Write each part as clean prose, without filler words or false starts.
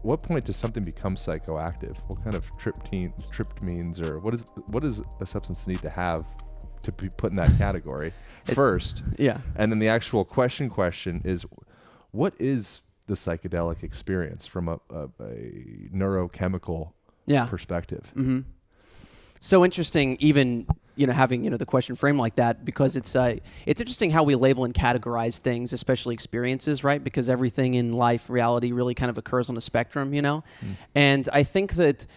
what point does something become psychoactive? What kind of tryptamines, or what does a substance need to have to be put in that category first? Yeah. And then the actual question is, what is the psychedelic experience from a neurochemical perspective? Mm-hmm. So interesting, even having the question framed like that, because it's interesting how we label and categorize things, especially experiences, right? Because everything in life, reality, really kind of occurs on a spectrum, And I think that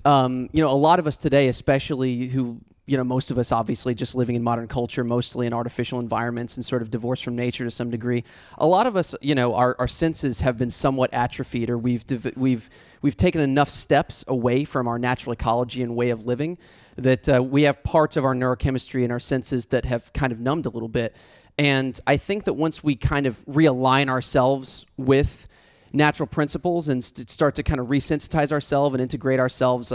a lot of us today, especially who most of us obviously just living in modern culture, mostly in artificial environments and sort of divorced from nature to some degree. A lot of us, our senses have been somewhat atrophied, or we've taken enough steps away from our natural ecology and way of living that we have parts of our neurochemistry and our senses that have kind of numbed a little bit. And I think that once we kind of realign ourselves with natural principles and start to kind of resensitize ourselves and integrate ourselves,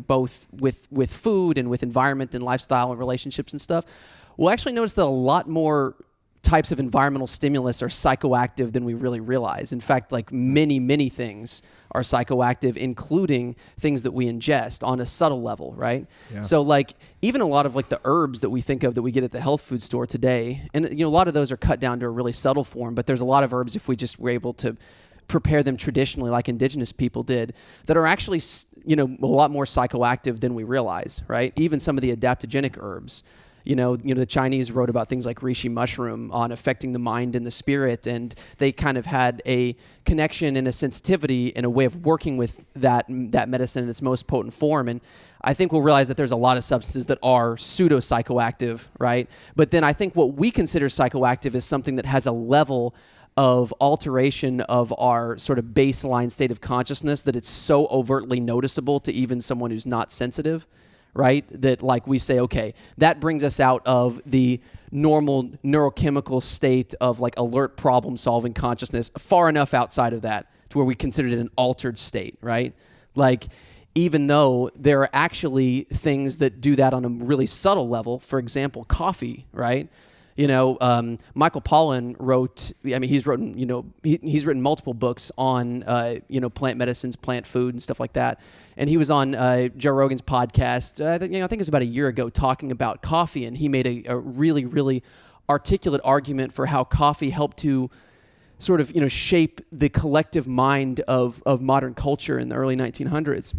both with food and with environment and lifestyle and relationships and stuff, we'll actually notice that a lot more types of environmental stimulus are psychoactive than we really realize. In fact, like many things are psychoactive, including things that we ingest on a subtle level, right? Yeah. So like even a lot of like the herbs that we think of that we get at the health food store today, and a lot of those are cut down to a really subtle form, but there's a lot of herbs, if we just were able to prepare them traditionally like indigenous people did, that are actually a lot more psychoactive than we realize, right? Even some of the adaptogenic herbs. The Chinese wrote about things like reishi mushroom on affecting the mind and the spirit, and they kind of had a connection and a sensitivity and a way of working with that medicine in its most potent form. And I think we'll realize that there's a lot of substances that are pseudo-psychoactive, right? But then I think what we consider psychoactive is something that has a level of alteration of our sort of baseline state of consciousness that it's so overtly noticeable to even someone who's not sensitive. Right? That like we say, okay, that brings us out of the normal neurochemical state of like alert problem solving consciousness far enough outside of that to where we considered it an altered state, right? Like even though there are actually things that do that on a really subtle level, for example, coffee, right? Michael Pollan wrote, he's written multiple books on, plant medicines, plant food and stuff like that. And he was on Joe Rogan's podcast, I think it was about a year ago, talking about coffee. And he made a really, really articulate argument for how coffee helped to sort of, shape the collective mind of modern culture in the early 1900s.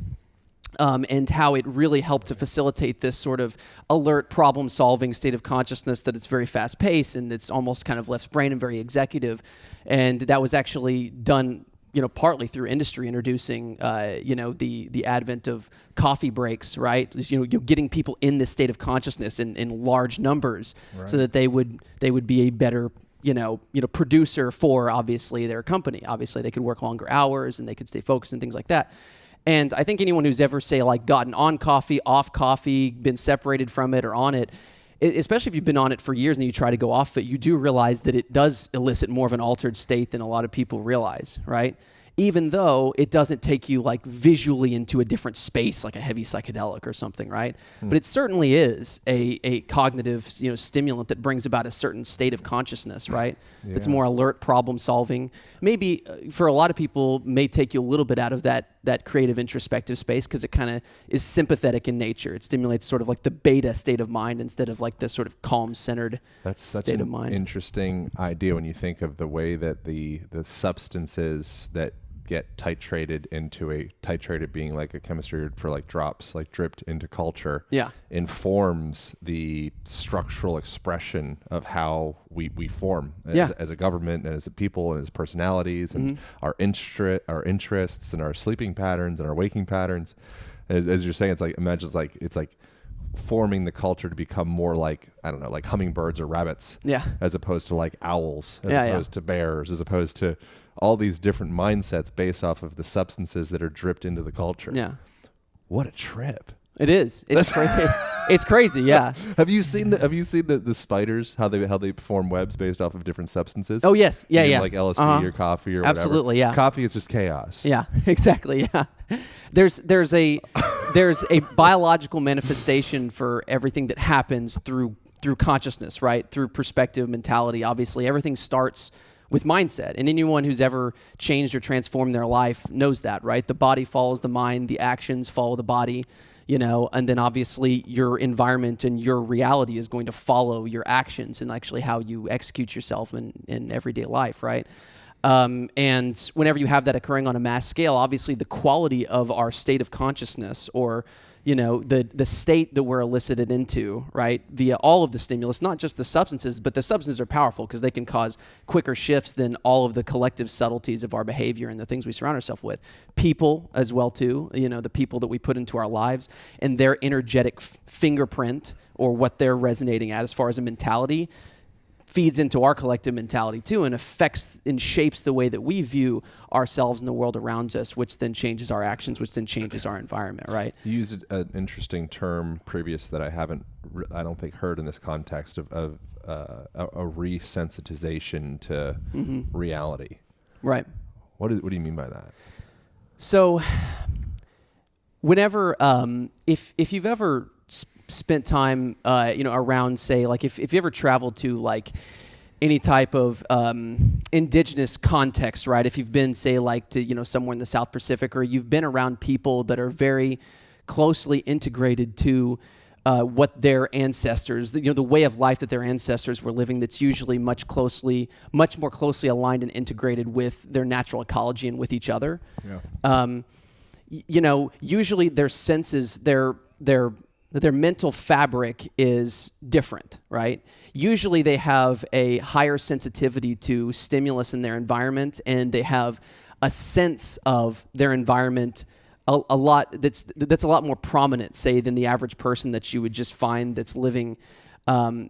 And how it really helped to facilitate this sort of alert problem-solving state of consciousness that it's very fast-paced and it's almost kind of left brain and very executive. And that was actually done, partly through industry introducing, the advent of coffee breaks, right? Getting people in this state of consciousness in large numbers, right, so that they would be a better producer for obviously their company. Obviously, they could work longer hours and they could stay focused and things like that. And I think anyone who's ever, say, like gotten on coffee, off coffee, been separated from it or on it, especially if you've been on it for years and you try to go off it, you do realize that it does elicit more of an altered state than a lot of people realize, right? Even though it doesn't take you like visually into a different space, like a heavy psychedelic or something, right? But it certainly is a cognitive, stimulant that brings about a certain state of consciousness, right? Yeah. That's more alert, problem solving. Maybe for a lot of people, may take you a little bit out of that creative introspective space because it kind of is sympathetic in nature. It stimulates sort of like the beta state of mind instead of like the sort of calm centered state of mind. That's such an interesting idea when you think of the way that the substances that get titrated being like a chemistry for like drops, like dripped into culture, informs the structural expression of how we form as a government and as a people and as personalities and our interests and our sleeping patterns and our waking patterns. As you're saying, it's like, imagine it's like forming the culture to become more like, I don't know, like hummingbirds or rabbits, as opposed to like owls, as opposed to bears, as opposed to all these different mindsets based off of the substances that are dripped into the culture. Yeah. What a trip. It is. It's crazy. It's crazy. Yeah. Have you seen the spiders, how they form webs based off of different substances? Oh yes. Yeah. Yeah. Like LSD or coffee or whatever. Absolutely. Yeah. Coffee is just chaos. Yeah. Exactly. Yeah. There's a biological manifestation for everything that happens through consciousness, right? Through perspective, mentality. Obviously, everything starts with mindset. And anyone who's ever changed or transformed their life knows that, right? The body follows the mind, the actions follow the body, and then obviously your environment and your reality is going to follow your actions and actually how you execute yourself in everyday life, right? And whenever you have that occurring on a mass scale, obviously the quality of our state of consciousness, or the state that we're elicited into, right, via all of the stimulus, not just the substances, but the substances are powerful because they can cause quicker shifts than all of the collective subtleties of our behavior and the things we surround ourselves with. People as well too, the people that we put into our lives and their energetic fingerprint, or what they're resonating at as far as a mentality, feeds into our collective mentality too, and affects and shapes the way that we view ourselves and the world around us, which then changes our actions, which then changes our environment, right? You used an interesting term previous that I don't think heard in this context of a re-sensitization to reality. Right. What do you mean by that? So whenever, if you've ever spent time, around, say, like if you ever traveled to like any type of indigenous context, right? If you've been, say, like to, somewhere in the South Pacific, or you've been around people that are very closely integrated to what their ancestors, the way of life that their ancestors were living, that's usually much more closely aligned and integrated with their natural ecology and with each other. Yeah. Usually their senses, their mental fabric is different, right? Usually they have a higher sensitivity to stimulus in their environment, and they have a sense of their environment a lot that's a lot more prominent, say, than the average person that you would just find that's living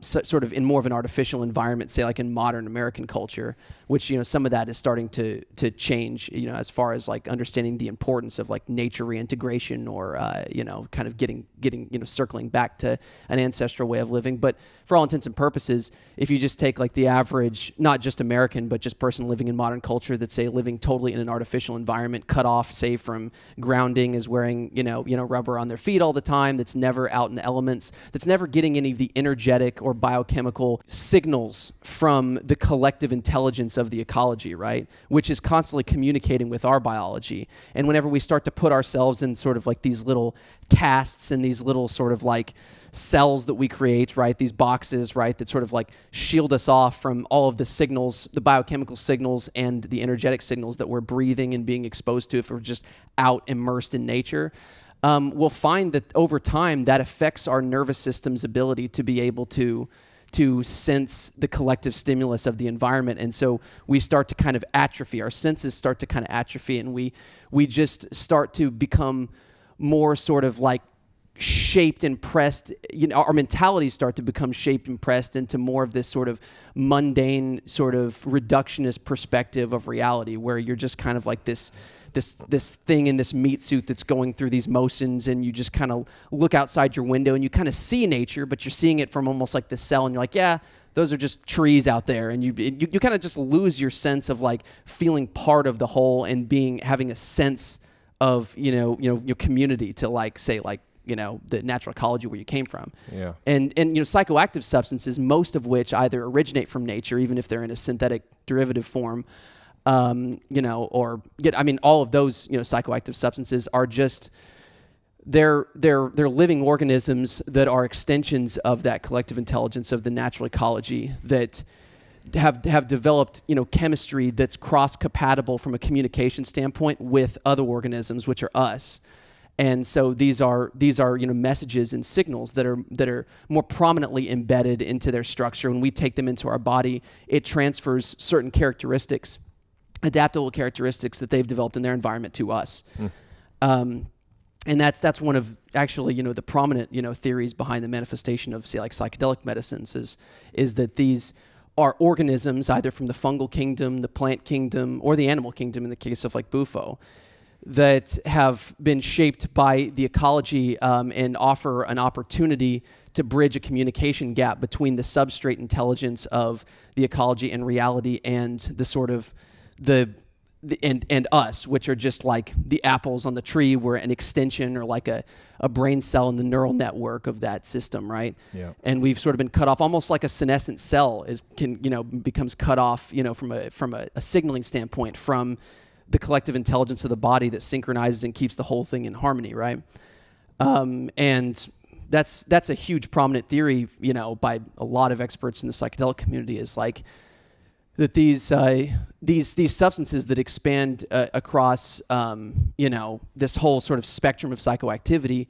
sort of in more of an artificial environment, say like in modern American culture, which, some of that is starting to change, as far as like understanding the importance of like nature reintegration, or, kind of getting, circling back to an ancestral way of living. But for all intents and purposes, if you just take like the average, not just American, but just person living in modern culture that's, say, living totally in an artificial environment, cut off, say, from grounding, is wearing, rubber on their feet all the time, that's never out in the elements, that's never getting any of the energetic or biochemical signals from the collective intelligence of the ecology, right? Which is constantly communicating with our biology. And whenever we start to put ourselves in sort of like these little casts and these little sort of like cells that we create, right? These boxes, right? That sort of like shield us off from all of the signals, the biochemical signals and the energetic signals that we're breathing and being exposed to if we're just out immersed in nature. We'll find that over time that affects our nervous system's ability to be able to sense the collective stimulus of the environment. And so we start to kind of atrophy. Our senses start to kind of atrophy, and we just start to become more sort of like shaped and pressed, our mentalities start to become shaped and pressed into more of this sort of mundane, sort of reductionist perspective of reality, where you're just kind of like this thing in this meat suit that's going through these motions, and you just kind of look outside your window and you kind of see nature, but you're seeing it from almost like the cell, and you're like, yeah, those are just trees out there, and you kind of just lose your sense of like feeling part of the whole and having a sense of your community to like, say, like, the natural ecology where you came from. Yeah. And psychoactive substances, most of which either originate from nature, even if they're in a synthetic derivative form, all of those, psychoactive substances are just, they're living organisms that are extensions of that collective intelligence of the natural ecology that have developed, chemistry that's cross-compatible from a communication standpoint with other organisms, which are us. And so these are messages and signals that are more prominently embedded into their structure. When we take them into our body, it transfers certain characteristics, adaptable characteristics that they've developed in their environment to us. And that's one of actually, the prominent, theories behind the manifestation of, say, like psychedelic medicines is that these are organisms either from the fungal kingdom, the plant kingdom, or the animal kingdom in the case of like bufo, that have been shaped by the ecology and offer an opportunity to bridge a communication gap between the substrate intelligence of the ecology and reality and the sort of the and us, which are just like the apples on the tree. We're an extension or like a brain cell in the neural network of that system, right? Yeah. And we've sort of been cut off, almost like a senescent cell becomes cut off, from a signaling standpoint from the collective intelligence of the body that synchronizes and keeps the whole thing in harmony, right? And that's a huge prominent theory, by a lot of experts in the psychedelic community, is like that these substances that expand across this whole sort of spectrum of psychoactivity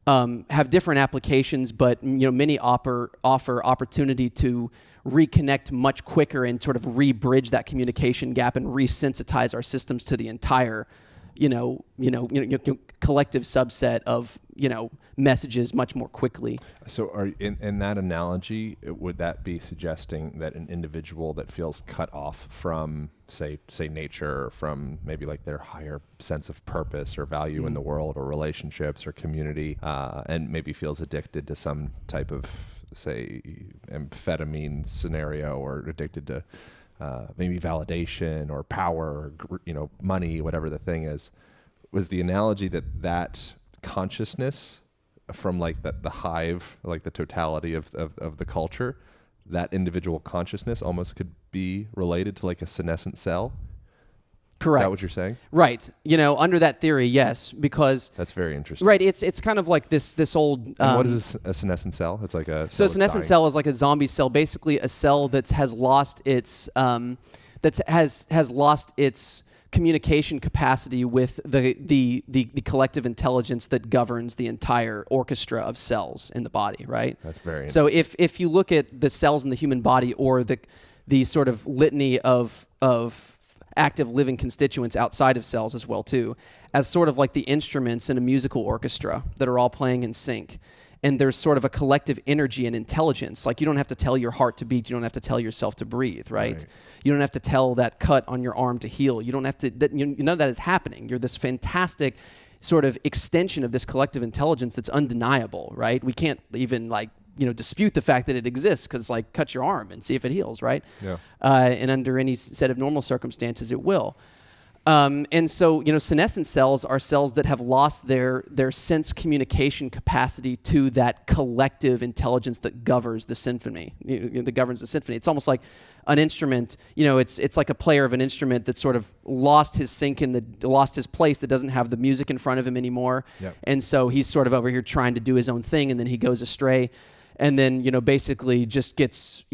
have different applications, but many offer opportunity to reconnect much quicker and sort of re-bridge that communication gap and re-sensitize our systems to the entire collective subset of messages much more quickly. So, are in that analogy, would that be suggesting that an individual that feels cut off from, say nature, or from maybe like their higher sense of purpose or value in the world, or relationships or community, and maybe feels addicted to some type of, say, amphetamine scenario, or addicted to maybe validation or power, or money, whatever the thing is, was the analogy that consciousness from like the hive, like the totality of the culture, that individual consciousness almost could be related to like a senescent cell? Correct. Is that what you're saying? Right. Under that theory, yes, because that's very interesting. Right. It's kind of like this old. And what is a senescent cell? It's like a so a senescent cell is like a zombie cell, basically a cell that has lost its has lost its communication capacity with the collective intelligence that governs the entire orchestra of cells in the body. Right. That's very so if you look at the cells in the human body, or the sort of litany of active living constituents outside of cells as well too, as sort of like the instruments in a musical orchestra that are all playing in sync. And there's sort of a collective energy and intelligence. Like, you don't have to tell your heart to beat. You don't have to tell yourself to breathe, right? You don't have to tell that cut on your arm to heal. You don't have to, none of that is happening. You're this fantastic sort of extension of this collective intelligence that's undeniable, right? We can't even dispute the fact that it exists, because cut your arm and see if it heals, right? Yeah. And under any set of normal circumstances, it will. And so, senescent cells are cells that have lost their sense communication capacity to that collective intelligence that governs the symphony. That governs the symphony. It's almost like an instrument. It's like a player of an instrument that sort of lost his sync lost his place, that doesn't have the music in front of him anymore. Yep. And so he's sort of over here trying to do his own thing, and then he goes astray. And then, basically just gets,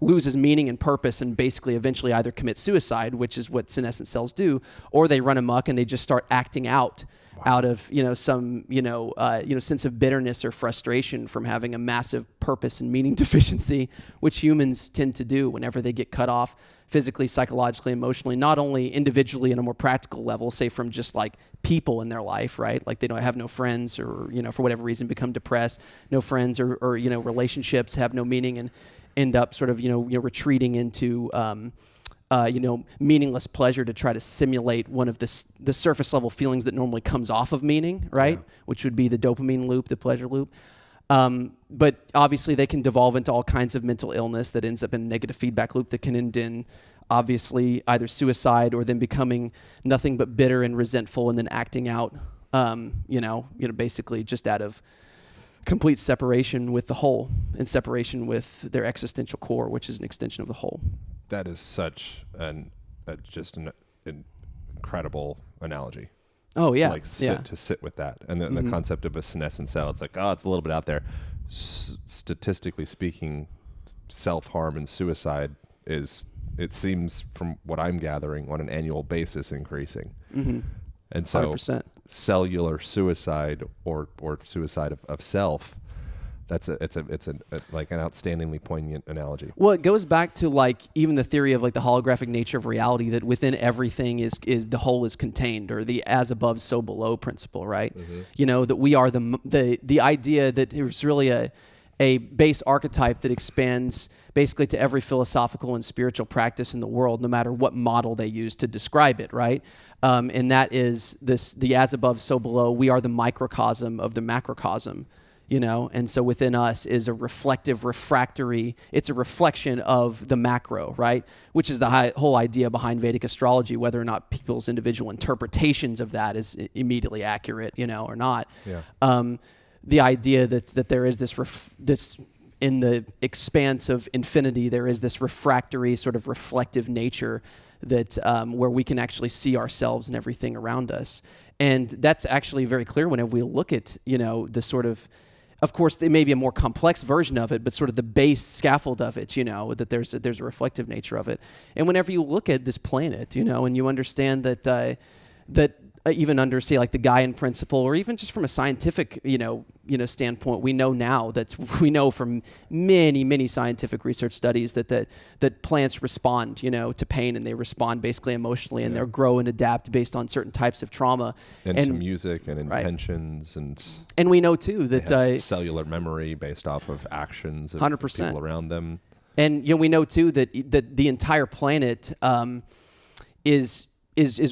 loses meaning and purpose, and basically eventually either commit suicide, which is what senescent cells do, or they run amok and they just start acting out of, some, sense of bitterness or frustration from having a massive purpose and meaning deficiency, which humans tend to do whenever they get cut off physically, psychologically, emotionally, not only individually on a more practical level, say from just like people in their life, right? Like they don't have no friends, or, for whatever reason become depressed, no friends, or relationships have no meaning, and end up sort of, retreating into, meaningless pleasure to try to simulate one of the surface level feelings that normally comes off of meaning, right? Yeah. Which would be the dopamine loop, the pleasure loop. But obviously they can devolve into all kinds of mental illness that ends up in a negative feedback loop that can end in obviously either suicide, or then becoming nothing but bitter and resentful, and then acting out, basically just out of complete separation with the whole, and separation with their existential core, which is an extension of the whole. That is such an incredible analogy. Oh yeah, to sit with that, and then the concept of a senescent cell. It's like, it's a little bit out there. Statistically speaking, self-harm and suicide is, it seems from what I'm gathering, on an annual basis increasing. Mm-hmm. And so 100%. Cellular suicide or suicide of self, it's like an outstandingly poignant analogy. Well, it goes back to like even the theory of like the holographic nature of reality, that within everything is the whole is contained, or the as above so below principle, right? Mm-hmm. That we are the idea that there's really a base archetype that expands basically to every philosophical and spiritual practice in the world, no matter what model they use to describe it, right? And that is the as above, so below. We are the microcosm of the macrocosm, And so within us is a reflective, refractory, it's a reflection of the macro, right? Which is the whole idea behind Vedic astrology, whether or not people's individual interpretations of that is immediately accurate, or not. Yeah. The idea that there is this in the expanse of infinity, there is this refractory sort of reflective nature that where we can actually see ourselves and everything around us. And that's actually very clear whenever we look at, the sort of course, there may be a more complex version of it, but sort of the base scaffold of it, that there's a reflective nature of it. And whenever you look at this planet, and you understand that even under, say, like the Gaian principle, or even just from a scientific, standpoint, we know now we know from many, many scientific research studies that plants respond, to pain, and they respond basically emotionally, and they'll grow and adapt based on certain types of trauma. And to music and intentions, and we know too that cellular memory based off of actions of 100%. people around them. And we know too that the entire planet is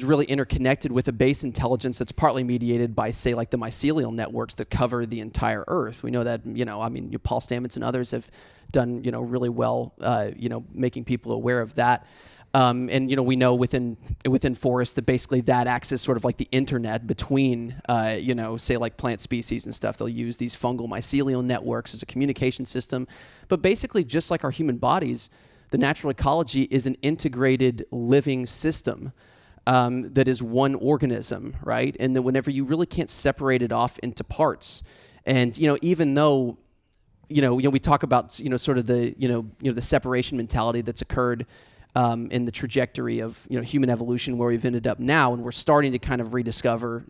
really interconnected with a base intelligence that's partly mediated by, say, like the mycelial networks that cover the entire Earth. We know that, Paul Stamets and others have done, really well, making people aware of that. And we know within forests that basically that acts as sort of like the internet between, say like plant species and stuff. They'll use these fungal mycelial networks as a communication system. But basically, just like our human bodies, the natural ecology is an integrated living system. That is one organism, right? And then whenever you really can't separate it off into parts, and even though, we talk about sort of the the separation mentality that's occurred in the trajectory of human evolution, where we've ended up now, and we're starting to kind of rediscover,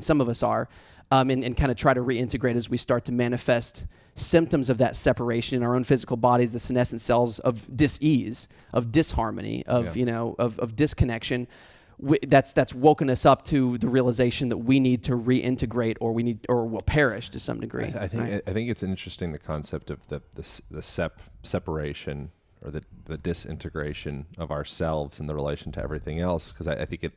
some of us are, and kind of try to reintegrate as we start to manifest symptoms of that separation in our own physical bodies, the senescent cells of dis-ease, of disharmony, of of disconnection. That's woken us up to the realization that we need to reintegrate, or we'll perish to some degree. I think it's interesting, the concept of the separation or the disintegration of ourselves in the relation to everything else, because I think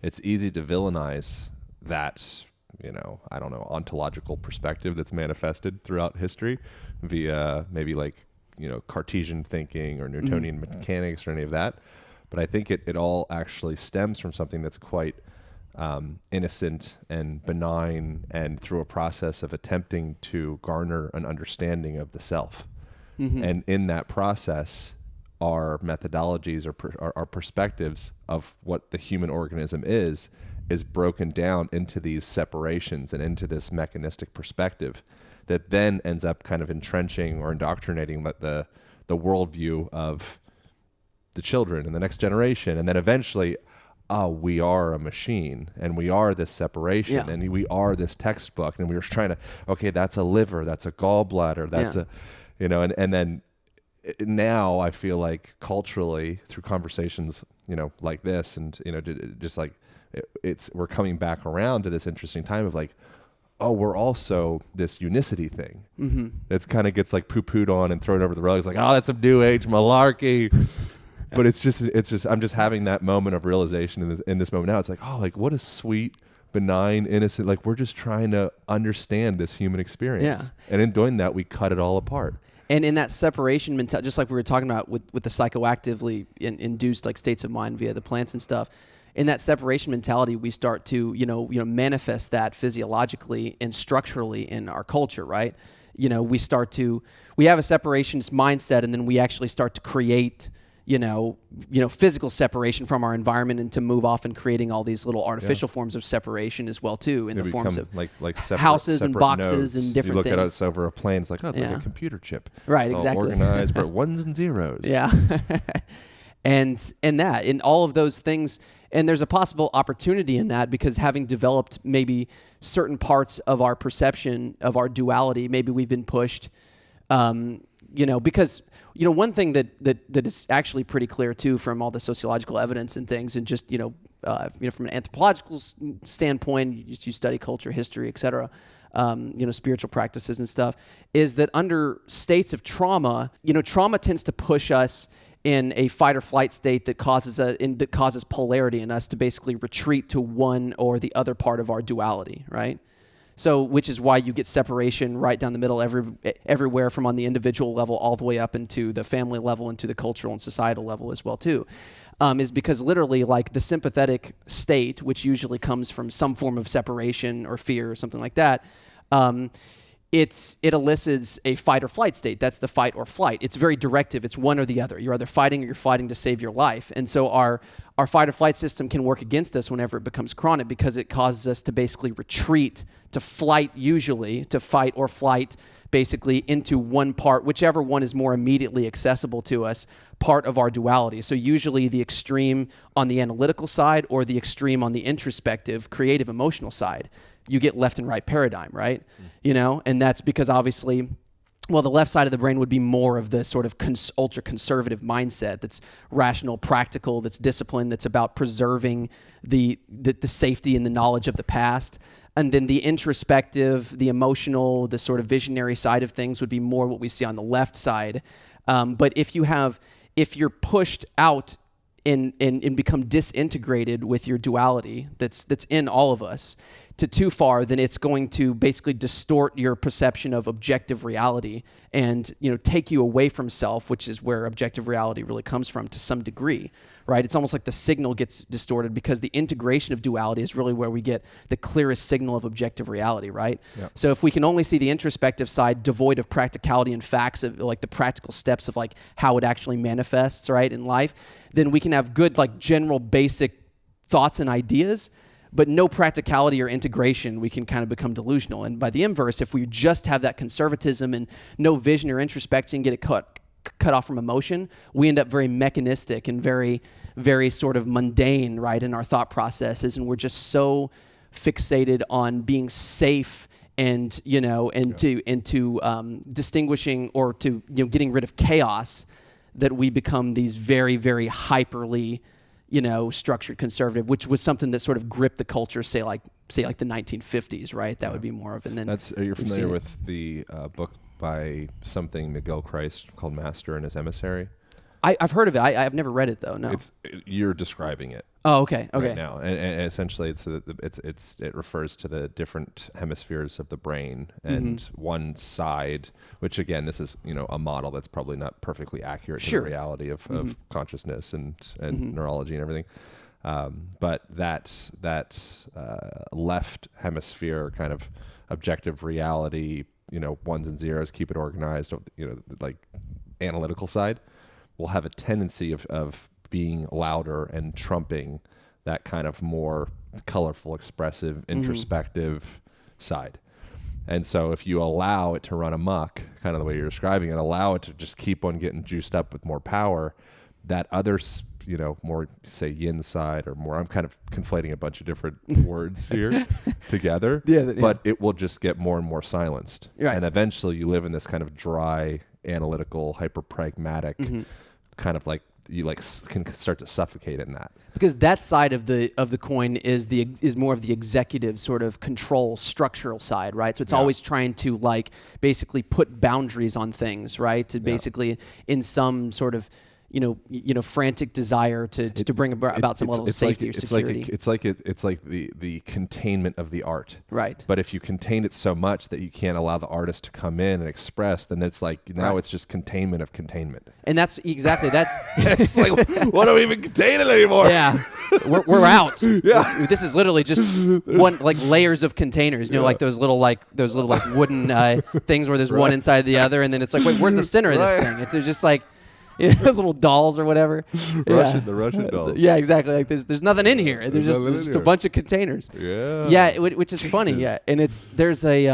it's easy to villainize that. Ontological perspective that's manifested throughout history via maybe like, Cartesian thinking or Newtonian mechanics or any of that. But I think it all actually stems from something that's quite innocent and benign, and through a process of attempting to garner an understanding of the self. Mm-hmm. And in that process, our methodologies or our perspectives of what the human organism is broken down into these separations and into this mechanistic perspective that then ends up kind of entrenching or indoctrinating the worldview of the children and the next generation. And then eventually, we are a machine, and we are this separation, and we are this textbook, and we were trying to, okay, that's a liver, that's a gallbladder, that's and then now I feel like culturally, through conversations, like this, and, just like, we're coming back around to this interesting time of like, oh, we're also this unicity thing. Mm-hmm. That's kind of gets like poo-pooed on and thrown over the rug. It's like, oh, that's some new age malarkey. But it's just, I'm just having that moment of realization in this moment now. It's like, oh, like what a sweet, benign, innocent, like we're just trying to understand this human experience. Yeah. And in doing that, we cut it all apart. And in that separation mentality, just like we were talking about with the psychoactively induced like states of mind via the plants and stuff, in that separation mentality, we start to, manifest that physiologically and structurally in our culture, right? We have a separationist mindset, and then we actually start to create, physical separation from our environment, and to move off and creating all these little artificial forms of separation as well too, in the forms of like houses and boxes and different things. You look at us over a plane, it's like, oh, it's like a computer chip. Right, it's exactly. all organized, but ones and zeros. Yeah. and all of those things. And there's a possible opportunity in that, because having developed maybe certain parts of our perception of our duality, maybe we've been pushed, because, one thing that is actually pretty clear too from all the sociological evidence and things, and just, from an anthropological standpoint, you study culture, history, et cetera, spiritual practices and stuff, is that under states of trauma, trauma tends to push us in a fight or flight state that causes polarity in us to basically retreat to one or the other part of our duality, right? So, which is why you get separation right down the middle everywhere from on the individual level all the way up into the family level, into the cultural and societal level as well too. Is because literally like the sympathetic state, which usually comes from some form of separation or fear or something like that, it elicits a fight or flight state. That's the fight or flight. It's very directive. It's one or the other. You're either fighting or you're fighting to save your life. And so our fight or flight system can work against us whenever it becomes chronic because it causes us to basically retreat, to flight usually, to fight or flight basically into one part, whichever one is more immediately accessible to us, part of our duality. So usually the extreme on the analytical side or the extreme on the introspective, creative, emotional side. You get left and right paradigm, right? You know, and that's because obviously, well, the left side of the brain would be more of the sort of ultra conservative mindset that's rational, practical, that's disciplined, that's about preserving the safety and the knowledge of the past. And then the introspective, the emotional, the sort of visionary side of things would be more what we see on the left side. But if you're pushed out and become disintegrated with your duality that's in all of us to too far, then it's going to basically distort your perception of objective reality and, you know, take you away from self, which is where objective reality really comes from to some degree, right? It's almost like the signal gets distorted because the integration of duality is really where we get the clearest signal of objective reality, right? Yep. So if we can only see the introspective side devoid of practicality and facts of like the practical steps of like how it actually manifests, right, in life, then we can have good like general basic thoughts and ideas, but no practicality or integration, we can kind of become delusional. And by the inverse, if we just have that conservatism and no vision or introspection, get it cut off from emotion, we end up very mechanistic and very, very sort of mundane, right, in our thought processes. And we're just so fixated on being safe and, you know, and to distinguishing or to, you know, getting rid of chaos that we become these very, very hyperly, you know, structured conservative, which was something that sort of gripped the culture, say like the 1950s, right? That would be more of. And then are you familiar with the book by something Miguel Christ called Master and His Emissary? I've heard of it. I've never read it though. No, you're describing it. Oh, okay. Right now, and essentially, it refers to the different hemispheres of the brain, and one side, which again, this is, you know, a model that's probably not perfectly accurate to the reality of consciousness and neurology and everything. But that left hemisphere kind of objective reality, you know, ones and zeros, keep it organized, you know, like analytical side, will have a tendency of being louder and trumping that kind of more colorful, expressive, introspective side. And so if you allow it to run amok, kind of the way you're describing it, allow it to just keep on getting juiced up with more power, that other, you know, more, say, yin side or more, I'm kind of conflating a bunch of different words here together, but it will just get more and more silenced. Right. And eventually you live in this kind of dry, analytical, hyper-pragmatic kind of like, you like can start to suffocate in that, because that side of the coin is more of the executive sort of control structural side, right? So it's always trying to like basically put boundaries on things, right? To basically in some sort of you know frantic desire to bring about some level of safety or security. It's like the containment of the art, right? But if you contain it so much that you can't allow the artist to come in and express, then it's like now it's just containment of containment. And that's it's like, what do we even contain it anymore? Yeah, we're out. This is literally just one like layers of containers. You know, like those little wooden things where there's one inside the other, and then it's like, wait, where's the center of this thing? It's just like. Those little dolls or whatever. The Russian dolls. Yeah, exactly. Like there's nothing in here. There's just a bunch of containers. Yeah, which is funny. Yeah, and there's a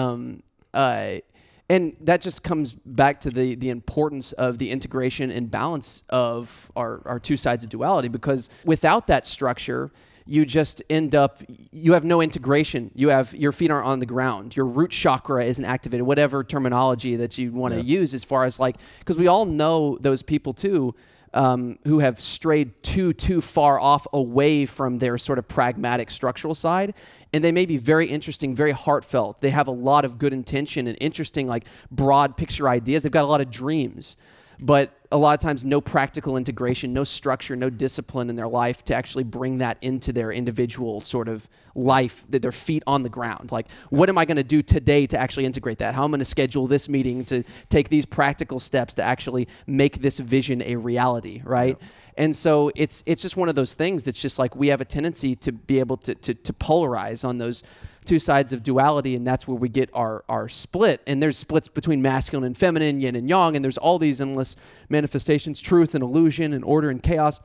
and that just comes back to the importance of the integration and balance of our two sides of duality, because without that structure, you just end up, you have no integration. You have, your feet aren't on the ground. Your root chakra isn't activated, whatever terminology that you want to use, as far as like, because we all know those people too, who have strayed too far off away from their sort of pragmatic structural side. And they may be very interesting, very heartfelt. They have a lot of good intention and interesting, like broad picture ideas. They've got a lot of dreams. but a lot of times no practical integration, no structure, no discipline in their life to actually bring that into their individual sort of life, that their feet on the ground. Like, what am I going to do today to actually integrate that? How am I going to schedule this meeting to take these practical steps to actually make this vision a reality, right? Yeah. And so it's just one of those things that's just like we have a tendency to be able to polarize on those two sides of duality, and that's where we get our split. And there's splits between masculine and feminine, yin and yang, and there's all these endless manifestations, truth and illusion and order and chaos.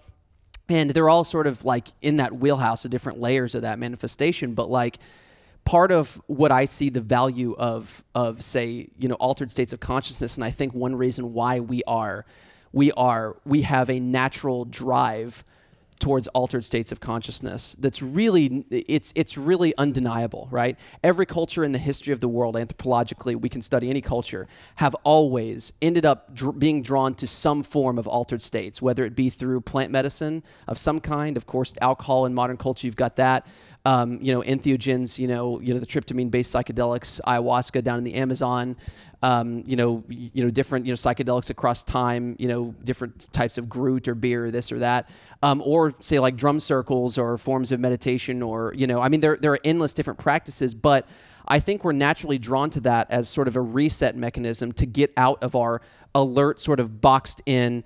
And they're all sort of like in that wheelhouse of different layers of that manifestation. But like part of what I see the value of say, altered states of consciousness, and I think one reason why we have a natural drive towards altered states of consciousness that's really, it's really undeniable, right? Every culture in the history of the world, anthropologically, we can study any culture, have always ended up being drawn to some form of altered states, whether it be through plant medicine of some kind. Of course, alcohol in modern culture, you've got that. Entheogens, the tryptamine-based psychedelics, ayahuasca down in the Amazon, different, psychedelics across time, different types of Groot or beer, this or that, or say like drum circles or forms of meditation, or, there are endless different practices, but I think we're naturally drawn to that as sort of a reset mechanism to get out of our alert, sort of boxed in,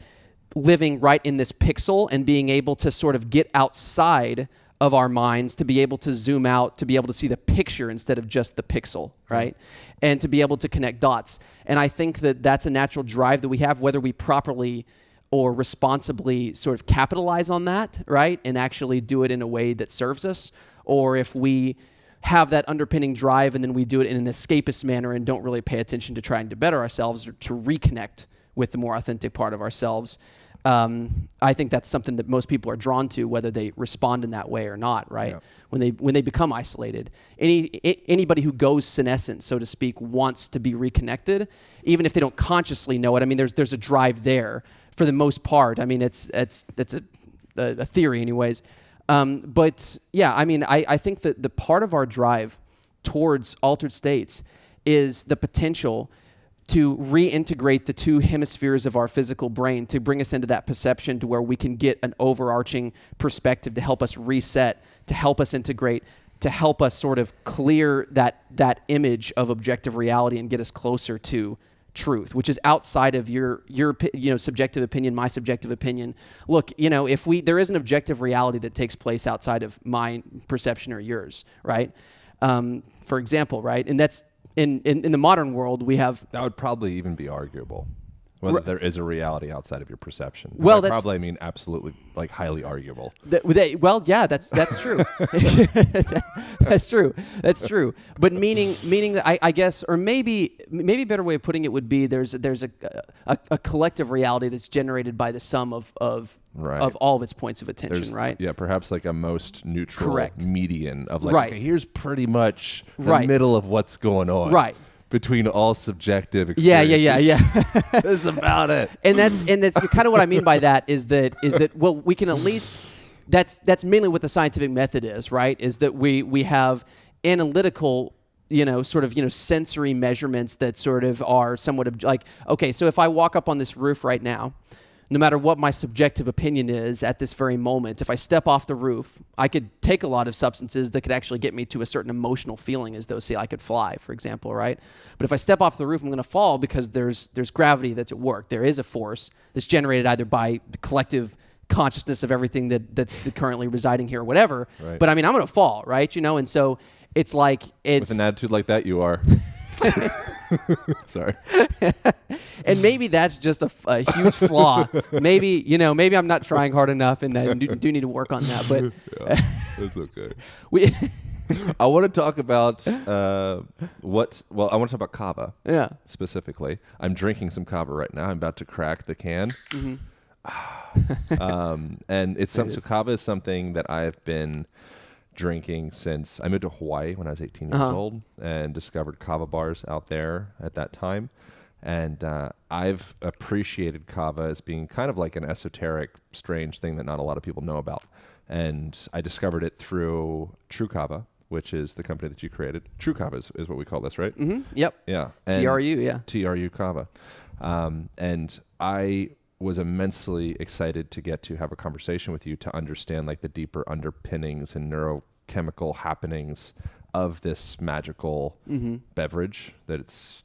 living right in this pixel and being able to sort of get outside of our minds, to be able to zoom out, to be able to see the picture instead of just the pixel, right? And to be able to connect dots. And I think that that's a natural drive that we have, whether we properly or responsibly sort of capitalize on that, right? And actually do it in a way that serves us, or if we have that underpinning drive and then we do it in an escapist manner and don't really pay attention to trying to better ourselves or to reconnect with the more authentic part of ourselves. I think that's something that most people are drawn to, whether they respond in that way or not, right? Yeah. When they become isolated. Anybody who goes senescent, so to speak, wants to be reconnected, even if they don't consciously know it. I mean, there's a drive there for the most part. I mean, it's a theory anyways. But yeah, I mean, I think that the part of our drive towards altered states is the potential to reintegrate the two hemispheres of our physical brain, to bring us into that perception to where we can get an overarching perspective to help us reset, to help us integrate, to help us sort of clear that image of objective reality and get us closer to truth, which is outside of your subjective opinion, my subjective opinion. Look, if there is an objective reality that takes place outside of my perception or yours, right? For example, right? And that's in the modern world, we have... That would probably even be arguable, whether there is a reality outside of your perception. Well, that's... probably, I mean, absolutely, like, highly arguable. Well, yeah, that's true. That's true. That's true. But meaning that I guess, or maybe a better way of putting it would be there's a collective reality that's generated by the sum of all of its points of attention, right? Yeah, perhaps like a most neutral Correct. median of like, Right. okay, here's pretty much the Right. middle of what's going on. Right. Between all subjective experiences. Yeah. That's about it. And that's kind of what I mean by that is that well, we can at least, that's mainly what the scientific method is, right? Is that we have analytical, sensory measurements that sort of are somewhat like, okay, so if I walk up on this roof right now, no matter what my subjective opinion is at this very moment, if I step off the roof, I could take a lot of substances that could actually get me to a certain emotional feeling, as though, say, I could fly, for example, right? But if I step off the roof, I'm going to fall because there's gravity that's at work. There is a force that's generated either by the collective consciousness of everything that's currently residing here or whatever. Right. But I mean, I'm going to fall, right? And so it's like it's... With an attitude like that, you are... Sorry. And maybe that's just a huge flaw. Maybe I'm not trying hard enough, and I do need to work on that. But yeah, that's okay. I want to talk about I want to talk about kava. Yeah. Specifically, I'm drinking some kava right now. I'm about to crack the can. Mm-hmm. And so kava is something that I've been drinking since I moved to Hawaii when I was 18 years old and discovered kava bars out there at that time. And I've appreciated kava as being kind of like an esoteric, strange thing that not a lot of people know about. And I discovered it through TRU KAVA, which is the company that you created. TRU KAVA is what we call this, right? Mm-hmm. Yep. Yeah. TRU, yeah. TRU KAVA. And I was immensely excited to get to have a conversation with you to understand like the deeper underpinnings and neurochemical happenings of this magical beverage that it's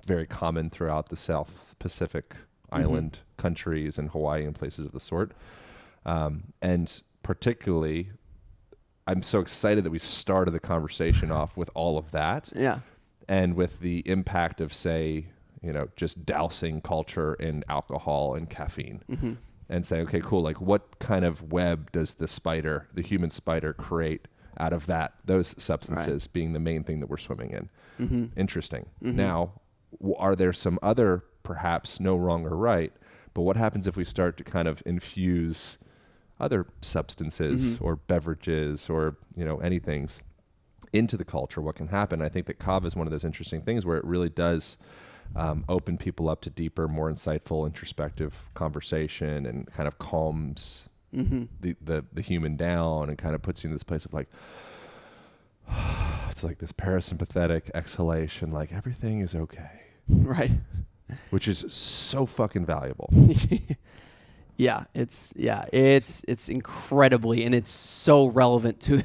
very common throughout the South Pacific island countries and Hawaii and places of the sort. And particularly, I'm so excited that we started the conversation off with all of that. Yeah. And with the impact of, say, just dousing culture in alcohol and caffeine and say, okay, cool. Like what kind of web does the human spider create out of those substances being the main thing that we're swimming in? Interesting. Now, are there some other, perhaps no wrong or right, but what happens if we start to kind of infuse other substances or beverages or, anything into the culture? What can happen? I think that kava is one of those interesting things where it really does open people up to deeper, more insightful, introspective conversation and kind of calms the human down and kind of puts you in this place of like, it's like this parasympathetic exhalation, like everything is okay. Right. Which is so fucking valuable. Yeah, it's incredibly, and it's so relevant to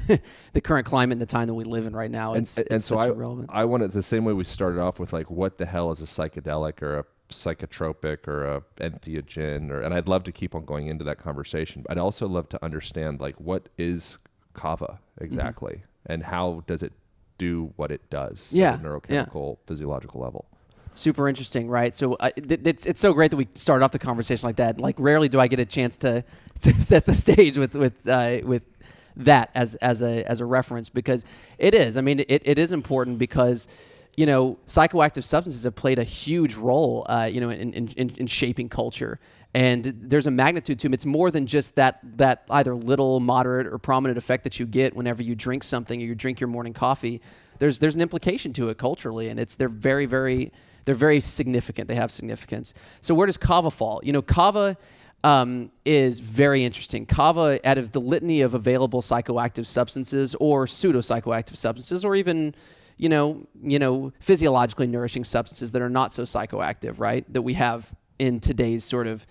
the current climate and the time that we live in right now. It's so relevant. I want it the same way we started off with like, what the hell is a psychedelic or a psychotropic or a entheogen, and I'd love to keep on going into that conversation. But I'd also love to understand like, what is kava exactly, and how does it do what it does at a neurochemical, physiological level? Super interesting, right? So it's so great that we start off the conversation like that. Like rarely do I get a chance to set the stage with that as a reference, because it is. I mean, it is important because psychoactive substances have played a huge role in shaping culture, and there's a magnitude to them. It's more than just that either little, moderate, or prominent effect that you get whenever you drink something or you drink your morning coffee. There's an implication to it culturally, and they're very significant. They have significance. So where does kava fall? Kava is very interesting. Kava, out of the litany of available psychoactive substances or pseudo-psychoactive substances, or even, physiologically nourishing substances that are not so psychoactive, right? That we have in today's sort of,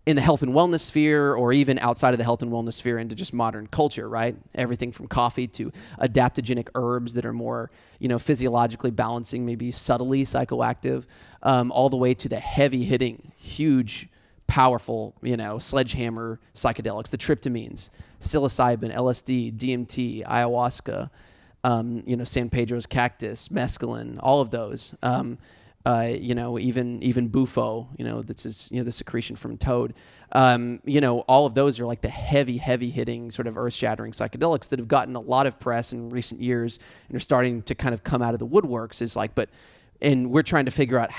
in the health and wellness sphere, or even outside of the health and wellness sphere into just modern culture, right? Everything from coffee to adaptogenic herbs that are more, physiologically balancing, maybe subtly psychoactive, all the way to the heavy-hitting, huge, powerful, sledgehammer psychedelics, the tryptamines, psilocybin, LSD, DMT, ayahuasca, San Pedro's cactus, mescaline, all of those. Even bufo, this is, the secretion from toad. All of those are like the heavy hitting sort of earth shattering psychedelics that have gotten a lot of press in recent years and are starting to kind of come out of the woodworks. And we're trying to figure out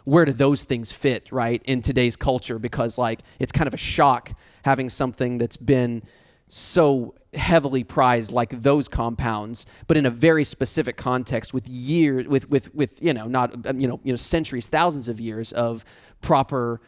where do those things fit, right, in today's culture, because like it's kind of a shock having something that's been so heavily prized like those compounds, but in a very specific context with years, centuries, thousands of years of proper,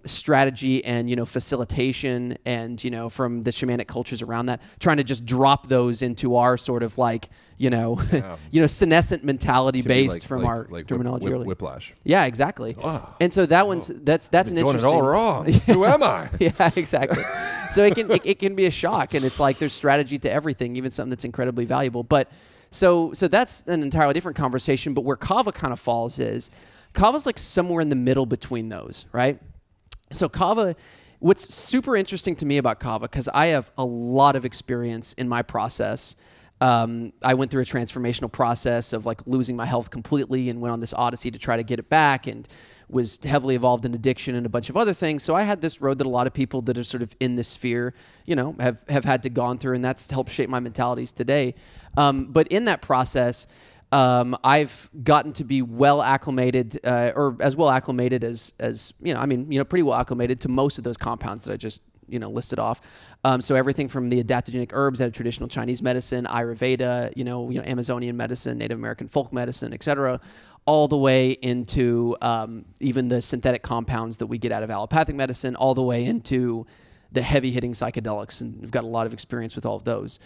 strategy and, facilitation and, from the shamanic cultures around that, trying to just drop those into our sort of like, senescent mentality based from our terminology earlier. Whiplash. Yeah, exactly. Oh. And so that one's, that's an interesting. Doing it all wrong. Who am I? Yeah, exactly. So it can be a shock, and it's like there's strategy to everything, even something that's incredibly valuable. But so that's an entirely different conversation. But where kava kind of falls is kava's like somewhere in the middle between those, right? So kava, what's super interesting to me about kava, because I have a lot of experience in my process. I went through a transformational process of like losing my health completely and went on this odyssey to try to get it back, and was heavily involved in addiction and a bunch of other things. So I had this road that a lot of people that are sort of in this sphere, have had to gone through, and that's helped shape my mentalities today. But in that process, I've gotten to be well acclimated, or as well acclimated as pretty well acclimated to most of those compounds that I just listed off. So everything from the adaptogenic herbs out of traditional Chinese medicine, Ayurveda, Amazonian medicine, Native American folk medicine, etc., all the way into even the synthetic compounds that we get out of allopathic medicine, all the way into the heavy-hitting psychedelics, and we've got a lot of experience with all of those.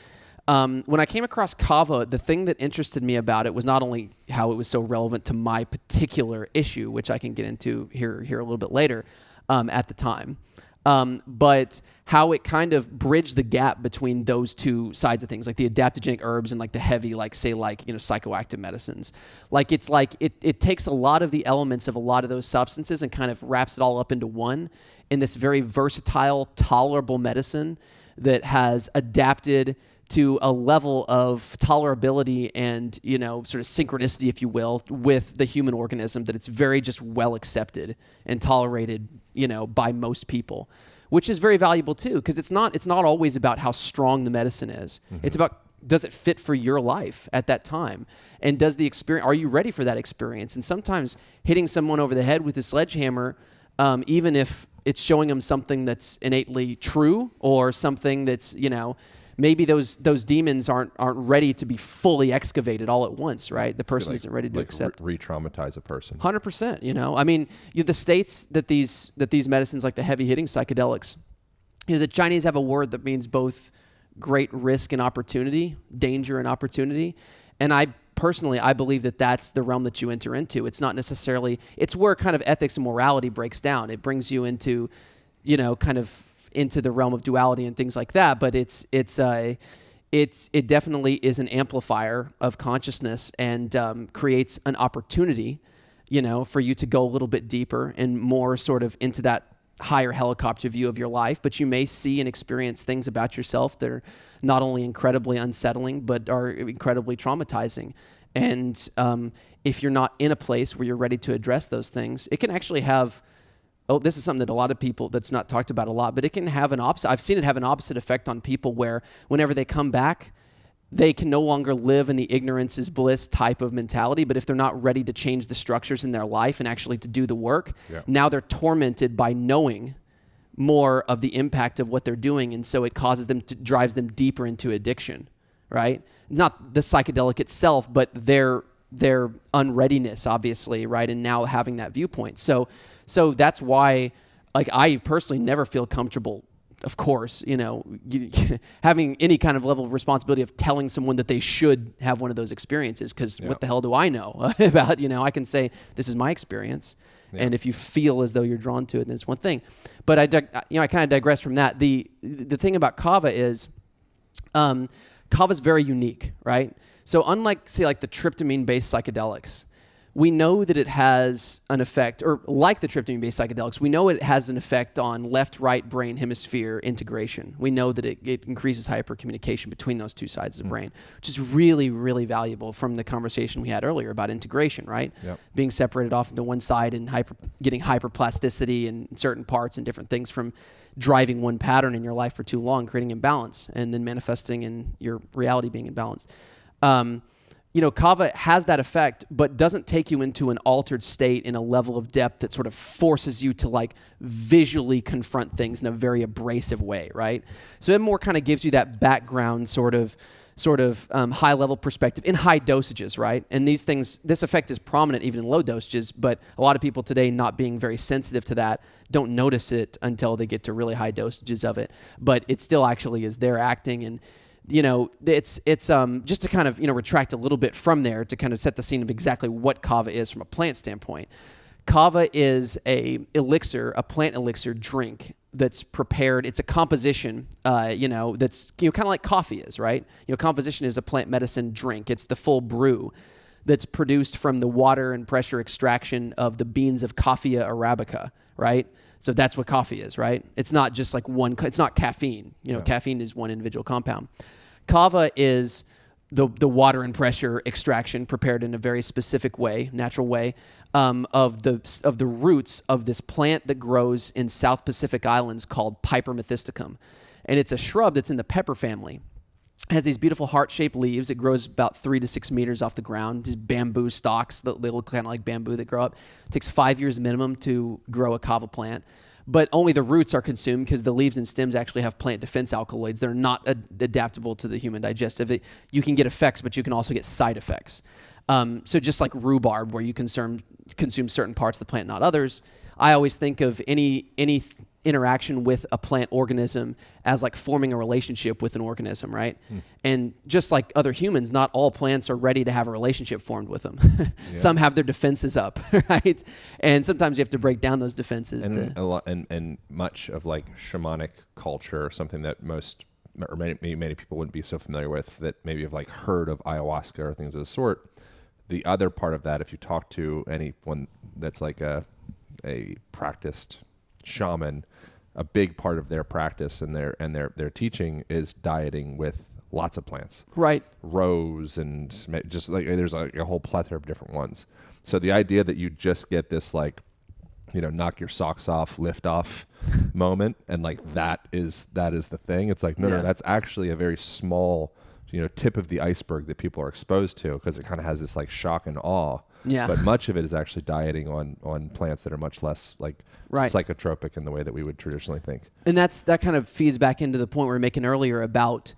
When I came across kava, the thing that interested me about it was not only how it was so relevant to my particular issue, which I can get into here a little bit later, at the time, but how it kind of bridged the gap between those two sides of things, like the adaptogenic herbs and like the heavy, like say like, psychoactive medicines. Like it's like it takes a lot of the elements of a lot of those substances and kind of wraps it all up into one in this very versatile, tolerable medicine that has adapted to a level of tolerability and, sort of synchronicity, if you will, with the human organism, that it's very just well accepted and tolerated, by most people, which is very valuable too, because it's not always about how strong the medicine is. Mm-hmm. It's about, does it fit for your life at that time? And does the experience, are you ready for that experience? And sometimes hitting someone over the head with a sledgehammer, even if it's showing them something that's innately true or something that's, maybe those demons aren't ready to be fully excavated all at once, right? The person isn't ready to accept. Re-traumatize a person. 100%. I mean, the states that these medicines, like the heavy-hitting psychedelics, the Chinese have a word that means both great risk and opportunity, danger and opportunity. And I believe that that's the realm that you enter into. It's not necessarily, it's where kind of ethics and morality breaks down. It brings you into, kind of into the realm of duality and things like that. But it definitely is an amplifier of consciousness and creates an opportunity, for you to go a little bit deeper and more sort of into that higher helicopter view of your life. But you may see and experience things about yourself that are not only incredibly unsettling, but are incredibly traumatizing. And if you're not in a place where you're ready to address those things, it can actually have, this is something that a lot of people, that's not talked about a lot, but it can have an opposite. I've seen it have an opposite effect on people where whenever they come back, they can no longer live in the ignorance is bliss type of mentality. But if they're not ready to change the structures in their life and actually to do the work, now they're tormented by knowing more of the impact of what they're doing. And so it drives them deeper into addiction, right? Not the psychedelic itself, but their unreadiness, obviously, right? And now having that viewpoint. So that's why, like, I personally never feel comfortable, of course, having any kind of level of responsibility of telling someone that they should have one of those experiences, because what the hell do I know about, I can say, this is my experience. Yeah. And if you feel as though you're drawn to it, then it's one thing. But I kind of digress from that. The thing about kava is, kava is very unique, right? So unlike, say, like the tryptamine-based psychedelics, we know that it has an effect, or like the tryptamine-based psychedelics, we know it has an effect on left-right brain hemisphere integration. We know that it increases hypercommunication between those two sides of the brain, which is really, really valuable from the conversation we had earlier about integration, right? Yep. Being separated off into one side and getting hyperplasticity in certain parts and different things from driving one pattern in your life for too long, creating imbalance, and then manifesting in your reality being imbalanced. Kava has that effect, but doesn't take you into an altered state in a level of depth that sort of forces you to like visually confront things in a very abrasive way, right? So it more kind of gives you that background sort of high level perspective in high dosages, right? And this effect is prominent even in low dosages, but a lot of people today, not being very sensitive to that, don't notice it until they get to really high dosages of it. But it still actually is there acting, and it's just to kind of, retract a little bit from there to kind of set the scene of exactly what kava is from a plant standpoint. Kava is a plant elixir drink that's prepared. It's a composition, that's, kind of like coffee is, right? Composition is a plant medicine drink. It's the full brew that's produced from the water and pressure extraction of the beans of Coffea arabica, right? So that's what coffee is, right? It's not just like it's not caffeine. Caffeine is one individual compound. Kava is the water and pressure extraction prepared in a very specific way, natural way, of the roots of this plant that grows in South Pacific Islands called Piper methysticum. And it's a shrub that's in the pepper family. It has these beautiful heart-shaped leaves. It grows about 3 to 6 meters off the ground. These bamboo stalks that look kind of like bamboo that grow up. It takes 5 years minimum to grow a kava plant. But only the roots are consumed because the leaves and stems actually have plant defense alkaloids. They're not adaptable to the human digestive. You can get effects, but you can also get side effects. So just like rhubarb, where you consume certain parts of the plant, not others, I always think of any interaction with a plant organism as like forming a relationship with an organism, right? And just like other humans, not all plants are ready to have a relationship formed with them. Some have their defenses up, right? And sometimes you have to break down those defenses. And much of like shamanic culture, something that most or many people wouldn't be so familiar with, that maybe have like heard of ayahuasca or things of the sort. The other part of that, if you talk to anyone that's like a practiced shaman, a big part of their practice and their teaching is dieting with lots of plants, right? Rose and just like there's like a whole plethora of different ones. So the idea that you just get this like, knock your socks off, lift off moment, and like that is the thing. It's like no, that's actually a very small, tip of the iceberg that people are exposed to, because it kind of has this like shock and awe. Yeah. But much of it is actually dieting on plants that are much less like psychotropic in the way that we would traditionally think. And that kind of feeds back into the point we were making earlier about,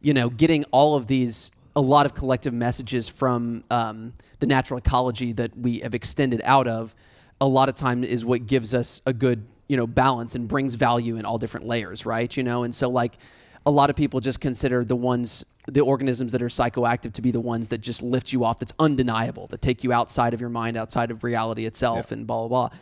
getting all of these, a lot of collective messages from the natural ecology that we have extended out of, a lot of time is what gives us a good, balance and brings value in all different layers, right? And so like a lot of people just consider the organisms that are psychoactive to be the ones that just lift you off, that's undeniable, that take you outside of your mind, outside of reality itself, and blah, blah, blah.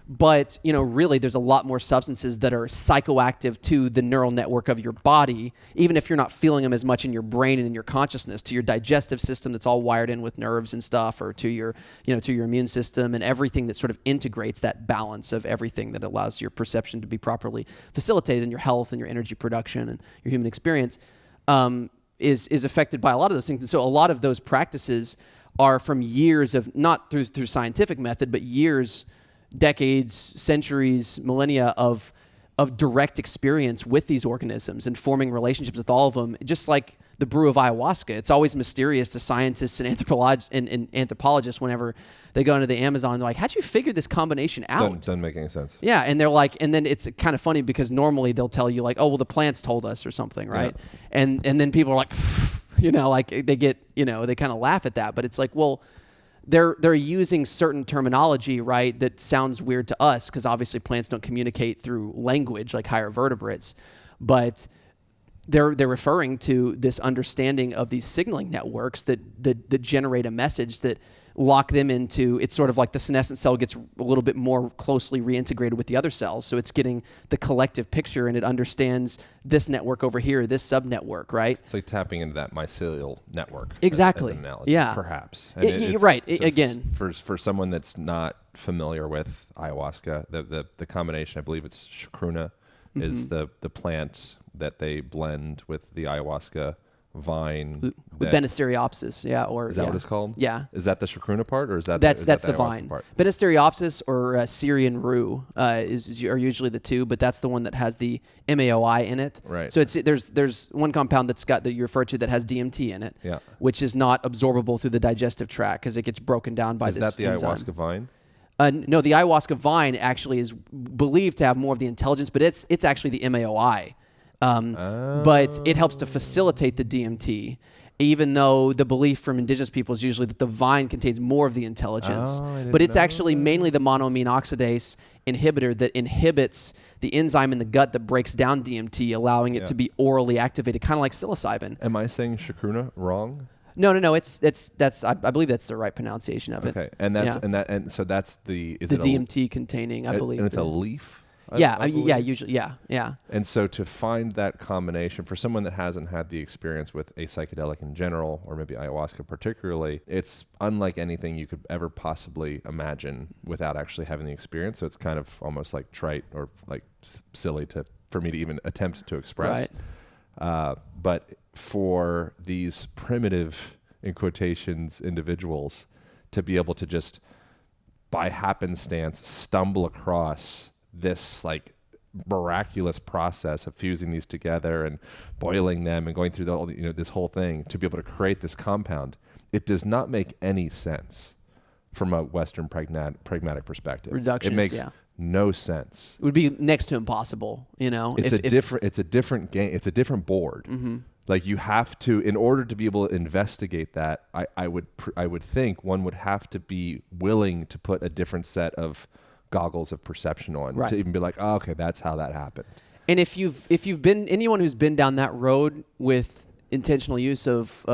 But, really there's a lot more substances that are psychoactive to the neural network of your body, even if you're not feeling them as much in your brain and in your consciousness, to your digestive system that's all wired in with nerves and stuff, or to your, to your immune system and everything that sort of integrates that balance of everything that allows your perception to be properly facilitated in your health and your energy production and your human experience, is affected by a lot of those things. And so a lot of those practices are from years of, not through scientific method, but years, decades, centuries, millennia of direct experience with these organisms and forming relationships with all of them. Just like the brew of ayahuasca, it's always mysterious to scientists and anthropologists whenever they go into the Amazon and they're like, how'd you figure this combination out? Doesn't make any sense. Yeah, and they're like, and then it's kind of funny because normally they'll tell you like, oh, well, the plants told us or something, right? Yeah. And then people are like, like they get, they kind of laugh at that, but it's like, well, they're using certain terminology, right, that sounds weird to us because obviously plants don't communicate through language like higher vertebrates, but they're referring to this understanding of these signaling networks that generate a message that lock them into, it's sort of like the senescent cell gets a little bit more closely reintegrated with the other cells. So it's getting the collective picture and it understands this network over here, this sub-network, right? It's like tapping into that mycelial network. Exactly. As an analogy, yeah. Perhaps. And right. So again. For someone that's not familiar with ayahuasca, the combination, I believe it's chacruna, is the plant that they blend with the ayahuasca vine. Benisteriopsis, yeah. Is that what it's called? Yeah. Is that the chacruna part, or is that that's the vine part? Benisteriopsis or Syrian rue are usually the two, but that's the one that has the MAOI in it. Right. So there's one compound that you refer to that has DMT in it, which is not absorbable through the digestive tract because it gets broken down by this enzyme. Is that the ayahuasca vine? No, the ayahuasca vine actually is believed to have more of the intelligence, but it's actually the MAOI. But it helps to facilitate the DMT, even though the belief from indigenous people is usually that the vine contains more of the intelligence. But it's actually mainly the monoamine oxidase inhibitor that inhibits the enzyme in the gut that breaks down DMT, allowing it to be orally activated, kind of like psilocybin. Am I saying chacruna wrong? No. I believe that's the right pronunciation of it. Okay, and so that's the DMT containing, I believe, and it's a leaf. Usually. And so to find that combination for someone that hasn't had the experience with a psychedelic in general, or maybe ayahuasca particularly, it's unlike anything you could ever possibly imagine without actually having the experience. So it's kind of almost like trite or like silly for me to even attempt to express. Right. But for these primitive, in quotations, individuals to be able to just by happenstance stumble across this like miraculous process of fusing these together and boiling them and going through this whole thing to be able to create this compound, it does not make any sense from a Western pragmatic perspective. Reductionist, it makes no sense. It would be next to impossible, It's a different game. It's a different board. Mm-hmm. Like you have to, in order to be able to investigate that, I would think one would have to be willing to put a different set of goggles of perception on Right. to even be like, oh, okay, that's how that happened. And if you've been anyone who's been down that road with intentional use of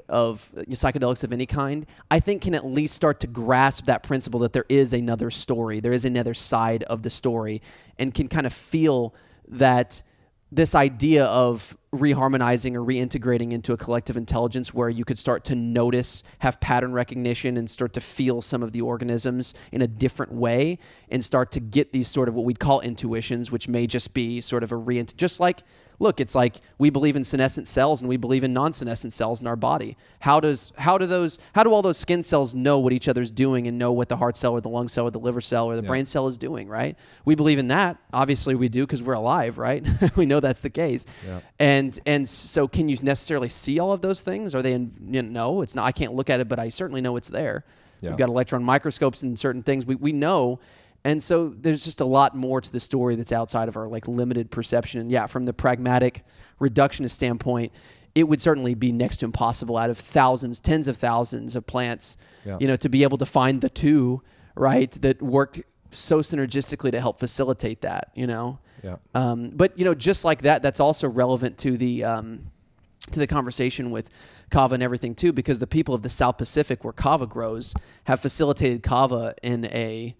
psychedelics of any kind, I think can at least start to grasp that principle that there is another story, there is another side of the story, and can kind of feel that this idea of reharmonizing or reintegrating into a collective intelligence where you could start to notice, have pattern recognition, and start to feel some of the organisms in a different way, and start to get these sort of what we'd call intuitions, which may just be sort of just like, look, it's like we believe in senescent cells and we believe in non-senescent cells in our body. How do all those skin cells know what each other's doing and know what the heart cell or the lung cell or the liver cell or the brain cell is doing, right? We believe in that. Obviously we do because we're alive, right? We know that's the case. Yeah. And so can you necessarily see all of those things? Are they no, it's not. I can't look at it, but I certainly know it's there. Yeah. We've got electron microscopes and certain things we know. And so there's just a lot more to the story that's outside of our like limited perception. And yeah, from the pragmatic reductionist standpoint, it would certainly be next to impossible out of thousands, tens of thousands of plants, to be able to find the two, right, that work so synergistically to help facilitate that, Yeah. But just like that, that's also relevant to the conversation with kava and everything too, because the people of the South Pacific where kava grows have facilitated kava in a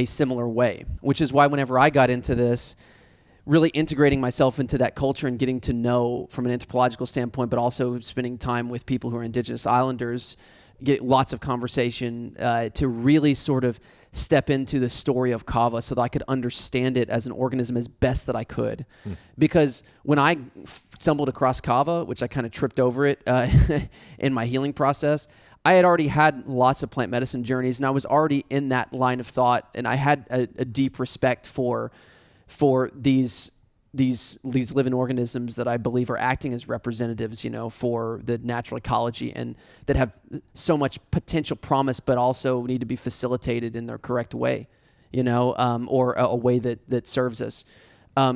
similar way, which is why whenever I got into this, really integrating myself into that culture and getting to know from an anthropological standpoint, but also spending time with people who are indigenous islanders, get lots of conversation to really sort of step into the story of kava so that I could understand it as an organism as best that I could. Because when I stumbled across kava, which I kind of tripped over it in my healing process, I had already had lots of plant medicine journeys, and I was already in that line of thought, and I had a deep respect for these living organisms that I believe are acting as representatives, for the natural ecology, and that have so much potential promise, but also need to be facilitated in their correct way, or a way that serves us.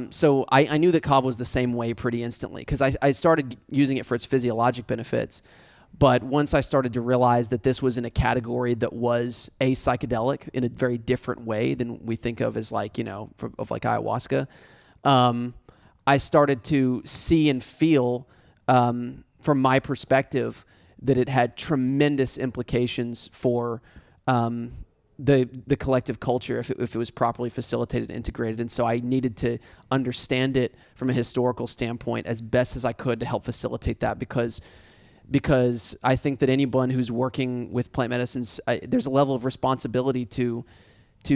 So I knew that kava was the same way pretty instantly, because I started using it for its physiologic benefits. But once I started to realize that this was in a category that was a psychedelic in a very different way than we think of as like, of like ayahuasca, I started to see and feel, from my perspective, that it had tremendous implications for the collective culture if it was properly facilitated and integrated. And so I needed to understand it from a historical standpoint as best as I could to help facilitate that, because I think that anyone who's working with plant medicines, there's a level of responsibility to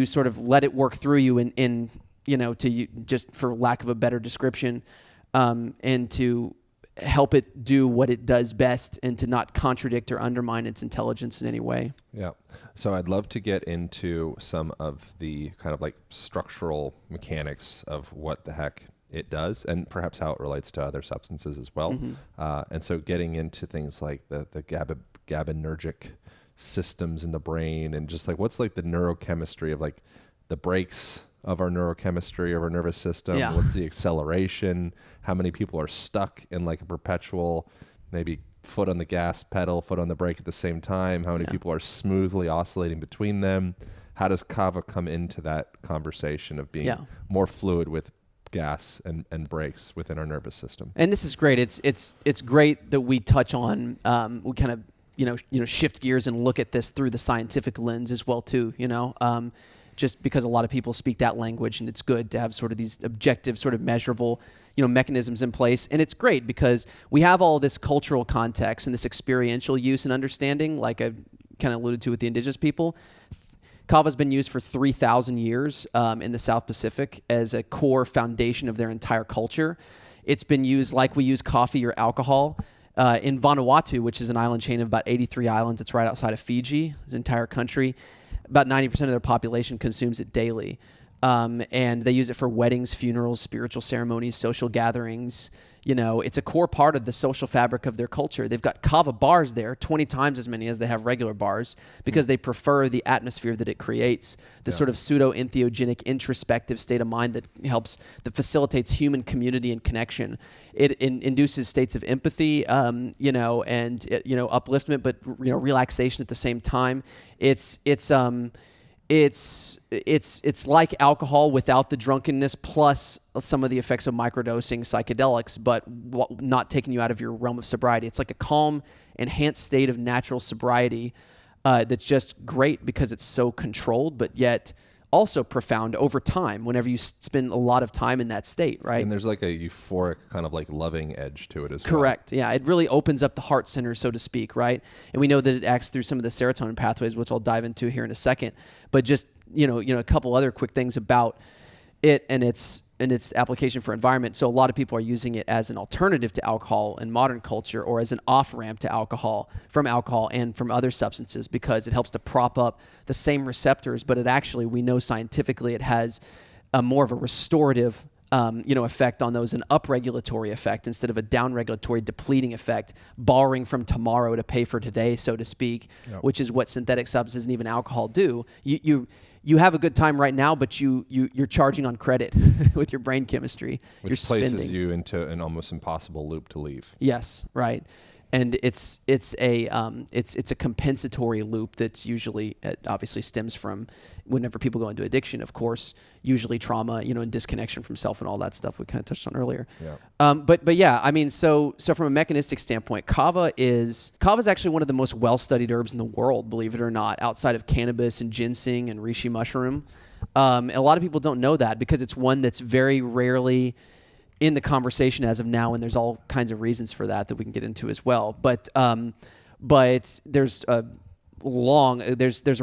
sort of let it work through you in just for lack of a better description, and to help it do what it does best and to not contradict or undermine its intelligence in any way. Yeah. So I'd love to get into some of the kind of like structural mechanics of what the heck it does, and perhaps how it relates to other substances as well. Mm-hmm. And so getting into things like the GABAergic systems in the brain, and just like what's like the neurochemistry of like the brakes of our neurochemistry of our nervous system. Yeah. What's the acceleration? How many people are stuck in like a perpetual, maybe foot on the gas pedal, foot on the brake at the same time? How many people are smoothly oscillating between them? How does kava come into that conversation of being more fluid with gas and brakes within our nervous system? And this is great. It's great that we touch on, we kind of shift gears and look at this through the scientific lens as well too. Just because a lot of people speak that language, and it's good to have sort of these objective, sort of measurable, mechanisms in place. And it's great because we have all this cultural context and this experiential use and understanding, like I kind of alluded to with the indigenous people. Kava has been used for 3,000 years in the South Pacific as a core foundation of their entire culture. It's been used like we use coffee or alcohol. In Vanuatu, which is an island chain of about 83 islands, it's right outside of Fiji, this entire country. About 90% of their population consumes it daily. And they use it for weddings, funerals, spiritual ceremonies, social gatherings. It's a core part of the social fabric of their culture. They've got kava bars there, 20 times as many as they have regular bars, because they prefer the atmosphere that it creates, the sort of pseudo-entheogenic introspective state of mind that facilitates human community and connection. It induces states of empathy, and upliftment, but relaxation at the same time. It's It's like alcohol without the drunkenness, plus some of the effects of microdosing psychedelics, but not taking you out of your realm of sobriety. It's like a calm, enhanced state of natural sobriety that's just great because it's so controlled, but yet also profound over time whenever you spend a lot of time in that state, right? And there's like a euphoric kind of like loving edge to it as well. Correct. Yeah, it really opens up the heart center, so to speak, right? And we know that it acts through some of the serotonin pathways, which I'll dive into here in a second. But just a couple other quick things about it and its application for environment. So a lot of people are using it as an alternative to alcohol in modern culture, or as an off-ramp to alcohol and from other substances, because it helps to prop up the same receptors, but it actually, we know scientifically, it has more of a restorative effect on those, an upregulatory effect instead of a downregulatory depleting effect, borrowing from tomorrow to pay for today, so to speak, which is what synthetic substances and even alcohol do. You have a good time right now, but you're charging on credit with your brain chemistry. Which you're places spending. you into an almost impossible loop to leave. Yes, right. And it's a compensatory loop that's usually, it obviously stems from whenever people go into addiction, of course, usually trauma, and disconnection from self and all that stuff we kind of touched on earlier. Yeah. But yeah, I mean, so from a mechanistic standpoint, kava is actually one of the most well-studied herbs in the world, believe it or not, outside of cannabis and ginseng and reishi mushroom. A lot of people don't know that because it's one that's very rarely in the conversation as of now, and there's all kinds of reasons for that we can get into as well. But there's a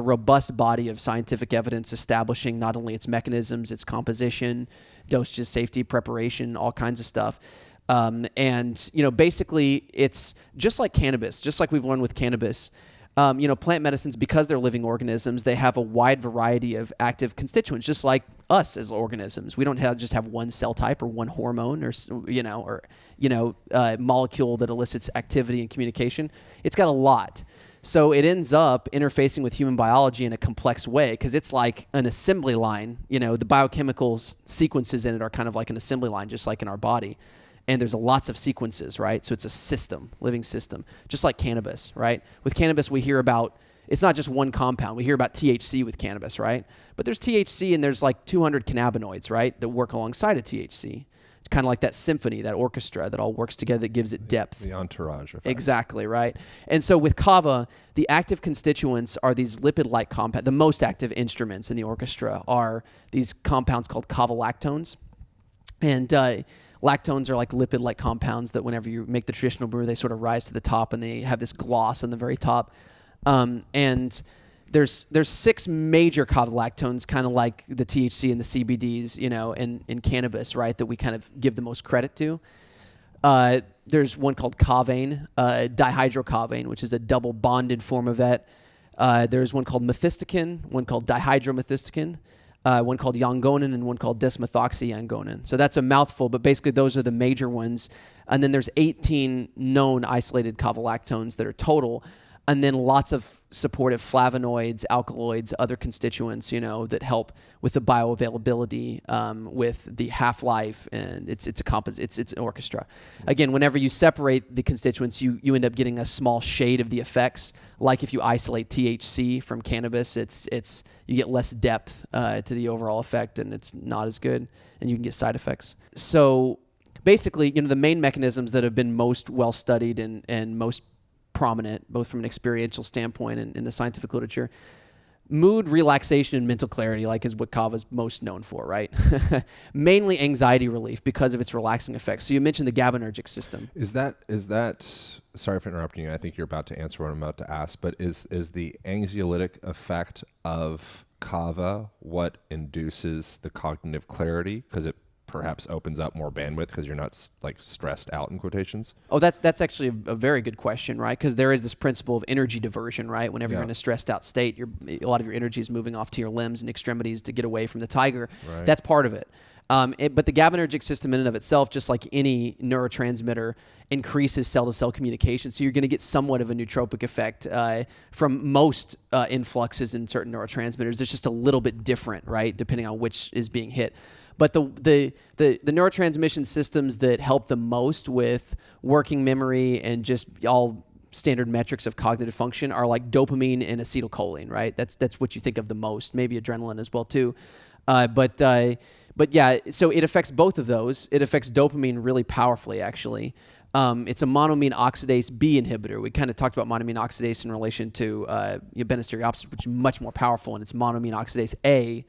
robust body of scientific evidence establishing not only its mechanisms, its composition, dosages, safety, preparation, all kinds of stuff. And basically it's just like cannabis, just like we've learned with cannabis. Plant medicines, because they're living organisms, they have a wide variety of active constituents, just like us as organisms. We don't just have one cell type or one hormone or molecule that elicits activity and communication. It's got a lot. So it ends up interfacing with human biology in a complex way because it's like an assembly line. The biochemical sequences in it are kind of like an assembly line, just like in our body. And there's lots of sequences, right? So it's a system, living system, just like cannabis, right? With cannabis, we hear about, it's not just one compound. We hear about THC with cannabis, right? But there's THC and there's like 200 cannabinoids, right, that work alongside of THC. It's kind of like that symphony, that orchestra that all works together that gives it depth. The entourage effect. Exactly, right? And so with kava, the active constituents are these lipid-like compounds. The most active instruments in the orchestra are these compounds called kava lactones. And lactones are like lipid-like compounds that whenever you make the traditional brew, they sort of rise to the top and they have this gloss on the very top. And there's 6 major kava lactones, kind of like the THC and the CBDs, in cannabis, right, that we kind of give the most credit to. There's one called kavain, dihydrokavain, which is a double bonded form of it. There's one called methysticin, one called dihydromethysticin. One called yangonin and one called desmethoxyangonin. So that's a mouthful, but basically those are the major ones. And then there's 18 known isolated kava lactones that are total. And then lots of supportive flavonoids, alkaloids, other constituents, that help with the bioavailability, with the half-life, and it's an orchestra. Again, whenever you separate the constituents, you end up getting a small shade of the effects. Like if you isolate THC from cannabis, you get less depth to the overall effect, and it's not as good, and you can get side effects. So basically, the main mechanisms that have been most well studied and most prominent, both from an experiential standpoint and in the scientific literature, mood, relaxation, and mental clarity, is what kava is most known for, right? Mainly anxiety relief because of its relaxing effects. So you mentioned the GABAergic system. Is that? Sorry for interrupting you. I think you're about to answer what I'm about to ask, but is the anxiolytic effect of kava what induces the cognitive clarity? Because it perhaps opens up more bandwidth because you're not stressed out, in quotations? Oh, that's actually a very good question, right? Because there is this principle of energy diversion, right? Whenever you're in a stressed out state, a lot of your energy is moving off to your limbs and extremities to get away from the tiger. Right. That's part of it. But the GABAergic system in and of itself, just like any neurotransmitter, increases cell-to-cell communication. So you're going to get somewhat of a nootropic effect from most influxes in certain neurotransmitters. It's just a little bit different, right, depending on which is being hit. But the neurotransmission systems that help the most with working memory and just all standard metrics of cognitive function are like dopamine and acetylcholine, right? That's what you think of the most, maybe adrenaline as well too. But yeah, so it affects both of those. It affects dopamine really powerfully, actually. It's a monoamine oxidase B inhibitor. We kind of talked about monoamine oxidase in relation to beta-stereopsis, which is much more powerful, and it's monoamine oxidase A.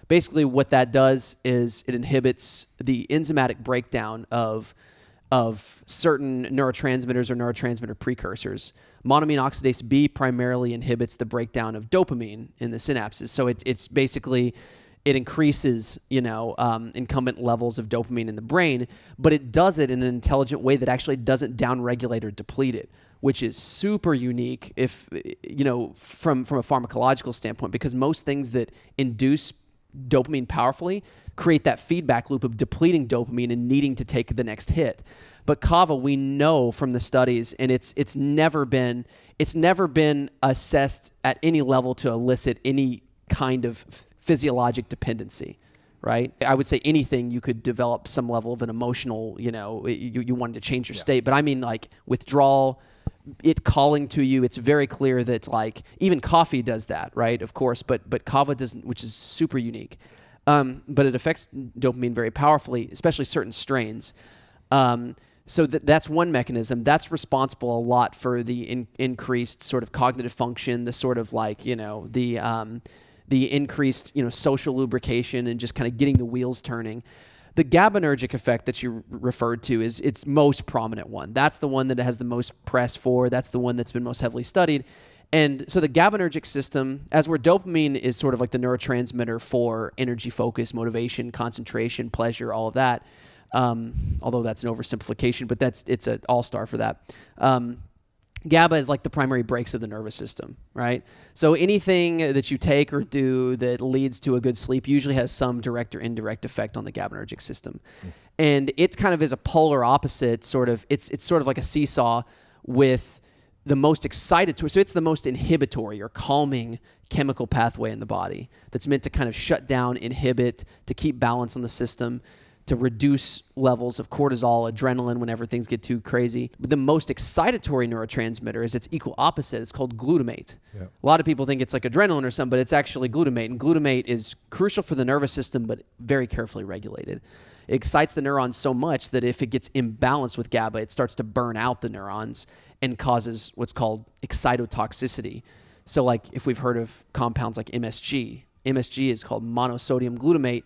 Basically, what that does is it inhibits the enzymatic breakdown of certain neurotransmitters or neurotransmitter precursors. Monoamine oxidase B primarily inhibits the breakdown of dopamine in the synapses. So it's basically, it increases, incumbent levels of dopamine in the brain, but it does it in an intelligent way that actually doesn't downregulate or deplete it, which is super unique if, from a pharmacological standpoint, because most things that induce dopamine powerfully create that feedback loop of depleting dopamine and needing to take the next hit. But kava, we know from the studies, and it's never been assessed at any level to elicit any kind of physiologic dependency, right? I would say anything you could develop some level of an emotional, you wanted to change your state. But I mean, like withdrawal, it calling to you, it's very clear that like even coffee does that, right? Of course, but kava doesn't, which is super unique. But it affects dopamine very powerfully, especially certain strains. So that's one mechanism. That's responsible a lot for the increased sort of cognitive function, the sort of like, the increased, social lubrication and just kind of getting the wheels turning. The GABAergic effect that you referred to is its most prominent one. That's the one that it has the most press for. That's the one that's been most heavily studied. And so the GABAergic system, as where dopamine is sort of like the neurotransmitter for energy, focus, motivation, concentration, pleasure, all of that, although that's an oversimplification, but it's an all-star for that. GABA is like the primary brakes of the nervous system, right? So anything that you take or do that leads to a good sleep usually has some direct or indirect effect on the GABAergic system. And it kind of is a polar opposite sort of, it's sort of like a seesaw with the most excitatory, so it's the most inhibitory or calming chemical pathway in the body that's meant to kind of shut down, inhibit, to keep balance on the system, to reduce levels of cortisol, adrenaline whenever things get too crazy. But the most excitatory neurotransmitter is its equal opposite. It's called glutamate. Yeah. A lot of people think it's like adrenaline or something, but it's actually glutamate. And glutamate is crucial for the nervous system, but very carefully regulated. It excites the neurons so much that if it gets imbalanced with GABA, it starts to burn out the neurons and causes what's called excitotoxicity. So like if we've heard of compounds like MSG is called monosodium glutamate.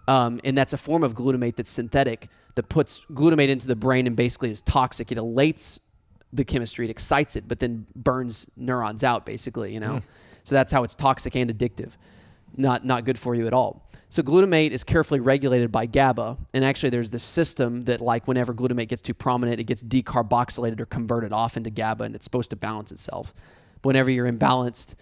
And that's a form of glutamate that's synthetic that puts glutamate into the brain and basically is toxic. It elates the chemistry, it excites it, but then burns neurons out basically, So that's how it's toxic and addictive. Not good for you at all. So glutamate is carefully regulated by GABA. And actually there's this system that like whenever glutamate gets too prominent, it gets decarboxylated or converted off into GABA and it's supposed to balance itself. But whenever you're imbalanced,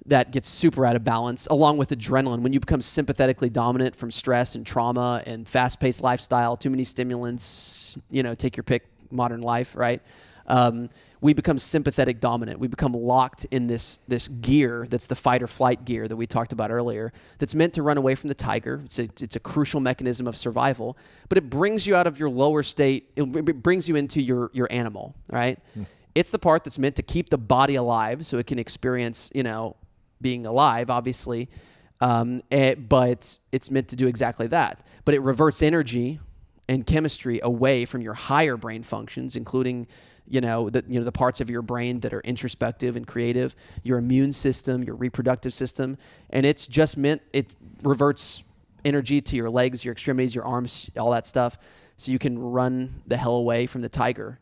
that gets super out of balance, along with adrenaline. When you become sympathetically dominant from stress and trauma and fast-paced lifestyle, too many stimulants, take your pick, modern life, right? We become sympathetic dominant. We become locked in this gear that's the fight or flight gear that we talked about earlier that's meant to run away from the tiger. It's a crucial mechanism of survival, but it brings you out of your lower state. It brings you into your animal, right? It's the part that's meant to keep the body alive so it can experience, being alive, obviously, but it's meant to do exactly that. But it reverts energy and chemistry away from your higher brain functions, including, the parts of your brain that are introspective and creative, your immune system, your reproductive system, and it's just meant, it reverts energy to your legs, your extremities, your arms, all that stuff, so you can run the hell away from the tiger.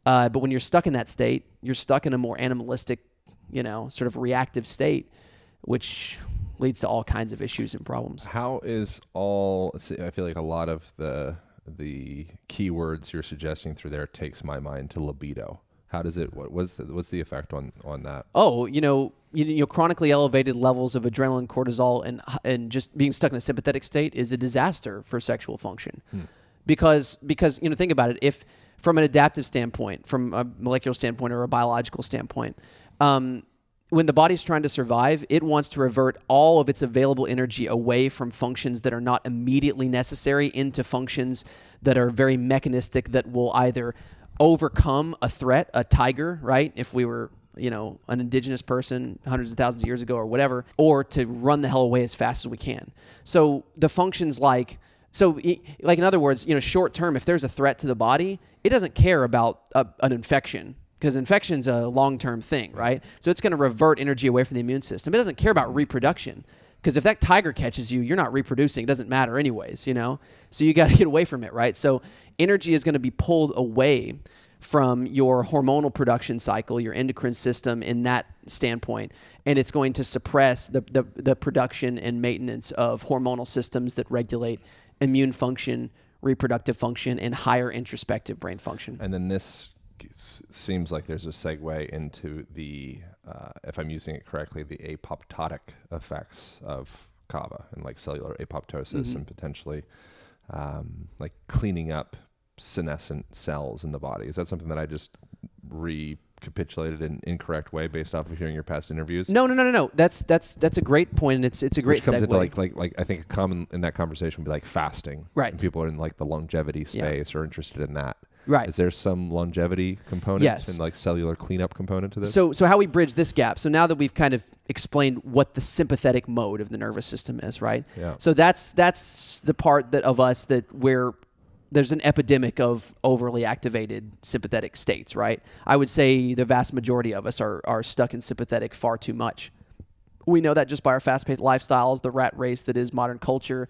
But when you're stuck in that state, you're stuck in a more animalistic, sort of reactive state, which leads to all kinds of issues and problems. How is I feel like a lot of the keywords you're suggesting through there takes my mind to libido. How does it, what's the effect on that? Oh, chronically elevated levels of adrenaline, cortisol, and just being stuck in a sympathetic state is a disaster for sexual function. Because think about it. If from an adaptive standpoint, from a molecular standpoint or a biological standpoint, when the body's trying to survive, it wants to revert all of its available energy away from functions that are not immediately necessary into functions that are very mechanistic that will either overcome a threat, a tiger, right? If we were, an indigenous person hundreds of thousands of years ago or whatever, or to run the hell away as fast as we can. So the functions in other words, short term, if there's a threat to the body, it doesn't care about an infection, because infection's a long-term thing, right? So it's going to revert energy away from the immune system. It doesn't care about reproduction, because if that tiger catches you, you're not reproducing. It doesn't matter anyways, So you got to get away from it, right? So energy is going to be pulled away from your hormonal production cycle, your endocrine system in that standpoint, and it's going to suppress the production and maintenance of hormonal systems that regulate immune function, reproductive function, and higher introspective brain function. And then this seems like there's a segue into the, if I'm using it correctly, the apoptotic effects of KAVA and like cellular apoptosis and potentially like cleaning up senescent cells in the body. Is that something that I just recapitulated in an incorrect way based off of hearing your past interviews? No. That's a great point, and it's a great Which comes segue. into like I think a common in that conversation would be like fasting. Right. And people are in like the longevity space or interested in that. Right. Is there some longevity component and like cellular cleanup component to this? So how we bridge this gap. So now that we've kind of explained what the sympathetic mode of the nervous system is, right? Yeah. So that's the part of us that there's an epidemic of overly activated sympathetic states, right? I would say the vast majority of us are stuck in sympathetic far too much. We know that just by our fast-paced lifestyles, the rat race that is modern culture,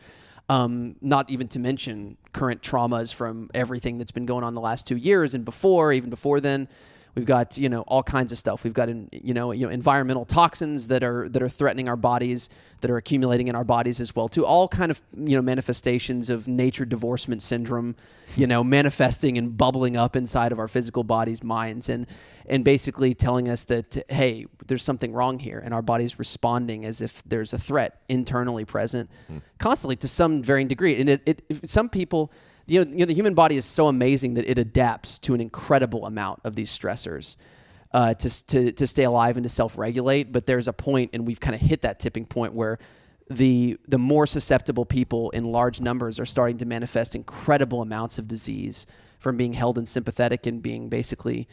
not even to mention current traumas from everything that's been going on the last 2 years and even before then. We've got, all kinds of stuff. We've got, environmental toxins that are threatening our bodies, that are accumulating in our bodies as well, too. All kind of, manifestations of nature divorcement syndrome, manifesting and bubbling up inside of our physical bodies, minds, and basically telling us that, hey, there's something wrong here, and our body's responding as if there's a threat internally present, constantly to some varying degree. And some people. The human body is so amazing that it adapts to an incredible amount of these stressors to stay alive and to self-regulate. But there's a point, and we've kind of hit that tipping point, where the more susceptible people in large numbers are starting to manifest incredible amounts of disease from being held in sympathetic and being basically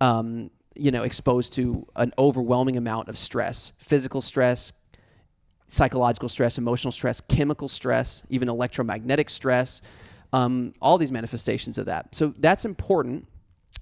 exposed to an overwhelming amount of stress, physical stress, psychological stress, emotional stress, chemical stress, even electromagnetic stress. All these manifestations of that. So that's important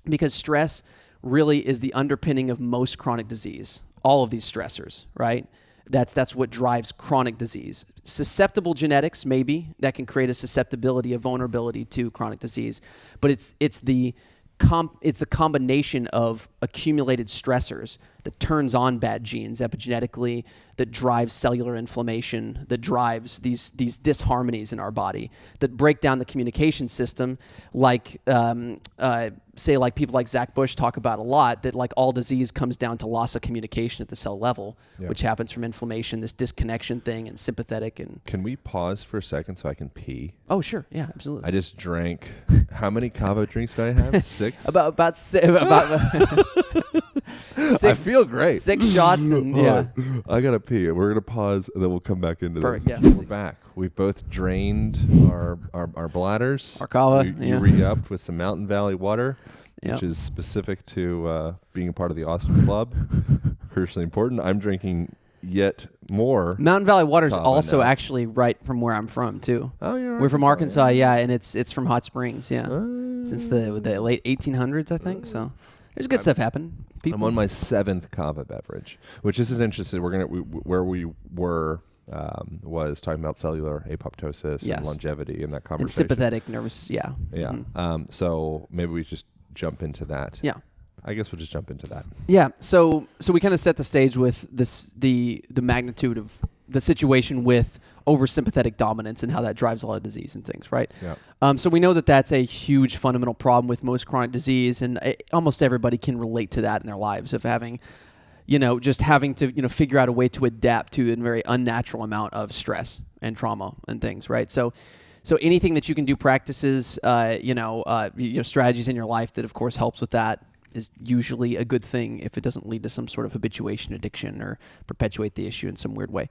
because stress really is the underpinning of most chronic disease. All of these stressors, right? That's what drives chronic disease. Susceptible genetics, maybe, that can create a susceptibility, a vulnerability to chronic disease. But it's the combination of accumulated stressors that turns on bad genes epigenetically, that drives cellular inflammation, that drives these disharmonies in our body, that break down the communication system, like like people like Zach Bush talk about a lot, that like all disease comes down to loss of communication at the cell level, which happens from inflammation, this disconnection thing, and sympathetic. And can we pause for a second so I can pee? Oh, sure. Yeah, absolutely. I just drank. How many KAVA drinks did I have? 6? about I feel great. 6 shots and I gotta pee. We're gonna pause and then we'll come back into Perfect, this. yeah. We're back. We've both drained our bladders. Our KAVA. You re-upped with some Mountain Valley water, which is specific to being a part of the Austin Club. Crucially important. I'm drinking yet more. Mountain Valley water is KAVA also now. actually right from where I'm from too. Oh, you're We're from Arkansas, and it's from Hot Springs, since the late 1800s, I think. So there's good stuff happening. I'm on my 7th KAVA beverage, which this is interesting. Where we were was talking about cellular apoptosis and longevity and that conversation. And sympathetic nervous, Yeah. So maybe we just jump into that. Yeah. I guess we'll just jump into that. Yeah. So we kind of set the stage with the magnitude of the situation with oversympathetic dominance and how that drives a lot of disease and things, right? Yeah. So we know that that's a huge fundamental problem with most chronic disease, and almost everybody can relate to that in their lives of having, just having to, figure out a way to adapt to a very unnatural amount of stress and trauma and things, right? So anything that you can do, practices, strategies in your life that, of course, helps with that is usually a good thing if it doesn't lead to some sort of habituation, addiction, or perpetuate the issue in some weird way.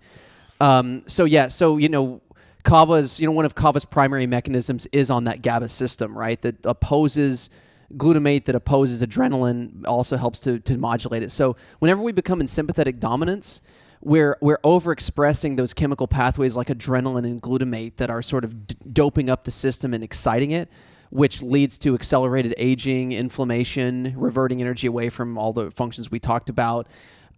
KAVA is, one of KAVA's primary mechanisms is on that GABA system, right? That opposes Glutamate that opposes adrenaline also helps to modulate it. So whenever we become in sympathetic dominance, we're overexpressing those chemical pathways like adrenaline and glutamate that are sort of doping up the system and exciting it, which leads to accelerated aging, inflammation, reverting energy away from all the functions we talked about.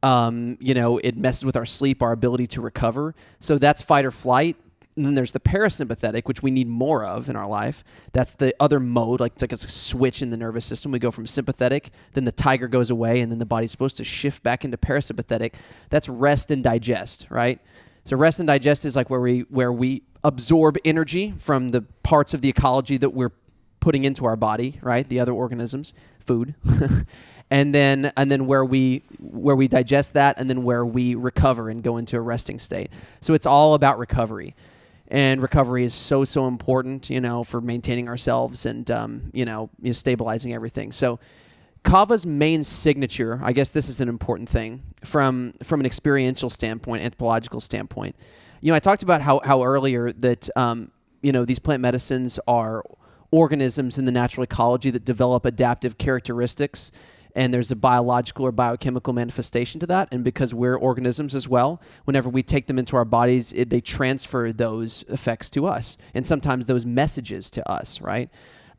It messes with our sleep, our ability to recover. So that's fight or flight. And then there's the parasympathetic, which we need more of in our life. That's the other mode, like it's like a switch in the nervous system. We go from sympathetic, then the tiger goes away, and then the body's supposed to shift back into parasympathetic. That's rest and digest, right? So rest and digest is like where we absorb energy from the parts of the ecology that we're putting into our body, right? The other organisms, food. And then where we digest that, and then where we recover and go into a resting state. So it's all about recovery. And recovery is so important, for maintaining ourselves and, stabilizing everything. So KAVA's main signature, I guess this is an important thing from an experiential standpoint, anthropological standpoint. I talked about how earlier that, these plant medicines are organisms in the natural ecology that develop adaptive characteristics, and there's a biological or biochemical manifestation to that. And because we're organisms as well, whenever we take them into our bodies, they transfer those effects to us, and sometimes those messages to us, right?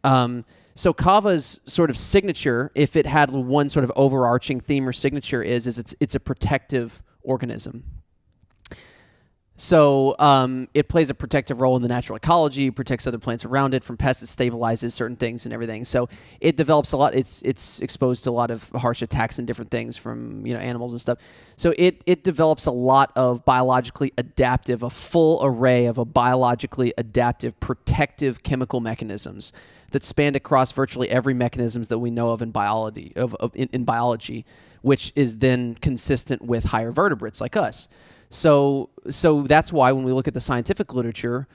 So KAVA's sort of signature, if it had one sort of overarching theme or signature, is it's a protective organism. So it plays a protective role in the natural ecology, protects other plants around it from pests, it stabilizes certain things and everything. So it develops a lot. It's exposed to a lot of harsh attacks and different things from animals and stuff. So it develops a lot of biologically adaptive, a full array of a biologically adaptive protective chemical mechanisms that span across virtually every mechanisms that we know of in biology, in biology, which is then consistent with higher vertebrates like us. So that's why when we look at the scientific literature,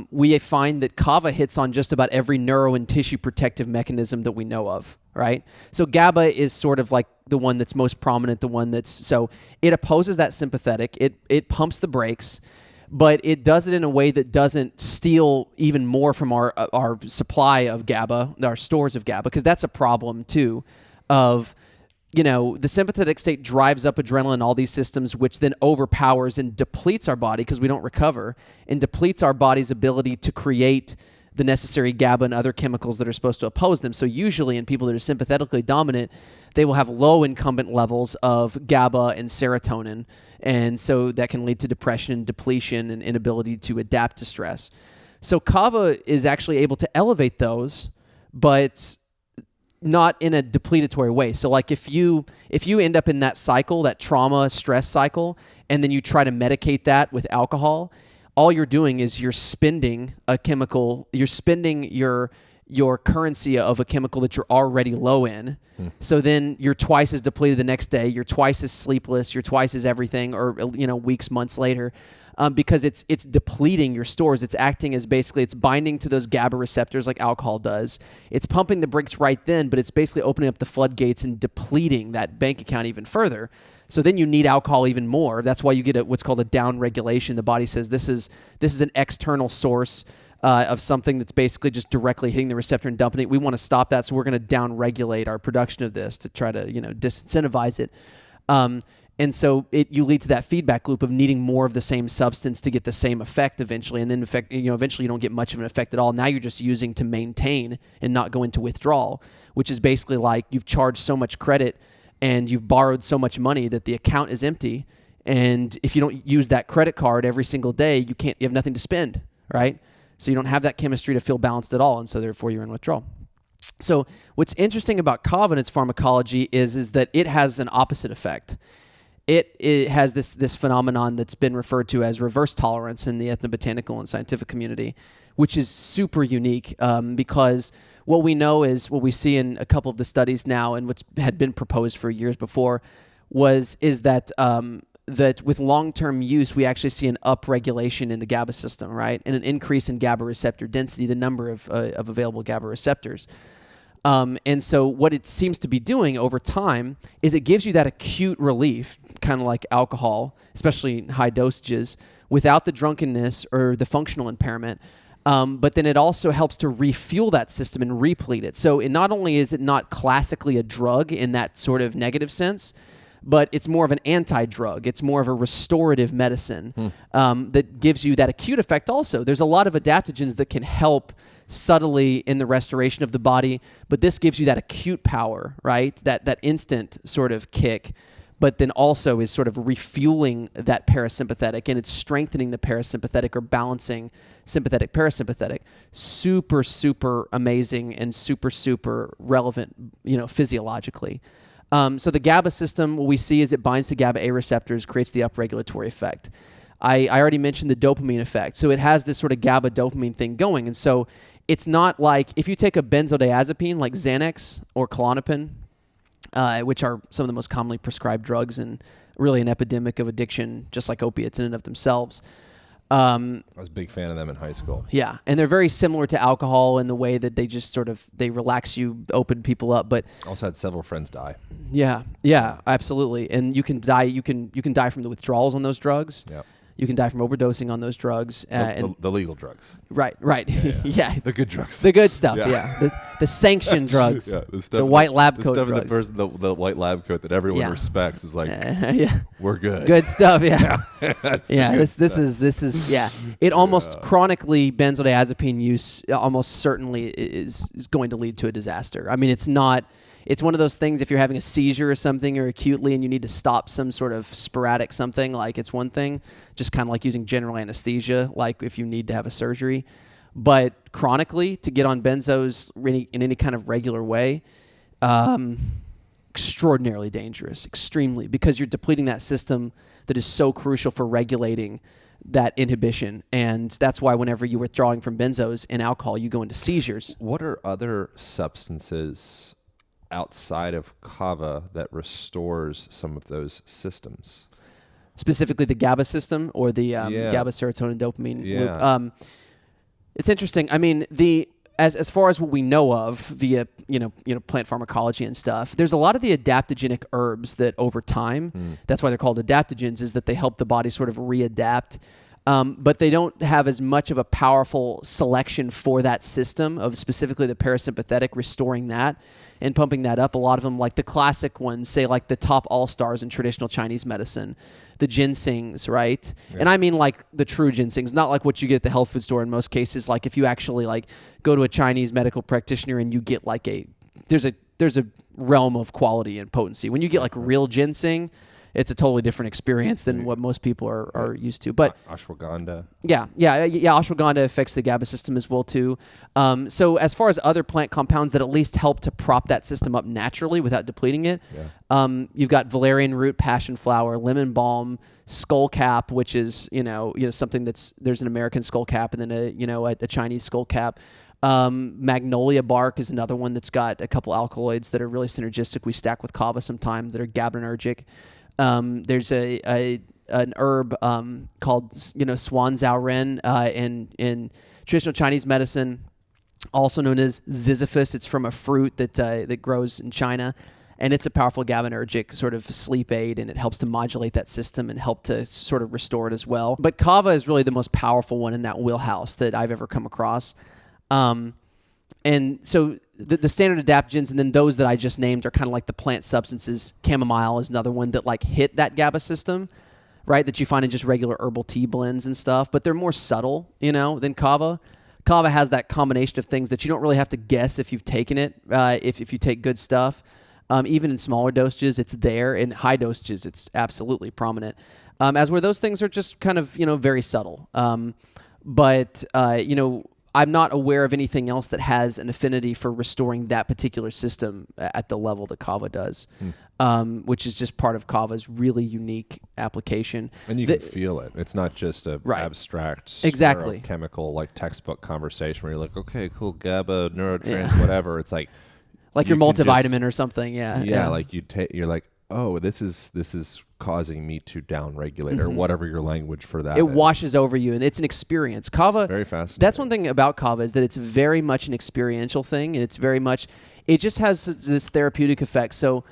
we find that KAVA hits on just about every neuro and tissue protective mechanism that we know of, right? So GABA is sort of like the one that's most prominent, so it opposes that sympathetic, it pumps the brakes, but it does it in a way that doesn't steal even more from our supply of GABA, our stores of GABA, because that's a problem too of... the sympathetic state drives up adrenaline in all these systems, which then overpowers and depletes our body because we don't recover, and depletes our body's ability to create the necessary GABA and other chemicals that are supposed to oppose them. So usually in people that are sympathetically dominant, they will have low incumbent levels of GABA and serotonin, and so that can lead to depression and depletion and inability to adapt to stress. So KAVA is actually able to elevate those, but not in a depletatory way. So like if you end up in that cycle, that trauma stress cycle, and then you try to medicate that with alcohol, all you're doing is you're spending a chemical, you're spending your currency of a chemical that you're already low in. So then you're twice as depleted the next day, you're twice as sleepless, you're twice as everything, or weeks, months later. Because it's depleting your stores. It's acting as basically, it's binding to those GABA receptors like alcohol does. It's pumping the brakes right then, but it's basically opening up the floodgates and depleting that bank account even further. So then you need alcohol even more. That's why you get what's called a down regulation. The body says this is an external source of something that's basically just directly hitting the receptor and dumping it. We want to stop that, so we're going to down regulate our production of this to try to disincentivize it. And so you lead to that feedback loop of needing more of the same substance to get the same effect eventually, and then eventually you don't get much of an effect at all. Now you're just using to maintain and not go into withdrawal, which is basically like you've charged so much credit and you've borrowed so much money that the account is empty, and if you don't use that credit card every single day, you have nothing to spend, right? So you don't have that chemistry to feel balanced at all, and so therefore you're in withdrawal. So what's interesting about KAVA and its pharmacology is that it has an opposite effect. It has this phenomenon that's been referred to as reverse tolerance in the ethnobotanical and scientific community, which is super unique because what we know is what we see in a couple of the studies now and what's had been proposed for years before is that that with long-term use, we actually see an upregulation in the GABA system, right? And an increase in GABA receptor density, the number of available GABA receptors. And so what it seems to be doing over time is it gives you that acute relief, kind of like alcohol, especially in high dosages, without the drunkenness or the functional impairment. But then it also helps to refuel that system and replete it. So not only is it not classically a drug in that sort of negative sense, but it's more of an anti-drug. It's more of a restorative medicine that gives you that acute effect also. There's a lot of adaptogens that can help subtly in the restoration of the body, but this gives you that acute power, right? That instant sort of kick, but then also is sort of refueling that parasympathetic, and it's strengthening the parasympathetic or balancing sympathetic parasympathetic. Super, super amazing and super, super relevant, physiologically. So the GABA system, what we see is it binds to GABA A receptors, creates the upregulatory effect. I already mentioned the dopamine effect. So it has this sort of GABA dopamine thing going. And so it's not like if you take a benzodiazepine like Xanax or Klonopin, which are some of the most commonly prescribed drugs and really an epidemic of addiction, just like opiates in and of themselves. I was a big fan of them in high school. Yeah, and they're very similar to alcohol in the way that they just sort of, they relax you, open people up. But also had several friends die. Yeah, absolutely. And you can die. You can die from the withdrawals on those drugs. Yeah. You can die from overdosing on those drugs. The legal drugs. Right. Yeah. The good drugs. The good stuff, yeah. The sanctioned drugs. Yeah, the white lab coat drugs. The white lab coat that everyone respects is like, we're good. Good stuff, yeah. This is It almost chronically, benzodiazepine use almost certainly is going to lead to a disaster. I mean, it's one of those things, if you're having a seizure or something or acutely and you need to stop some sort of sporadic something, like it's one thing, just kind of like using general anesthesia, like if you need to have a surgery. But chronically, to get on benzos in any kind of regular way, extraordinarily dangerous, extremely, because you're depleting that system that is so crucial for regulating that inhibition. And that's why whenever you're withdrawing from benzos and alcohol, you go into seizures. What are other substances outside of kava that restores some of those systems? Specifically the GABA system or the GABA, serotonin, dopamine loop. It's interesting. I mean, as far as what we know of via plant pharmacology and stuff, there's a lot of the adaptogenic herbs that over time, that's why they're called adaptogens, is that they help the body sort of readapt. But they don't have as much of a powerful selection for that system of specifically the parasympathetic, restoring that and pumping that up. A lot of them, like the classic ones, say like the top all-stars in traditional Chinese medicine, the ginsengs, right? Yeah. And I mean like the true ginsengs, not like what you get at the health food store in most cases. Like if you actually like go to a Chinese medical practitioner and you get like there's a realm of quality and potency. When you get like real ginseng, it's a totally different experience than what most people are used to. But ashwagandha. Yeah. Ashwagandha affects the GABA system as well too. So as far as other plant compounds that at least help to prop that system up naturally without depleting it, you've got valerian root, passion flower, lemon balm, skullcap, which is something there's an American skullcap and then a Chinese skullcap. Magnolia bark is another one that's got a couple alkaloids that are really synergistic. We stack with kava sometimes that are GABAergic. There's an herb called Swanzhao Ren in traditional Chinese medicine, also known as ziziphus. It's from a fruit that grows in China, and it's a powerful GABAergic sort of sleep aid, and it helps to modulate that system and help to sort of restore it as well. But kava is really the most powerful one in that wheelhouse that I've ever come across. And so the standard adaptogens, and then those that I just named are kind of like the plant substances. Chamomile is another one that like hit that GABA system, right? That you find in just regular herbal tea blends and stuff, but they're more subtle, than kava. Kava has that combination of things that you don't really have to guess if you've taken it. If you take good stuff, even in smaller dosages, it's there. In high dosages, it's absolutely prominent. As where those things are just kind of very subtle. But I'm not aware of anything else that has an affinity for restoring that particular system at the level that kava does, which is just part of kava's really unique application. And you can feel it. It's not just a abstract, chemical like textbook conversation where you're like, okay, cool, GABA, neurotransmitter, whatever. It's like your multivitamin or something. Yeah. Like you're like, oh, this is causing me to downregulate or whatever your language for that is. It washes over you, and it's an experience. Kava, very fascinating. That's one thing about kava is that it's very much an experiential thing, and it just has this therapeutic effect. So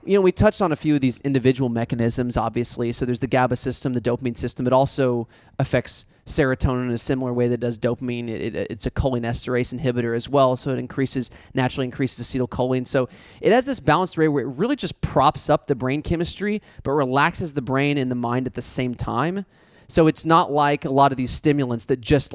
we touched on a few of these individual mechanisms, obviously. So there's the GABA system, the dopamine system. It also affects serotonin in a similar way that does dopamine. It's a cholinesterase inhibitor as well, so it naturally increases acetylcholine. So it has this balanced rate where it really just props up the brain chemistry, but relaxes the brain and the mind at the same time. So it's not like a lot of these stimulants that just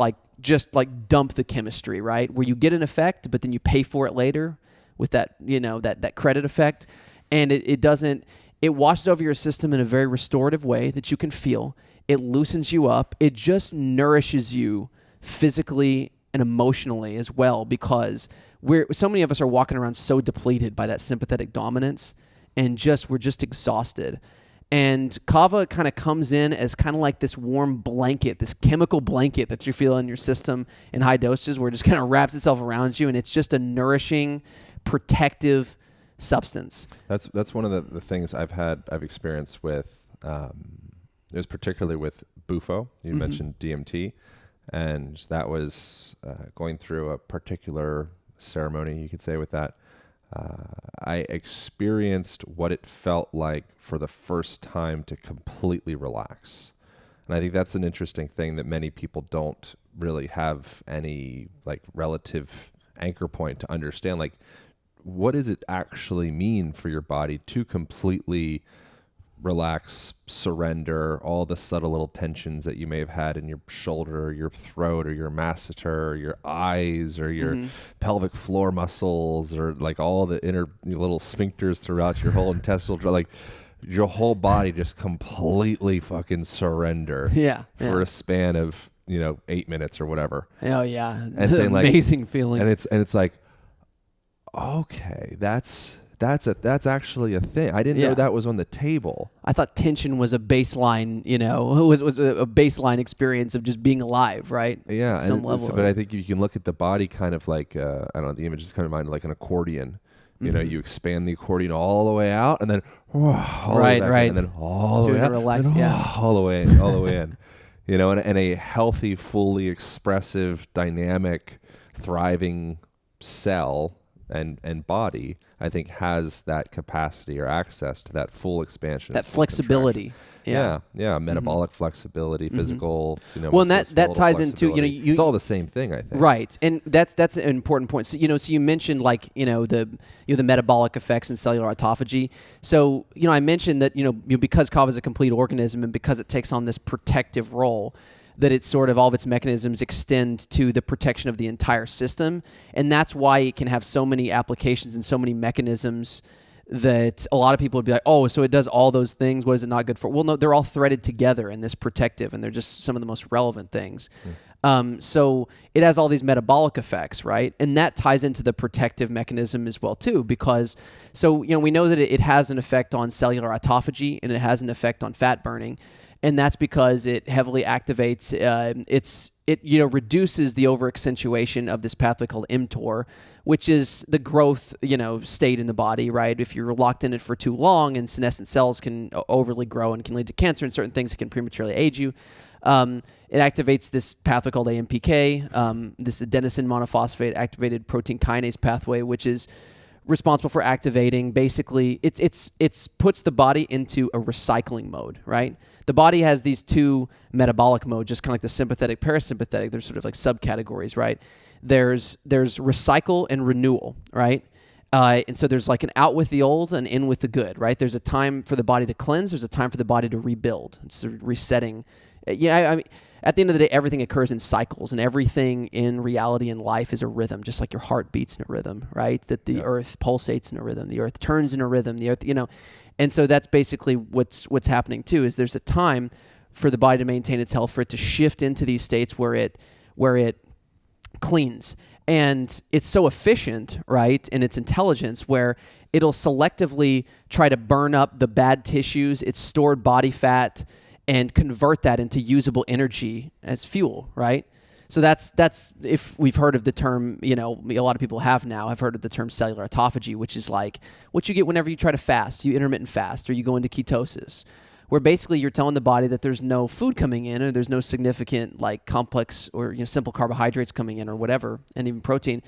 dump the chemistry, right? Where you get an effect, but then you pay for it later with that, that credit effect. And it washes over your system in a very restorative way that you can feel. It loosens you up. It just nourishes you physically and emotionally as well, because so many of us are walking around so depleted by that sympathetic dominance, and we're just exhausted. And kava kind of comes in as kind of like this warm blanket, this chemical blanket that you feel in your system in high doses, where it just kind of wraps itself around you, and it's just a nourishing, protective substance. That's one of the things I've experienced with, it was particularly with Bufo. You mentioned DMT, and that was going through a particular ceremony, you could say, with that. I experienced what it felt like for the first time to completely relax. And I think that's an interesting thing that many people don't really have any like relative anchor point to understand. Like, what does it actually mean for your body to completely relax, surrender all the subtle little tensions that you may have had in your shoulder or your throat or your masseter or your eyes or your pelvic floor muscles, or like all the inner little sphincters throughout your whole intestinal, like your whole body just completely fucking surrender for a span of 8 minutes or whatever. Oh yeah, and saying, like, amazing feeling. And it's like, okay, that's actually a thing. I didn't know that was on the table. I thought tension was a baseline, was a baseline experience of just being alive, right? Yeah, some level. But I think you can look at the body kind of like, I don't know, the image is kind of mind like an accordion. You expand the accordion all the way out, and then all the way back in, and then all the way out, relax, all the way in. And a healthy, fully expressive, dynamic, thriving cell and body, I think, has that capacity or access to that full expansion, that flexibility. Metabolic flexibility, physical. Well, and that ties into it's all the same thing, I think. Right, and that's an important point. So so you mentioned like the metabolic effects and cellular autophagy. So I mentioned that because kava is a complete organism, and because it takes on this protective role, that it's sort of all of its mechanisms extend to the protection of the entire system. And that's why it can have so many applications and so many mechanisms that a lot of people would be like, oh, so it does all those things. What is it not good for? Well, no, they're all threaded together in this protective, and they're just some of the most relevant things. So it has all these metabolic effects, right? And that ties into the protective mechanism as well too, because we know that it has an effect on cellular autophagy, and it has an effect on fat burning. And that's because it heavily activates, it reduces the over-accentuation of this pathway called mTOR, which is the growth, state in the body, right? If you're locked in it for too long, and senescent cells can overly grow and can lead to cancer and certain things that can prematurely age you. It activates this pathway called AMPK, this adenosine monophosphate activated protein kinase pathway, which is responsible for activating, basically, it's puts the body into a recycling mode, right? The body has these two metabolic modes, just kind of like the sympathetic, parasympathetic. There's sort of like subcategories, right? There's recycle and renewal, right? And so there's like an out with the old and in with the good, right? There's a time for the body to cleanse. There's a time for the body to rebuild. It's sort of resetting. I mean, at the end of the day, everything occurs in cycles, and everything in reality and life is a rhythm, just like your heart beats in a rhythm, right? That the earth pulsates in a rhythm, the earth turns in a rhythm, the earth, And so that's basically what's happening too, is there's a time for the body to maintain its health, for it to shift into these states where it cleans. And it's so efficient, right, in its intelligence, where it'll selectively try to burn up the bad tissues, its stored body fat, and convert that into usable energy as fuel, right? So that's if we've heard of the term, a lot of people have now. I've heard of the term cellular autophagy, which is like what you get whenever you try to fast. You intermittent fast, or you go into ketosis, where basically you're telling the body that there's no food coming in, or there's no significant like complex or simple carbohydrates coming in, or whatever, and even protein.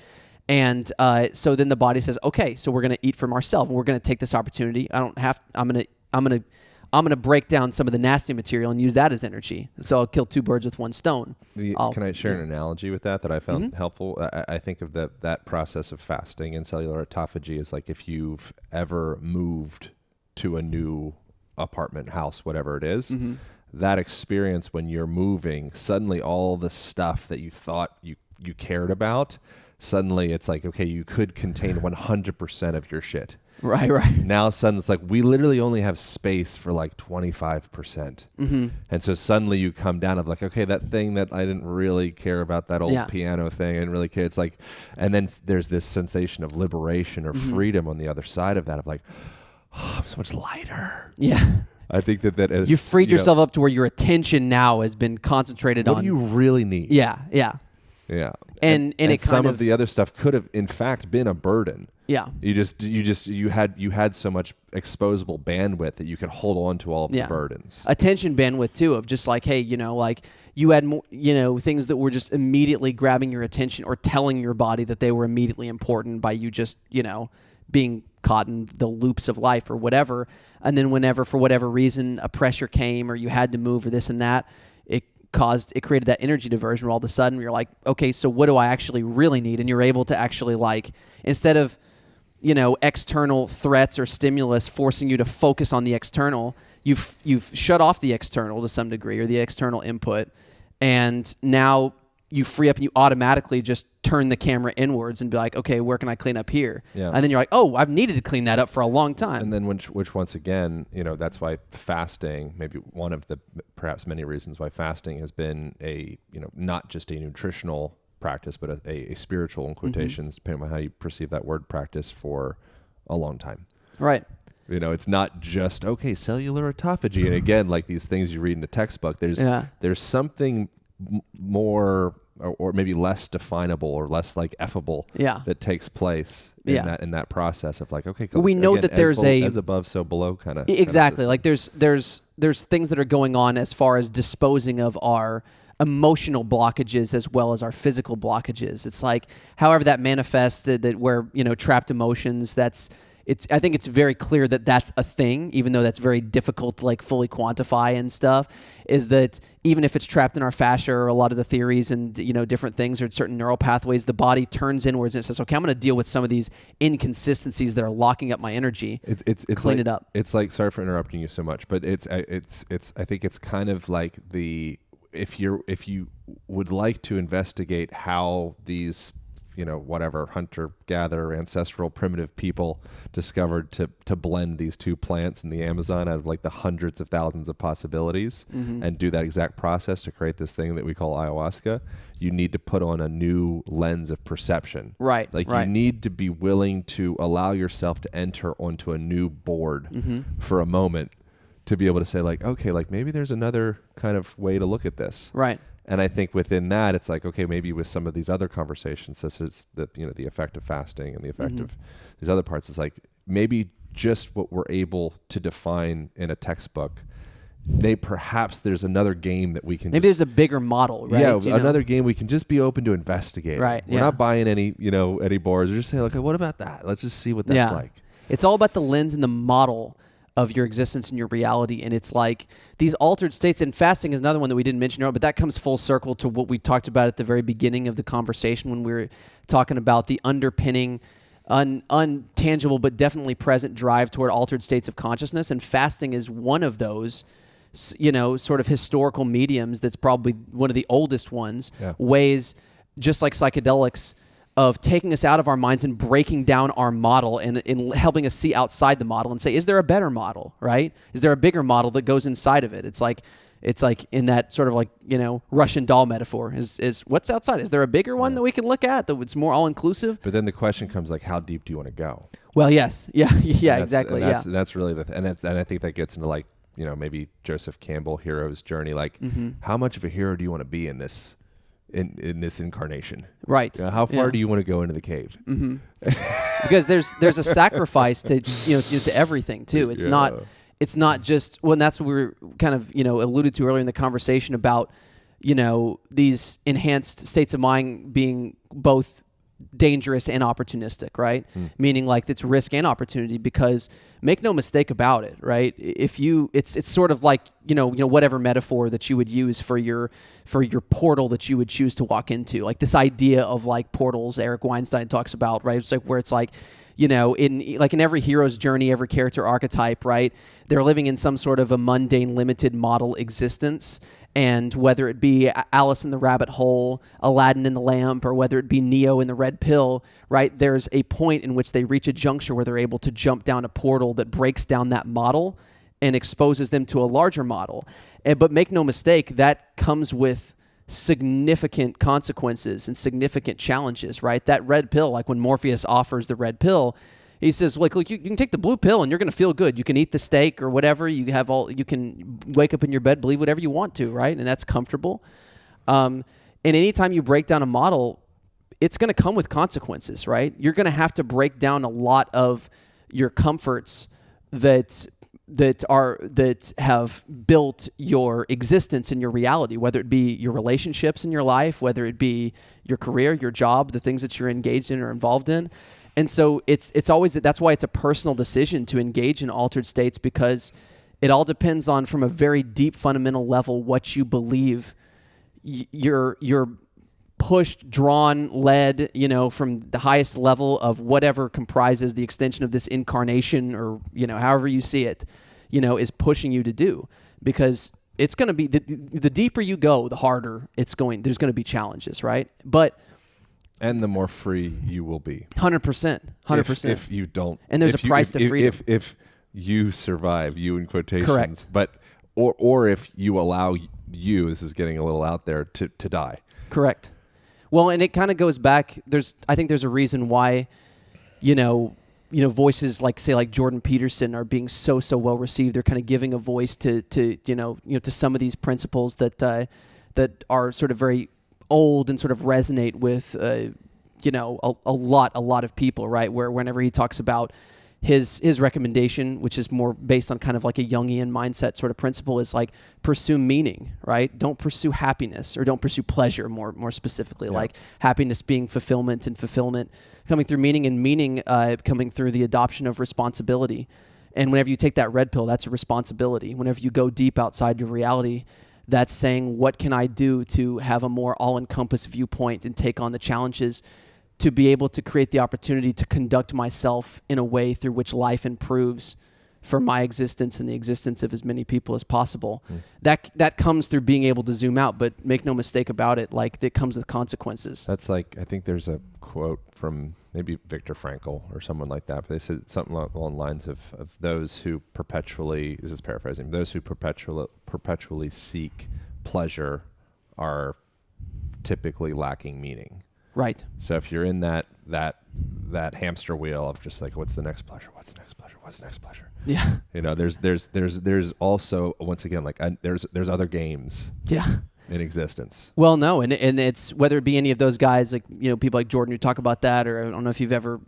And so then the body says, okay, so we're going to eat from ourselves. We're going to take this opportunity. I'm going to break down some of the nasty material and use that as energy. So I'll kill two birds with one stone. Can I share an analogy with that I found helpful? I think of that process of fasting and cellular autophagy is like if you've ever moved to a new apartment, house, whatever it is, that experience when you're moving, suddenly all the stuff that you thought you cared about, suddenly it's like, okay, you could contain 100% of your shit. Right. Now suddenly it's like we literally only have space for like 25%. And so suddenly you come down of like, okay, that thing that I didn't really care about, that old piano thing, I didn't really care. It's like, and then there's this sensation of liberation or freedom on the other side of that of like, oh, I'm so much lighter. Yeah. I think that is, you freed yourself up to where your attention now has been concentrated on what do you really need. Yeah. And it some of the other stuff could have in fact been a burden. Yeah. You had so much exposable bandwidth that you could hold on to all of the burdens. Attention bandwidth too, of just like, hey, like you had more, things that were just immediately grabbing your attention or telling your body that they were immediately important by you just, being caught in the loops of life or whatever. And then whenever, for whatever reason, a pressure came or you had to move or this and that, it created that energy diversion where all of a sudden you're like, okay, so what do I actually really need? And you're able to actually like, instead of, external threats or stimulus forcing you to focus on the external, you've shut off the external to some degree or the external input. And now you free up and you automatically just turn the camera inwards and be like, okay, where can I clean up here? Yeah. And then you're like, oh, I've needed to clean that up for a long time. And then which once again, that's why fasting, maybe one of the perhaps many reasons why fasting has been a, not just a nutritional practice, but a spiritual in quotations, depending on how you perceive that word practice for a long time. Right. It's not just, okay, cellular autophagy. And again, like these things you read in the textbook, there's something more or maybe less definable or less like effable that takes place in that process of like, okay, we know again, that there's as above so below kind of exactly like there's things that are going on as far as disposing of our emotional blockages as well as our physical blockages. It's like however that manifested, that where trapped emotions, I think it's very clear that that's a thing, even though that's very difficult to like fully quantify and stuff, is that even if it's trapped in our fascia or a lot of the theories and, different things or certain neural pathways, the body turns inwards and says, okay, I'm going to deal with some of these inconsistencies that are locking up my energy. It's clean like, it up. It's like, sorry for interrupting you so much, but I think it's kind of like if you would like to investigate how these whatever hunter-gatherer, ancestral, primitive people discovered to blend these two plants in the Amazon out of like the hundreds of thousands of possibilities and do that exact process to create this thing that we call ayahuasca, you need to put on a new lens of perception. Right. Like you need to be willing to allow yourself to enter onto a new board for a moment to be able to say like, okay, like maybe there's another kind of way to look at this. Right. And I think within that, it's like, okay, maybe with some of these other conversations, such as the effect of fasting and the effect of these other parts, it's like maybe just what we're able to define in a textbook, perhaps there's another game that we can. Maybe there's a bigger model, right? Yeah, another game we can just be open to investigate. Right. We're not buying any boards. We're just saying, okay, what about that? Let's just see what that's like. It's all about the lens and the model of your existence and your reality. And it's like these altered states, and fasting is another one that we didn't mention earlier, but that comes full circle to what we talked about at the very beginning of the conversation when we were talking about the underpinning untangible but definitely present drive toward altered states of consciousness. And fasting is one of those sort of historical mediums that's probably one of the oldest ones, ways just like psychedelics of taking us out of our minds and breaking down our model and helping us see outside the model and say, is there a better model, right? Is there a bigger model that goes inside of it? It's like in that sort of like, Russian doll metaphor is what's outside? Is there a bigger one that we can look at that's more all-inclusive? But then the question comes like, how deep do you want to go? Well, yes. Yeah, exactly. That's really and I think that gets into like, maybe Joseph Campbell, hero's journey. Like how much of a hero do you want to be in this incarnation? Right. How far do you want to go into the cave? Because there's a sacrifice to to everything too. It's not just, well, and that's what we were kind of alluded to earlier in the conversation about these enhanced states of mind being both dangerous and opportunistic, right? Meaning like it's risk and opportunity, because make no mistake about it, right? It's sort of like, whatever metaphor that you would use for your portal that you would choose to walk into, like this idea of like portals Eric Weinstein talks about, right? It's like where it's like, in every hero's journey, every character archetype, right? They're living in some sort of a mundane, limited model existence. And whether it be Alice in the Rabbit Hole, Aladdin in the Lamp, or whether it be Neo in the Red Pill, right? There's a point in which they reach a juncture where they're able to jump down a portal that breaks down that model and exposes them to a larger model. But make no mistake, that comes with significant consequences and significant challenges, right? That red pill, like when Morpheus offers the red pill, he says, like, look, you can take the blue pill and you're going to feel good. You can eat the steak or whatever. You can wake up in your bed, believe whatever you want to, right? And that's comfortable. And anytime you break down a model, it's going to come with consequences, right? You're going to have to break down a lot of your comforts that have built your existence and your reality, whether it be your relationships in your life, whether it be your career, your job, the things that you're engaged in or involved in. And so it's always, that's why it's a personal decision to engage in altered states, because it all depends on, from a very deep fundamental level, what you believe. You're pushed, drawn, led, from the highest level of whatever comprises the extension of this incarnation, or, however you see it, is pushing you to do. Because it's going to be, the deeper you go, the harder there's going to be challenges, right? And the more free you will be. 100%. If you don't. And there's a price to freedom. If you survive, you in quotations. Correct. But, or if you allow this is getting a little out there, to die. Correct. Well, and it kind of goes back, I think there's a reason why, voices like, say, like Jordan Peterson are being so well received. They're kind of giving a voice to some of these principles that are sort of very old and sort of resonate with a lot of people, right? Where whenever he talks about his recommendation, which is more based on kind of like a Jungian mindset sort of principle, is like pursue meaning, right? Don't pursue happiness, or don't pursue pleasure, more specifically. Yeah. Like happiness being fulfillment, and fulfillment coming through meaning, and meaning coming through the adoption of responsibility. And whenever you take that red pill, that's a responsibility. Whenever you go deep outside your reality, that's saying, what can I do to have a more all-encompassing viewpoint and take on the challenges, to be able to create the opportunity to conduct myself in a way through which life improves for my existence and the existence of as many people as possible. That comes through being able to zoom out, but make no mistake about it, like, it comes with consequences. That's like, I think there's a quote from maybe Viktor Frankl or someone like that, but they said something along the lines of those who perpetually, this is paraphrasing, those who perpetually seek pleasure are typically lacking meaning. Right. So if you're in that hamster wheel of just like, what's the next pleasure? What's the next pleasure? What's the next pleasure? Yeah. There's also, once again, like there's other games. Yeah. In existence. Well, no, and it's, whether it be any of those guys, like, people like Jordan who talk about that, or I don't know if you've ever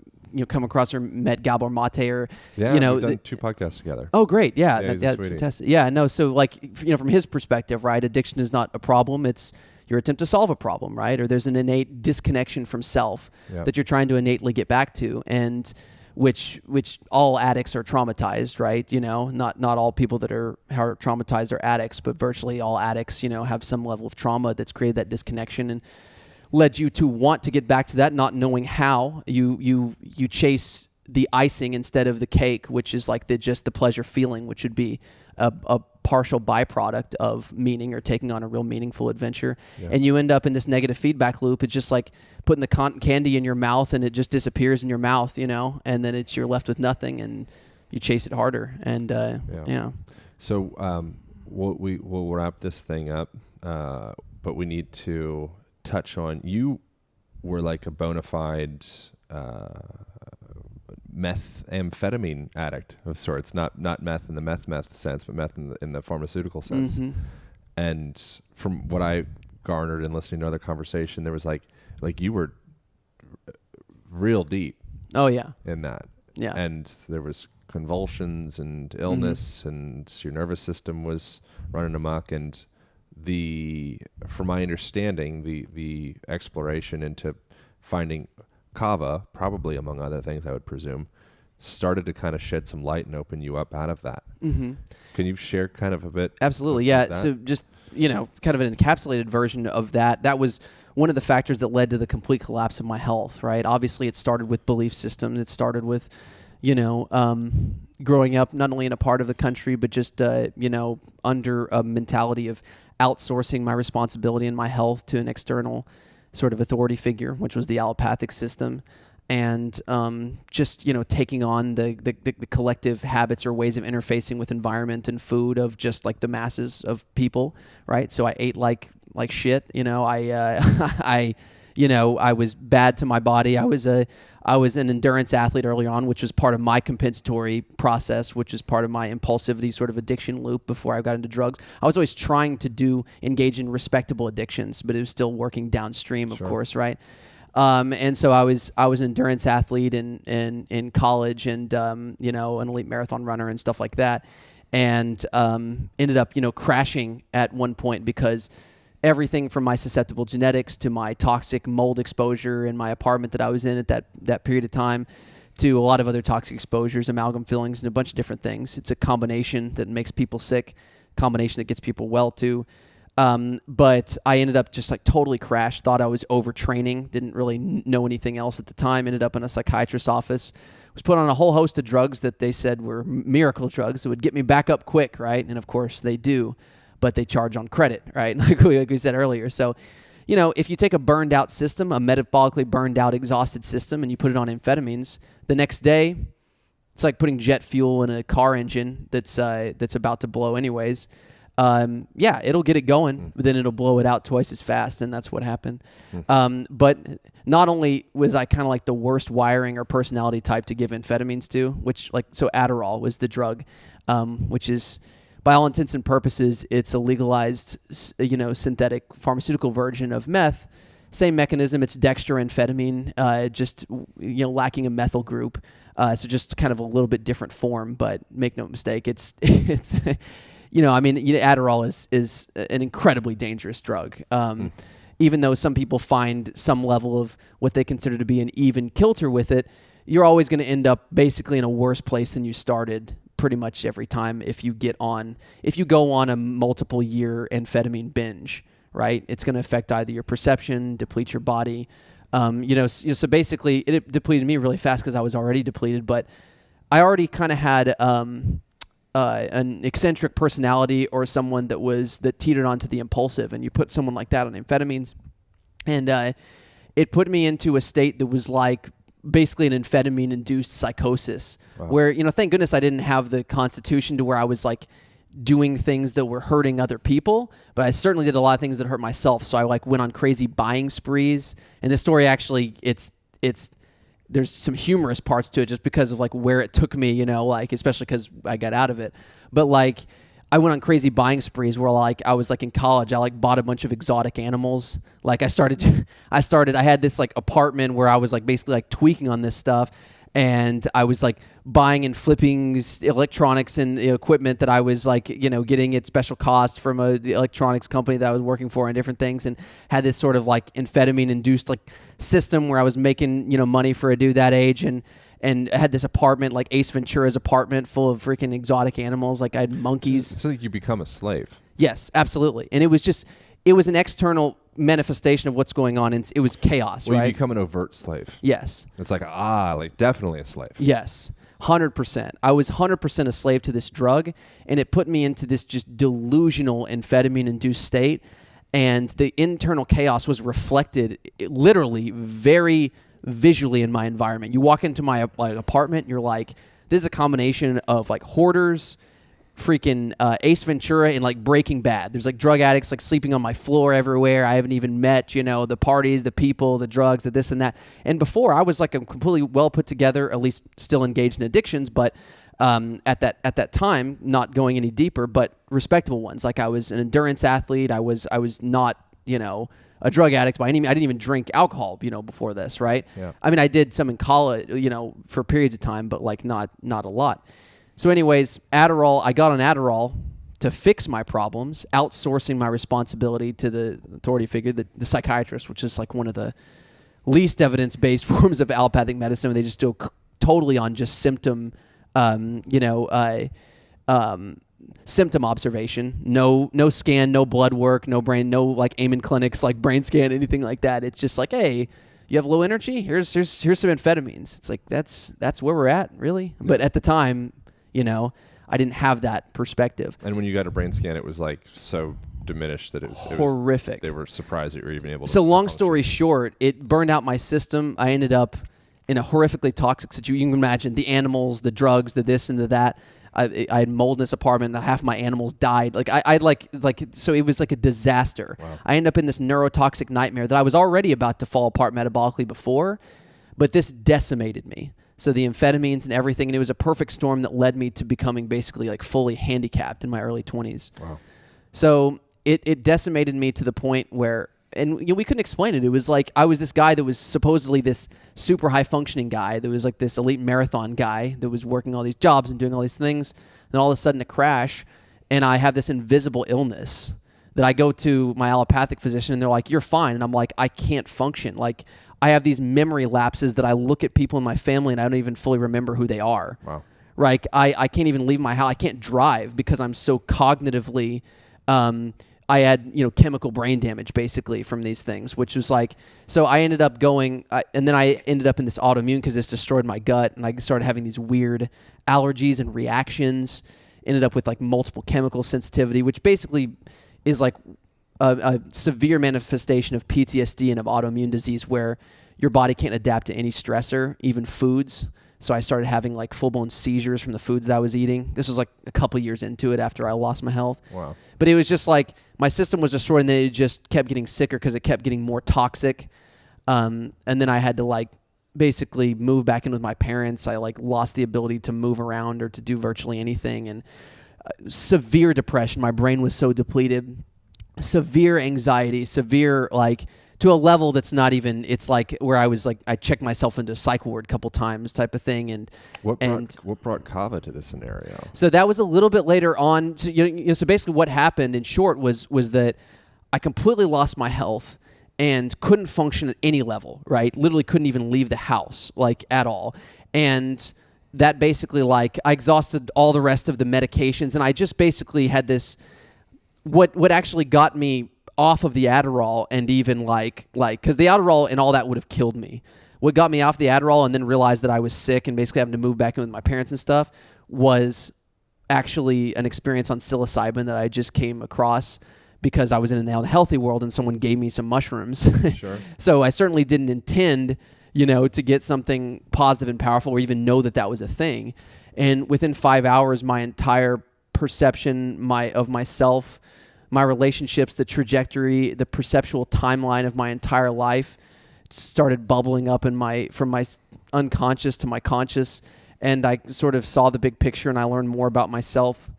come across or met Gabor Mate, or we've done 2 podcasts together. Oh, great. Yeah, that's fantastic. Yeah, no, so like, from his perspective, right, addiction is not a problem, it's your attempt to solve a problem, right? Or there's an innate disconnection from self that you're trying to innately get back to, and which all addicts are traumatized, right? Not all people that are traumatized are addicts, but virtually all addicts, have some level of trauma that's created that disconnection and led you to want to get back to that, not knowing how. You chase the icing instead of the cake, which is like just the pleasure feeling, which would be a partial byproduct of meaning or taking on a real meaningful adventure. Yeah. And you end up in this negative feedback loop. It's just like putting the cotton candy in your mouth and it just disappears in your mouth, and then you're left with nothing and you chase it harder. And yeah. So we'll wrap this thing up, but we need to touch on, you were like a bona fide methamphetamine addict of sorts, not meth in the meth sense, but meth in the pharmaceutical sense. Mm-hmm. And from what I garnered in listening to other conversation, there was like you were real deep. Oh yeah. In that. Yeah. And there was convulsions and illness, and your nervous system was running amok. And from my understanding, the exploration into finding kava, probably among other things, I would presume, started to kind of shed some light and open you up out of that. Mm-hmm. Can you share kind of a bit? Absolutely, yeah. So just, kind of an encapsulated version of that. That was one of the factors that led to the complete collapse of my health, right? Obviously, it started with belief systems. It started with, growing up not only in a part of the country, but just, under a mentality of outsourcing my responsibility and my health to an external sort of authority figure, which was the allopathic system. And just, taking on the collective habits or ways of interfacing with environment and food of just like the masses of people, right? So I ate like shit, I was bad to my body. I was an endurance athlete early on, which was part of my compensatory process, which is part of my impulsivity sort of addiction loop before I got into drugs. I was always trying to engage in respectable addictions, but it was still working downstream, of course, right? And so I was an endurance athlete in college and, an elite marathon runner and stuff like that. And, ended up, crashing at one point because everything from my susceptible genetics to my toxic mold exposure in my apartment that I was in at that period of time to a lot of other toxic exposures, amalgam fillings, and a bunch of different things. It's a combination that makes people sick, combination that gets people well too. But I ended up just like totally crashed, thought I was overtraining, didn't really know anything else at the time, ended up in a psychiatrist's office, was put on a whole host of drugs that they said were miracle drugs that would get me back up quick, right? And of course they do, but they charge on credit, right? Like we said earlier. So, if you take a burned out system, a metabolically burned out, exhausted system, and you put it on amphetamines, the next day, it's like putting jet fuel in a car engine that's about to blow anyways. It'll get it going, but then it'll blow it out twice as fast, and that's what happened. But not only was I kind of like the worst wiring or personality type to give amphetamines to, so Adderall was the drug, which is, by all intents and purposes, it's a legalized, synthetic pharmaceutical version of meth. Same mechanism, it's dextroamphetamine, just, lacking a methyl group. So just kind of a little bit different form, but make no mistake, it's Adderall is an incredibly dangerous drug. Even though some people find some level of what they consider to be an even kilter with it, you're always going to end up basically in a worse place than you started pretty much every time if you go on a multiple year amphetamine binge, right? It's going to affect either your perception, deplete your body. So basically it depleted me really fast because I was already depleted, but I already kind of had an eccentric personality or someone that teetered onto the impulsive, and you put someone like that on amphetamines, and it put me into a state that was like basically an amphetamine-induced psychosis. Wow. Where, thank goodness I didn't have the constitution to where I was like doing things that were hurting other people, but I certainly did a lot of things that hurt myself. So I like went on crazy buying sprees, and this story actually there's some humorous parts to it just because of like where it took me, especially because I got out of it. But like I went on crazy buying sprees where like I was like in college, I like bought a bunch of exotic animals. Like I had this like apartment where I was like basically like tweaking on this stuff, and I was like buying and flipping electronics and equipment that I was like, getting at special cost from a electronics company that I was working for and different things, and had this sort of like amphetamine induced like system where I was making, money for a dude that age, and had this apartment like Ace Ventura's apartment full of freaking exotic animals. Like I had monkeys. So you become a slave. Yes, absolutely. And it was an external manifestation of what's going on, and it was chaos, right? You become an overt slave. Yes. It's like, definitely a slave. Yes, 100%. I was 100% a slave to this drug, and it put me into this just delusional amphetamine-induced state, and the internal chaos was reflected literally very visually in my environment. You walk into my apartment, you're like, this is a combination of like hoarders, freaking Ace Ventura, and like Breaking Bad. There's like drug addicts like sleeping on my floor everywhere. I haven't even met, the parties, the people, the drugs, the this and that. And before I was like a completely well put together, at least still engaged in addictions, but at that time, not going any deeper, but respectable ones. Like I was an endurance athlete. I was not, a drug addict by any means. I didn't even drink alcohol, before this, right? Yeah. I mean, I did some in college, for periods of time, but like not a lot. So anyways, Adderall, I got on Adderall to fix my problems, outsourcing my responsibility to the authority figure, the psychiatrist, which is like one of the least evidence-based forms of allopathic medicine, where they just do totally on just symptom, symptom observation. No scan, no blood work, no brain, no like Amen clinics, like brain scan, anything like that. It's just like, hey, you have low energy? Here's some amphetamines. It's like, that's where we're at, really. But at the time, I didn't have that perspective. And when you got a brain scan, it was like so diminished that it was horrific. They were surprised that you were even able to. So long story short, it burned out my system. I ended up in a horrifically toxic situation. You can imagine the animals, the drugs, the this and the that. I had mold in this apartment, and half my animals died. So it was like a disaster. Wow. I ended up in this neurotoxic nightmare that I was already about to fall apart metabolically before, but this decimated me. So the amphetamines and everything, and it was a perfect storm that led me to becoming basically like fully handicapped in my early 20s. Wow. So it decimated me to the point where, and we couldn't explain it. It was like I was this guy that was supposedly this super high functioning guy that was like this elite marathon guy that was working all these jobs and doing all these things. Then all of a sudden a crash, and I have this invisible illness that I go to my allopathic physician, and they're like, "You're fine," and I'm like, "I can't function." Like I have these memory lapses that I look at people in my family and I don't even fully remember who they are. Wow. Like I can't even leave my house. I can't drive because I'm so cognitively. I had, chemical brain damage basically from these things, which was like, so I ended up going, and then I ended up in this autoimmune because this destroyed my gut, and I started having these weird allergies and reactions, ended up with like multiple chemical sensitivity, which basically is like a severe manifestation of PTSD and of autoimmune disease where your body can't adapt to any stressor, even foods. So I started having like full-blown seizures from the foods that I was eating. This was like a couple years into it after I lost my health. Wow. But it was just like my system was destroyed, and then it just kept getting sicker because it kept getting more toxic. And then I had to like basically move back in with my parents. I like lost the ability to move around or to do virtually anything. And severe depression. My brain was so depleted. Severe anxiety, severe like to a level that's not even, it's like where I was like, I checked myself into a psych ward a couple times type of thing. And what brought KAVA to this scenario? So that was a little bit later on. So, so basically what happened in short was that I completely lost my health and couldn't function at any level, right? Literally couldn't even leave the house like at all. And that basically like I exhausted all the rest of the medications, and I just basically had this, what actually got me off of the Adderall, and even like because the Adderall and all that would have killed me. What got me off the Adderall and then realized that I was sick and basically having to move back in with my parents and stuff was actually an experience on psilocybin that I just came across because I was in an unhealthy world and someone gave me some mushrooms. Sure. So I certainly didn't intend, to get something positive and powerful or even know that was a thing. And within 5 hours, my entire perception of myself, my relationships, the trajectory, the perceptual timeline of my entire life started bubbling up from my unconscious to my conscious, and I sort of saw the big picture, and I learned more about myself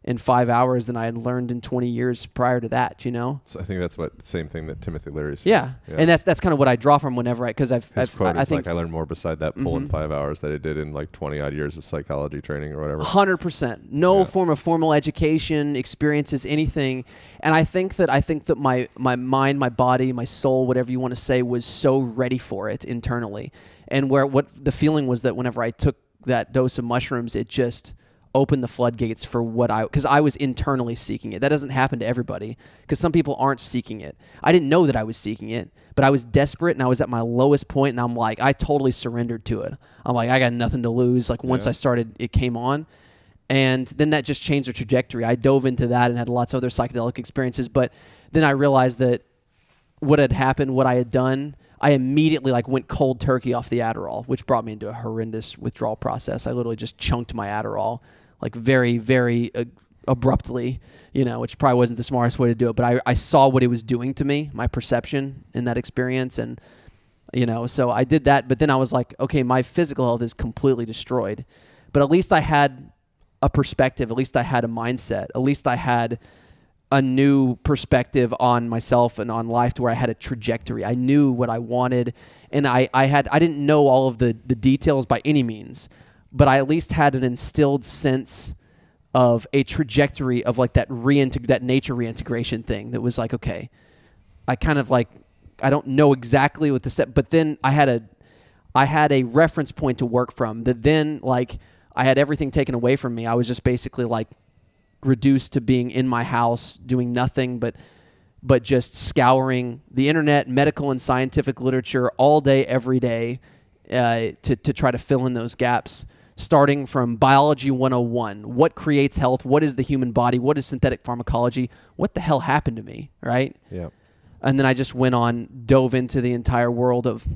in 5 hours than I had learned in 20 years prior to that, So I think that's the same thing that Timothy Leary said. Yeah. And that's kind of what I draw from whenever His quote is like, I learned more beside that pull in 5 hours that I did in like 20 odd years of psychology training or whatever. 100%. No form of formal education, experiences, anything. And I think that my mind, my body, my soul, whatever you want to say, was so ready for it internally. And what the feeling was that whenever I took that dose of mushrooms, it just open the floodgates for because I was internally seeking it. That doesn't happen to everybody because some people aren't seeking it. I didn't know that I was seeking it, but I was desperate and I was at my lowest point, and I'm like, I totally surrendered to it. I'm like, I got nothing to lose. Like once I started, it came on, and then that just changed the trajectory. I dove into that and had lots of other psychedelic experiences, but then I realized that what had happened, what I had done, I immediately went cold turkey off the Adderall, which brought me into a horrendous withdrawal process. I literally just chunked my Adderall very, very abruptly, which probably wasn't the smartest way to do it. But I saw what it was doing to me, my perception in that experience. And, so I did that. But then I was like, okay, my physical health is completely destroyed. But at least I had a perspective. At least I had a mindset. At least I had a new perspective on myself and on life to where I had a trajectory. I knew what I wanted. And I didn't know all of the details by any means, but I at least had an instilled sense of a trajectory of that nature reintegration thing that was like, okay, I kind of I don't know exactly what the step, but then I had a reference point to work from that. Then like I had everything taken away from me. I was just basically like reduced to being in my house doing nothing but just scouring the internet, medical and scientific literature all day, every day, to try to fill in those gaps, starting from biology 101. What creates health? What is the human body? What is synthetic pharmacology? What the hell happened to me, right? Yeah. And then I just dove into the entire world of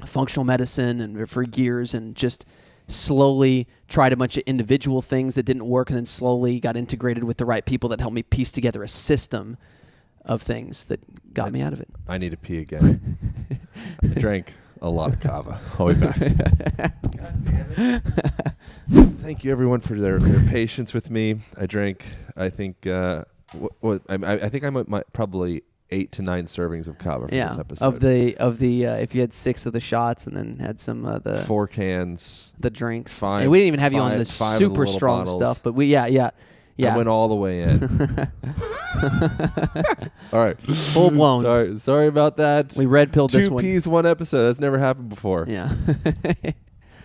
functional medicine and for years, and just slowly tried a bunch of individual things that didn't work, and then slowly got integrated with the right people that helped me piece together a system of things that got me out of it. I need to pee again. I drank a lot of kava. I'll be back. God damn it. Thank you everyone for their patience with me. I drank, I think, I think I'm at probably 8 to 9 servings of kava for this episode. Of the if you had 6 of the shots and then had some of the 4 cans, the drinks. 5. And we didn't even have you on the 5 super of the strong bottles. stuff, but I went all the way in. All right. Full blown. Sorry about that. We red pilled this 2 one. 2 Ps, 1 episode. That's never happened before. Yeah.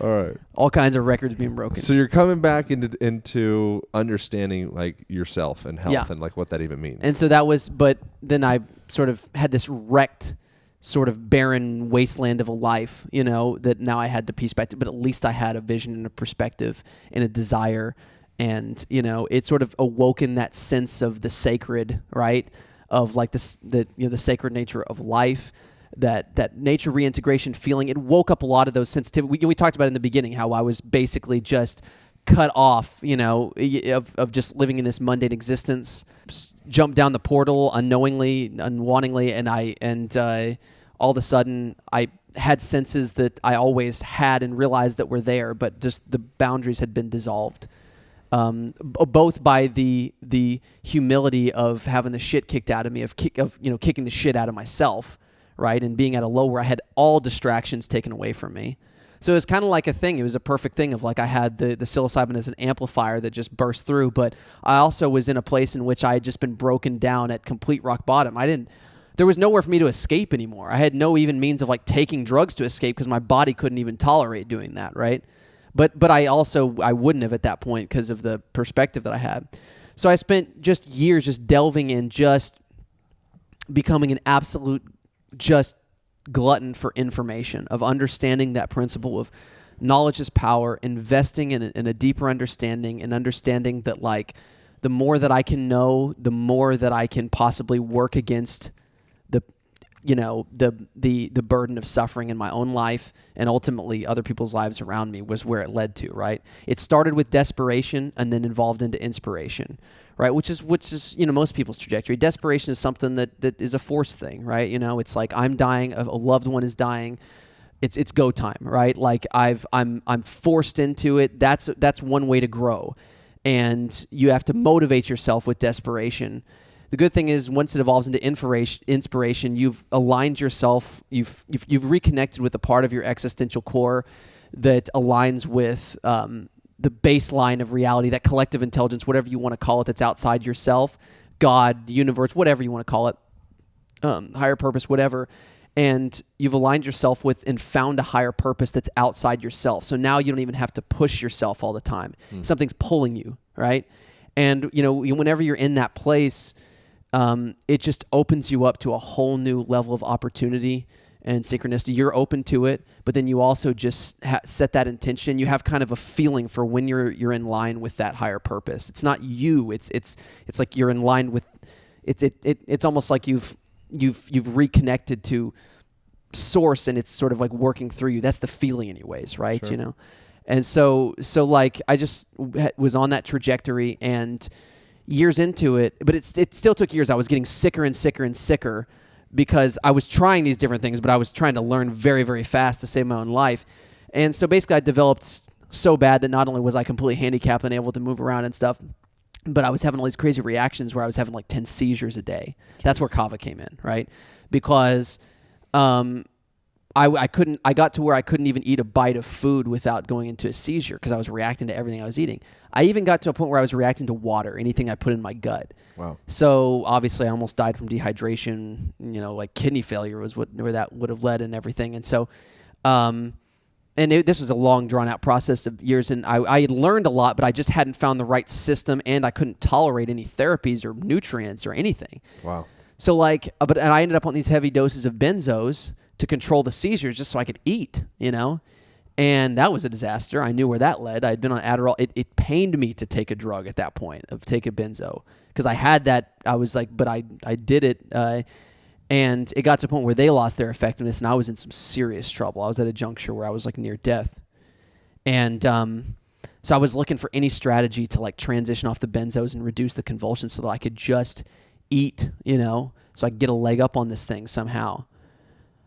All right. All kinds of records being broken. So you're coming back into understanding like yourself and health and like what that even means. And so that was, but then I sort of had this wrecked, sort of barren wasteland of a life, that now I had to piece back to, but at least I had a vision and a perspective and a desire. And, it sort of awoken that sense of the sacred, right? Of like the sacred nature of life, that nature reintegration feeling. It woke up a lot of those sensitivity. We talked about in the beginning how I was basically just cut off, of just living in this mundane existence. Jumped down the portal unknowingly, unwantingly, and all of a sudden I had senses that I always had and realized that were there, but just the boundaries had been dissolved. Both by the humility of having the shit kicked out of me, of kicking the shit out of myself, right, and being at a low where I had all distractions taken away from me. So it was kind of like a thing. It was a perfect thing of like I had the psilocybin as an amplifier that just burst through, but I also was in a place in which I had just been broken down at complete rock bottom. There was nowhere for me to escape anymore. I had no even means of like taking drugs to escape because my body couldn't even tolerate doing that, right? But I wouldn't have at that point because of the perspective that I had. So I spent just years just delving in, just becoming an absolute just glutton for information, of understanding that principle of knowledge is power, investing in a deeper understanding, and understanding that like the more that I can know, the more that I can possibly work against the burden of suffering in my own life and ultimately other people's lives around me was where it led to, right? It started with desperation and then evolved into inspiration, right? Which is most people's trajectory. Desperation is something that is a force thing, right? It's like I'm dying, a loved one is dying. It's go time, right? Like I'm forced into it. That's one way to grow. And you have to motivate yourself with desperation. The good thing is once it evolves into inspiration, you've aligned yourself, you've reconnected with a part of your existential core that aligns with the baseline of reality, that collective intelligence, whatever you want to call it, that's outside yourself, God, the universe, whatever you want to call it, higher purpose, whatever. And you've aligned yourself with and found a higher purpose that's outside yourself. So now you don't even have to push yourself all the time. Something's pulling you, right? And whenever you're in that place, it just opens you up to a whole new level of opportunity and synchronicity. You're open to it, but then you also just set that intention. You have kind of a feeling for when you're in line with that higher purpose. It's not you. It's like you're in line with. It's almost like you've reconnected to source, and it's sort of like working through you. That's the feeling, anyways, right? Sure. And so like I just was on that trajectory and. Years into it, but it still took years. I was getting sicker and sicker and sicker because I was trying these different things, but I was trying to learn very, very fast to save my own life. And so basically I developed so bad that not only was I completely handicapped and able to move around and stuff, but I was having all these crazy reactions where I was having like 10 seizures a day. That's where kava came in, right? Because I got to where I couldn't even eat a bite of food without going into a seizure because I was reacting to everything I was eating. I even got to a point where I was reacting to water, anything I put in my gut. Wow. So obviously I almost died from dehydration, like kidney failure was where that would have led and everything. And so, this was a long drawn out process of years, and I had learned a lot, but I just hadn't found the right system, and I couldn't tolerate any therapies or nutrients or anything. Wow. So and I ended up on these heavy doses of benzos to control the seizures just so I could eat, and that was a disaster. I knew where that led. I had been on Adderall. It pained me to take a drug at that point, of take a benzo, because I had that. I was like, but I did it, and it got to a point where they lost their effectiveness, and I was in some serious trouble. I was at a juncture where I was like near death, and so I was looking for any strategy to like transition off the benzos and reduce the convulsions so that I could just eat, so I could get a leg up on this thing somehow.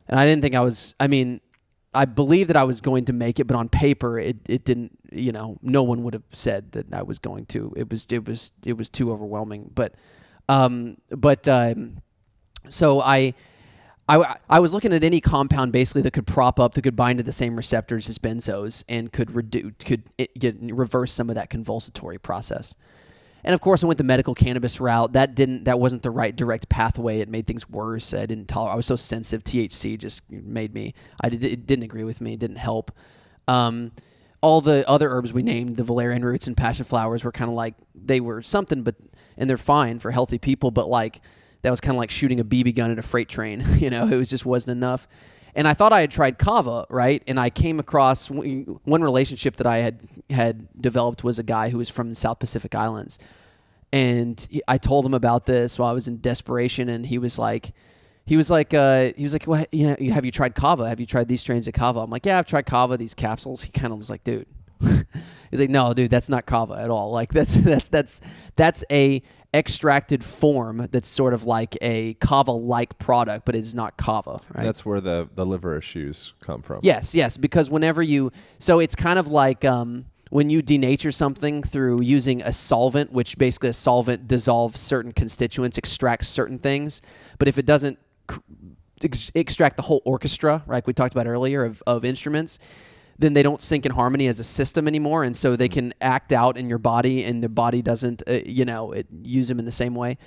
And I didn't think I believed that I was going to make it, but on paper it didn't, no one would have said that I was going to. It was too overwhelming. So I was looking at any compound basically that could that could bind to the same receptors as benzos and could reverse some of that convulsatory process. And of course, I went the medical cannabis route. That wasn't the right direct pathway. It made things worse. I was so sensitive. THC just made me. It didn't agree with me. It didn't help. All the other herbs we named, the valerian roots and passion flowers, were kind of like, they were something, and they're fine for healthy people. But like, that was kind of like shooting a BB gun at a freight train. It just wasn't enough. And I thought I had tried kava, right? And I came across one relationship that I had developed was a guy who was from the South Pacific Islands. And I told him about this while I was in desperation. And he was like, well, have you tried kava? Have you tried these strains of kava? I'm like, yeah, I've tried kava, these capsules. He kind of was like, dude, he's like, no, dude, that's not kava at all. Like that's a extracted form that's sort of like a kava-like product, but it's not kava, right? That's where the liver issues come from. Yes, because whenever so it's kind of like when you denature something through using a solvent, which basically a solvent dissolves certain constituents, extracts certain things, but if it doesn't extract the whole orchestra, right, like we talked about earlier of instruments, then they don't sync in harmony as a system anymore, and so they can act out in your body, and the body doesn't, use them in the same way.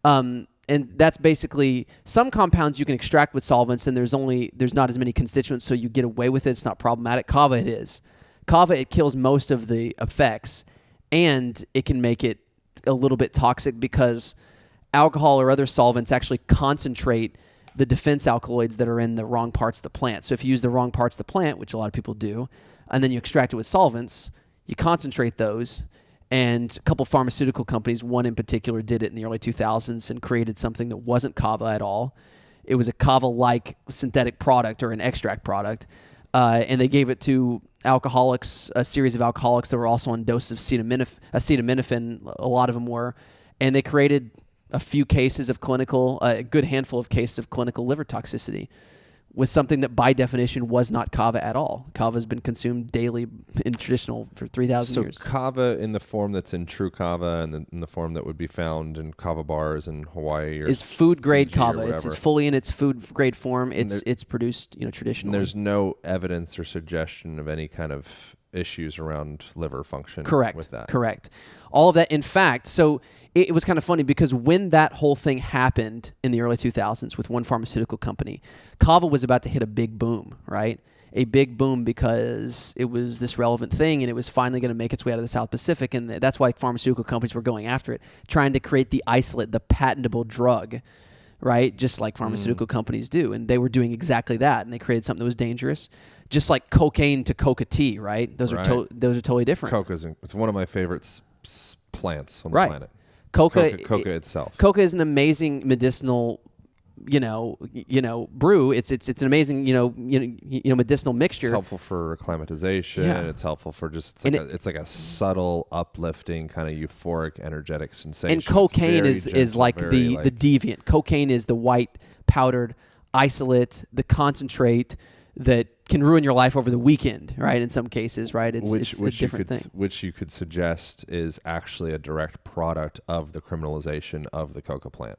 And that's basically, some compounds you can extract with solvents, and there's not as many constituents, so you get away with it. It's not problematic. Kava, it is. Kava, it kills most of the effects, and it can make it a little bit toxic because alcohol or other solvents actually concentrate the defense alkaloids that are in the wrong parts of the plant. So if you use the wrong parts of the plant, which a lot of people do, and then you extract it with solvents, you concentrate those. And a couple pharmaceutical companies, one in particular, did it in the early 2000s and created something that wasn't kava at all. It was a kava-like synthetic product or an extract product. And they gave it to alcoholics, a series of alcoholics that were also on doses of acetaminophen, a lot of them were. And they created a few cases of a good handful of cases of clinical liver toxicity with something that by definition was not kava at all. Kava has been consumed daily in traditional for 3,000 years. So kava in the form that's in TRU KAVA and in the form that would be found in kava bars in Hawaii is food grade kava. It's fully in its food grade form. It's produced traditionally. And there's no evidence or suggestion of any kind of issues around liver function with that. Correct. All of that. In fact, so it was kind of funny because when that whole thing happened in the early 2000s with one pharmaceutical company, kava was about to hit a big boom, right? A big boom because it was this relevant thing and it was finally going to make its way out of the South Pacific. And that's why pharmaceutical companies were going after it, trying to create the isolate, the patentable drug, right? Just like pharmaceutical companies do. And they were doing exactly that. And they created something that was dangerous. Just like cocaine to coca tea, right? Those are totally different. It's one of my favorite plants on the planet. Coca itself. Coca is an amazing medicinal, brew. It's an amazing, medicinal mixture. It's helpful for acclimatization. Yeah. It's helpful for it's like a subtle, uplifting, kind of euphoric, energetic sensation. And cocaine is like the deviant. Cocaine is the white powdered isolate, the concentrate that can ruin your life over the weekend, right? In some cases, right? It's a different thing. Which you could suggest is actually a direct product of the criminalization of the coca plant.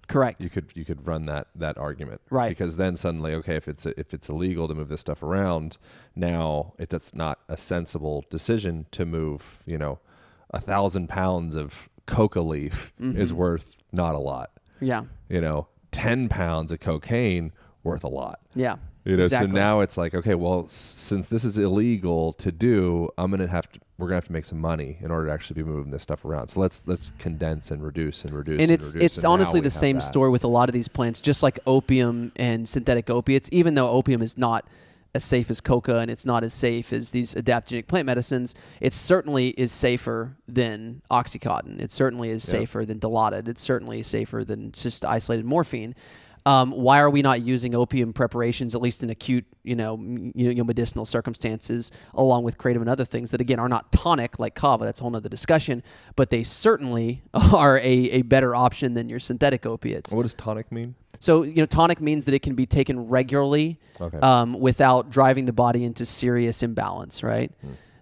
Correct. You could run that argument, right? Because then suddenly, okay, if it's illegal to move this stuff around, now it's not a sensible decision to move. 1,000 pounds of coca leaf is worth not a lot. Yeah. 10 pounds of cocaine worth a lot. Yeah. Exactly. So now it's like, okay, well, since this is illegal to do, we're gonna have to make some money in order to actually be moving this stuff around. So let's condense and reduce. And it's honestly the same story with a lot of these plants, just like opium and synthetic opiates. Even though opium is not as safe as coca and it's not as safe as these adaptogenic plant medicines, it certainly is safer than Oxycontin. It certainly is safer than Dilaudid. It's certainly safer than just isolated morphine. Why are we not using opium preparations, at least in acute, medicinal circumstances, along with kratom and other things that, again, are not tonic like kava? That's a whole other discussion, but they certainly are a better option than your synthetic opiates. What does tonic mean? So, tonic means that it can be taken regularly without driving the body into serious imbalance, right?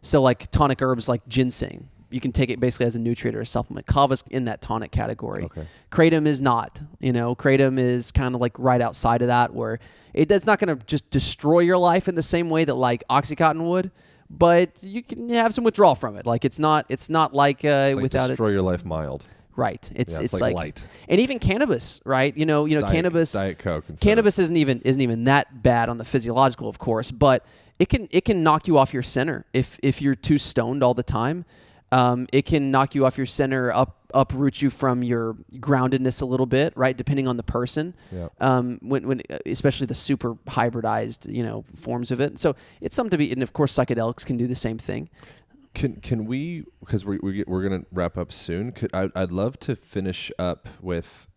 So like tonic herbs like ginseng, you can take it basically as a nutrient or a supplement. Kava's in that tonic category. Okay. Kratom is not. Kratom is kind of like right outside of that, where it's not going to just destroy your life in the same way that like Oxycontin would, but you can have some withdrawal from it. Like it's not like without destroy your life mild. Right. It's like light. And even cannabis, right? Cannabis. Diet Coke. Cannabis isn't even that bad on the physiological, of course, but it can knock you off your center if you're too stoned all the time. It can knock you off your center, uproot you from your groundedness a little bit, right? Depending on the person. Yep. When especially the super hybridized, forms of it. So it's something to be, and of course psychedelics can do the same thing. Can we, because we're going to wrap up soon, I'd love to finish up with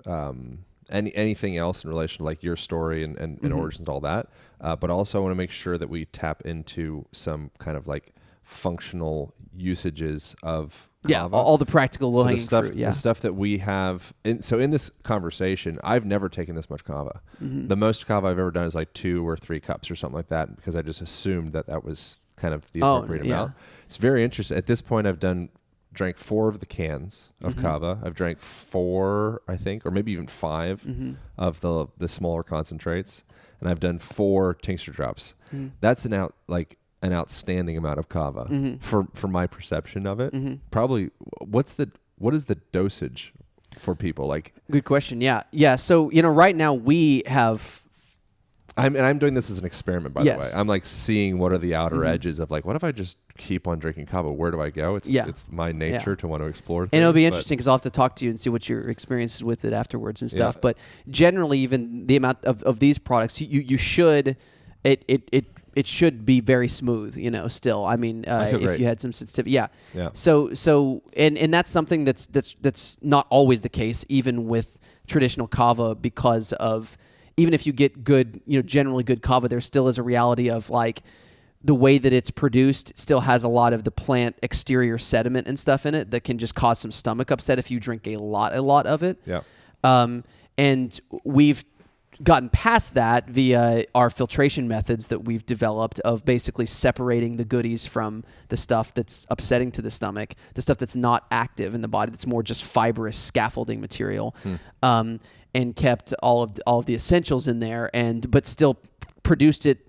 anything else in relation to like your story and origins and all that, but also I want to make sure that we tap into some kind of like functional usages of kava. All the practical low-hanging fruit. The stuff that we have. So in this conversation, I've never taken this much kava. The most kava I've ever done is like 2 or 3 cups or something like that, because I just assumed that was kind of the appropriate amount. It's very interesting. At this point, I've drank 4 of the cans of kava. I've drank 4, I think, or maybe even 5 of the smaller concentrates, and I've done 4 tincture drops. That's an outstanding amount of kava for my perception of it. Probably, what is the dosage for people? Like, good question. Yeah. So right now we have. I'm doing this as an experiment, by the way. I'm like seeing what are the outer edges of like, what if I just keep on drinking kava? Where do I go? It's my nature to want to explore things. And it'll be interesting because I'll have to talk to you and see what your experience is with it afterwards and stuff. But generally, even the amount of these products, you should it should be very smooth, still. I mean, if you had some sensitivity. Yeah. So and that's something that's not always the case, even with traditional kava, because of, even if you get good, generally good kava, there still is a reality of like the way that it's produced. It still has a lot of the plant exterior sediment and stuff in it that can just cause some stomach upset if you drink a lot of it. Yeah. And we've gotten past that via our filtration methods that we've developed of basically separating the goodies from the stuff that's upsetting to the stomach, the stuff that's not active in the body, that's more just fibrous scaffolding material, and kept all of the essentials in there, but still produced it,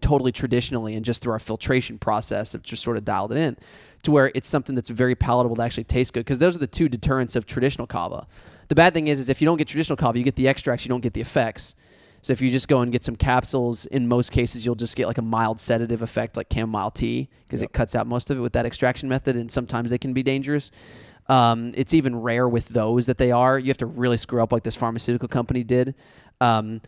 totally traditionally and just through our filtration process of just sort of dialed it in to where it's something that's very palatable to actually taste good. Because those are the 2 deterrents of traditional kava. The bad thing is if you don't get traditional kava, you get the extracts, you don't get the effects. So if you just go and get some capsules, in most cases, you'll just get like a mild sedative effect like chamomile tea, because it cuts out most of it with that extraction method, and sometimes they can be dangerous. It's even rare with those that they are. You have to really screw up like this pharmaceutical company did. And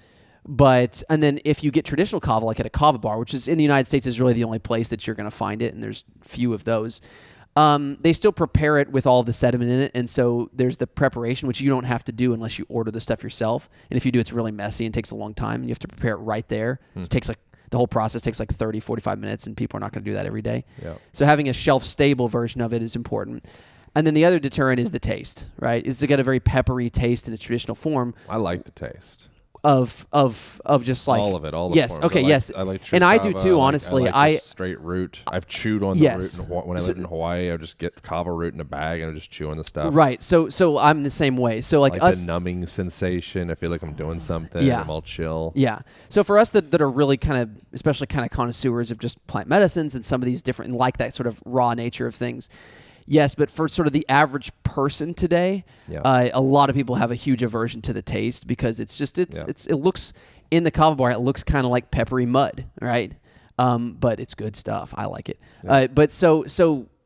then if you get traditional kava, like at a kava bar, which is in the United States is really the only place that you're going to find it, and there's few of those, they still prepare it with all the sediment in it. And so there's the preparation, which you don't have to do unless you order the stuff yourself. And if you do, it's really messy and takes a long time. You have to prepare it right there. It takes the whole process takes like 30, 45 minutes, and people are not going to do that every day. Yeah. So having a shelf-stable version of it is important. And then the other deterrent is the taste, right? It's got a very peppery taste in its traditional form. I like the taste. of just like all of it, all the yes, forms. okay, yes, I like TRU and I do KAVA. too. Honestly, I like straight root. I've chewed on the root when I lived in Hawaii. I just get kava root in a bag and I just chew on the stuff. Right. So I'm the same way. So like us, the numbing sensation. I feel like I'm doing something. Yeah. I'm all chill. Yeah. So for us that are really kind of, especially kind of connoisseurs of just plant medicines and some of these different, and like that sort of raw nature of things. Yes, but for sort of the average person today, a lot of people have a huge aversion to the taste because it's just it looks in the kava bar, it looks kind of like peppery mud, right? But it's good stuff. I like it. Yeah. But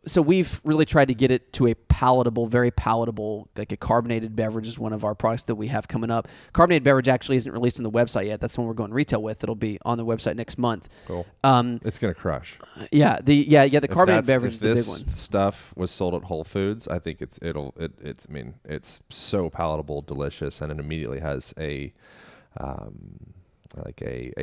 so we've really tried to get it to a palatable, very palatable, like a carbonated beverage is one of our products that we have coming up. Carbonated beverage actually isn't released on the website yet. That's one we're going retail with. It'll be on the website next month. Cool. It's gonna crush. Yeah. The carbonated beverage is the big one. If this stuff was sold at Whole Foods, I think it's so palatable, delicious, and it immediately has a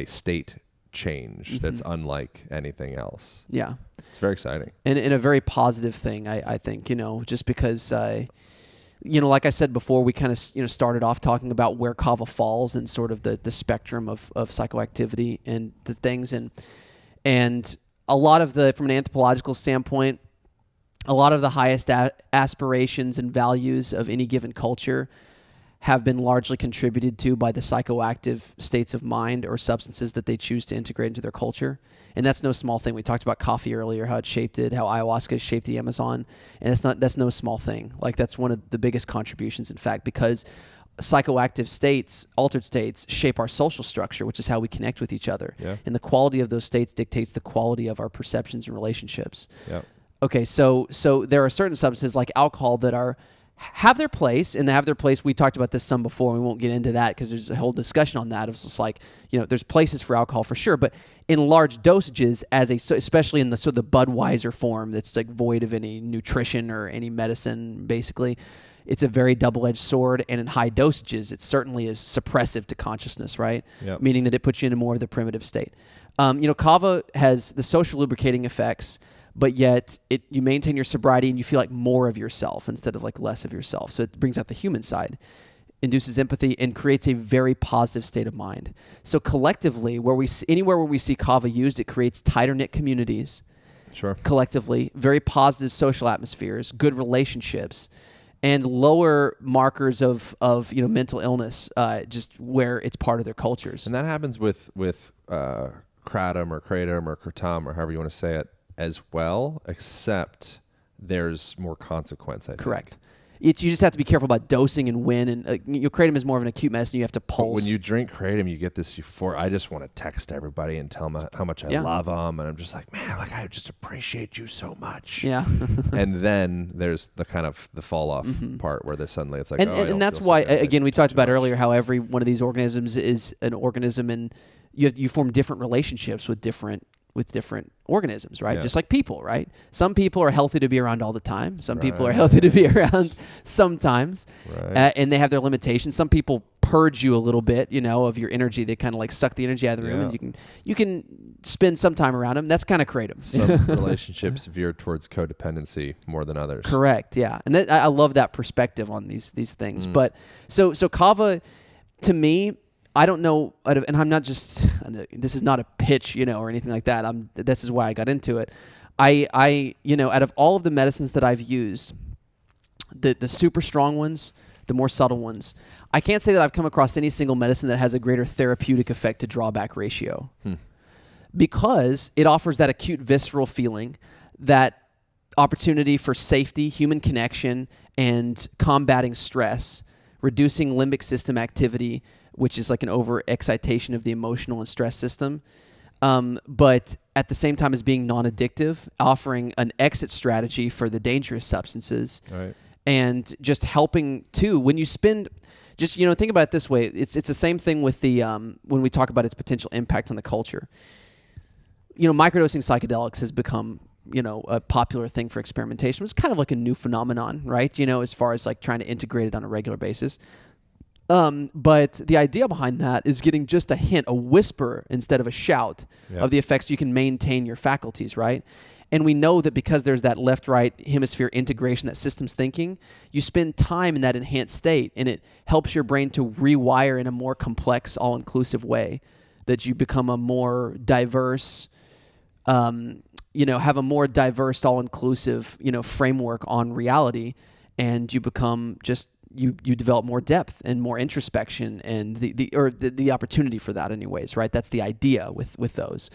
state change that's unlike anything else. Yeah. It's very exciting. And a very positive thing, I think, just because, like I said before, we kind of, started off talking about where kava falls in sort of the spectrum of psychoactivity and the things. And a lot of from an anthropological standpoint, a lot of the highest aspirations and values of any given culture have been largely contributed to by the psychoactive states of mind or substances that they choose to integrate into their culture. And that's no small thing. We talked about coffee earlier, how it shaped it, how ayahuasca shaped the Amazon. And that's no small thing. Like that's one of the biggest contributions, in fact, because psychoactive states, altered states, shape our social structure, which is how we connect with each other. Yeah. And the quality of those states dictates the quality of our perceptions and relationships. Yeah. Okay, so there are certain substances like alcohol that have their place, and they have their place. We talked about this some before. We won't get into that because there's a whole discussion on that. It's just like, there's places for alcohol for sure, but in large dosages, especially in the Budweiser form that's like void of any nutrition or any medicine, basically, it's a very double-edged sword, and in high dosages, it certainly is suppressive to consciousness, right? Yep. Meaning that it puts you into more of the primitive state. Kava has the social lubricating effects, but yet you maintain your sobriety and you feel like more of yourself instead of like less of yourself. So it brings out the human side, induces empathy, and creates a very positive state of mind. So collectively, anywhere where we see kava used, it creates tighter knit communities. Sure. Collectively, very positive social atmospheres, good relationships, and lower markers of mental illness, just where it's part of their cultures. And that happens with kratom or kratom or however you want to say it, as well, except there's more consequence, I think. Correct. You just have to be careful about dosing and when. And kratom is more of an acute medicine. You have to pulse. But when you drink kratom, you get this euphoria. I just want to text everybody and tell them how much I love them. And I'm just like, man, like I just appreciate you so much. Yeah. And then there's the kind of the fall off part where suddenly it's like, and that's why, again, we talked about earlier how every one of these organisms is an organism, and you form different relationships with different organisms, right? Yeah. Just like people, right? Some people are healthy to be around all the time. Some people are healthy to be around sometimes, and they have their limitations. Some people purge you a little bit, of your energy. They kind of like suck the energy out of the room, and you can spend some time around them. That's kind of kratom. Some relationships veer towards codependency more than others. Correct. Yeah, and I love that perspective on these things. But so kava, to me, I don't know, and I'm not just, this is not a pitch, or anything like that. This is why I got into it. I out of all of the medicines that I've used, the super strong ones, the more subtle ones, I can't say that I've come across any single medicine that has a greater therapeutic effect to drawback ratio. Because it offers that acute visceral feeling, that opportunity for safety, human connection, and combating stress, reducing limbic system activity, which is like an overexcitation of the emotional and stress system, but at the same time as being non-addictive, offering an exit strategy for the dangerous substances, and just helping too. When you spend, just think about it this way: it's the same thing with the when we talk about its potential impact on the culture. Microdosing psychedelics has become a popular thing for experimentation. It's kind of like a new phenomenon, right? As far as like trying to integrate it on a regular basis. But the idea behind that is getting just a hint, a whisper instead of a shout of the effects so you can maintain your faculties, right? And we know that because there's that left-right hemisphere integration, that systems thinking, you spend time in that enhanced state, and it helps your brain to rewire in a more complex, all-inclusive way, that you become a more diverse, have a more diverse, all-inclusive, framework on reality, and you become just, you develop more depth and more introspection and the opportunity for that anyways, right? That's the idea with those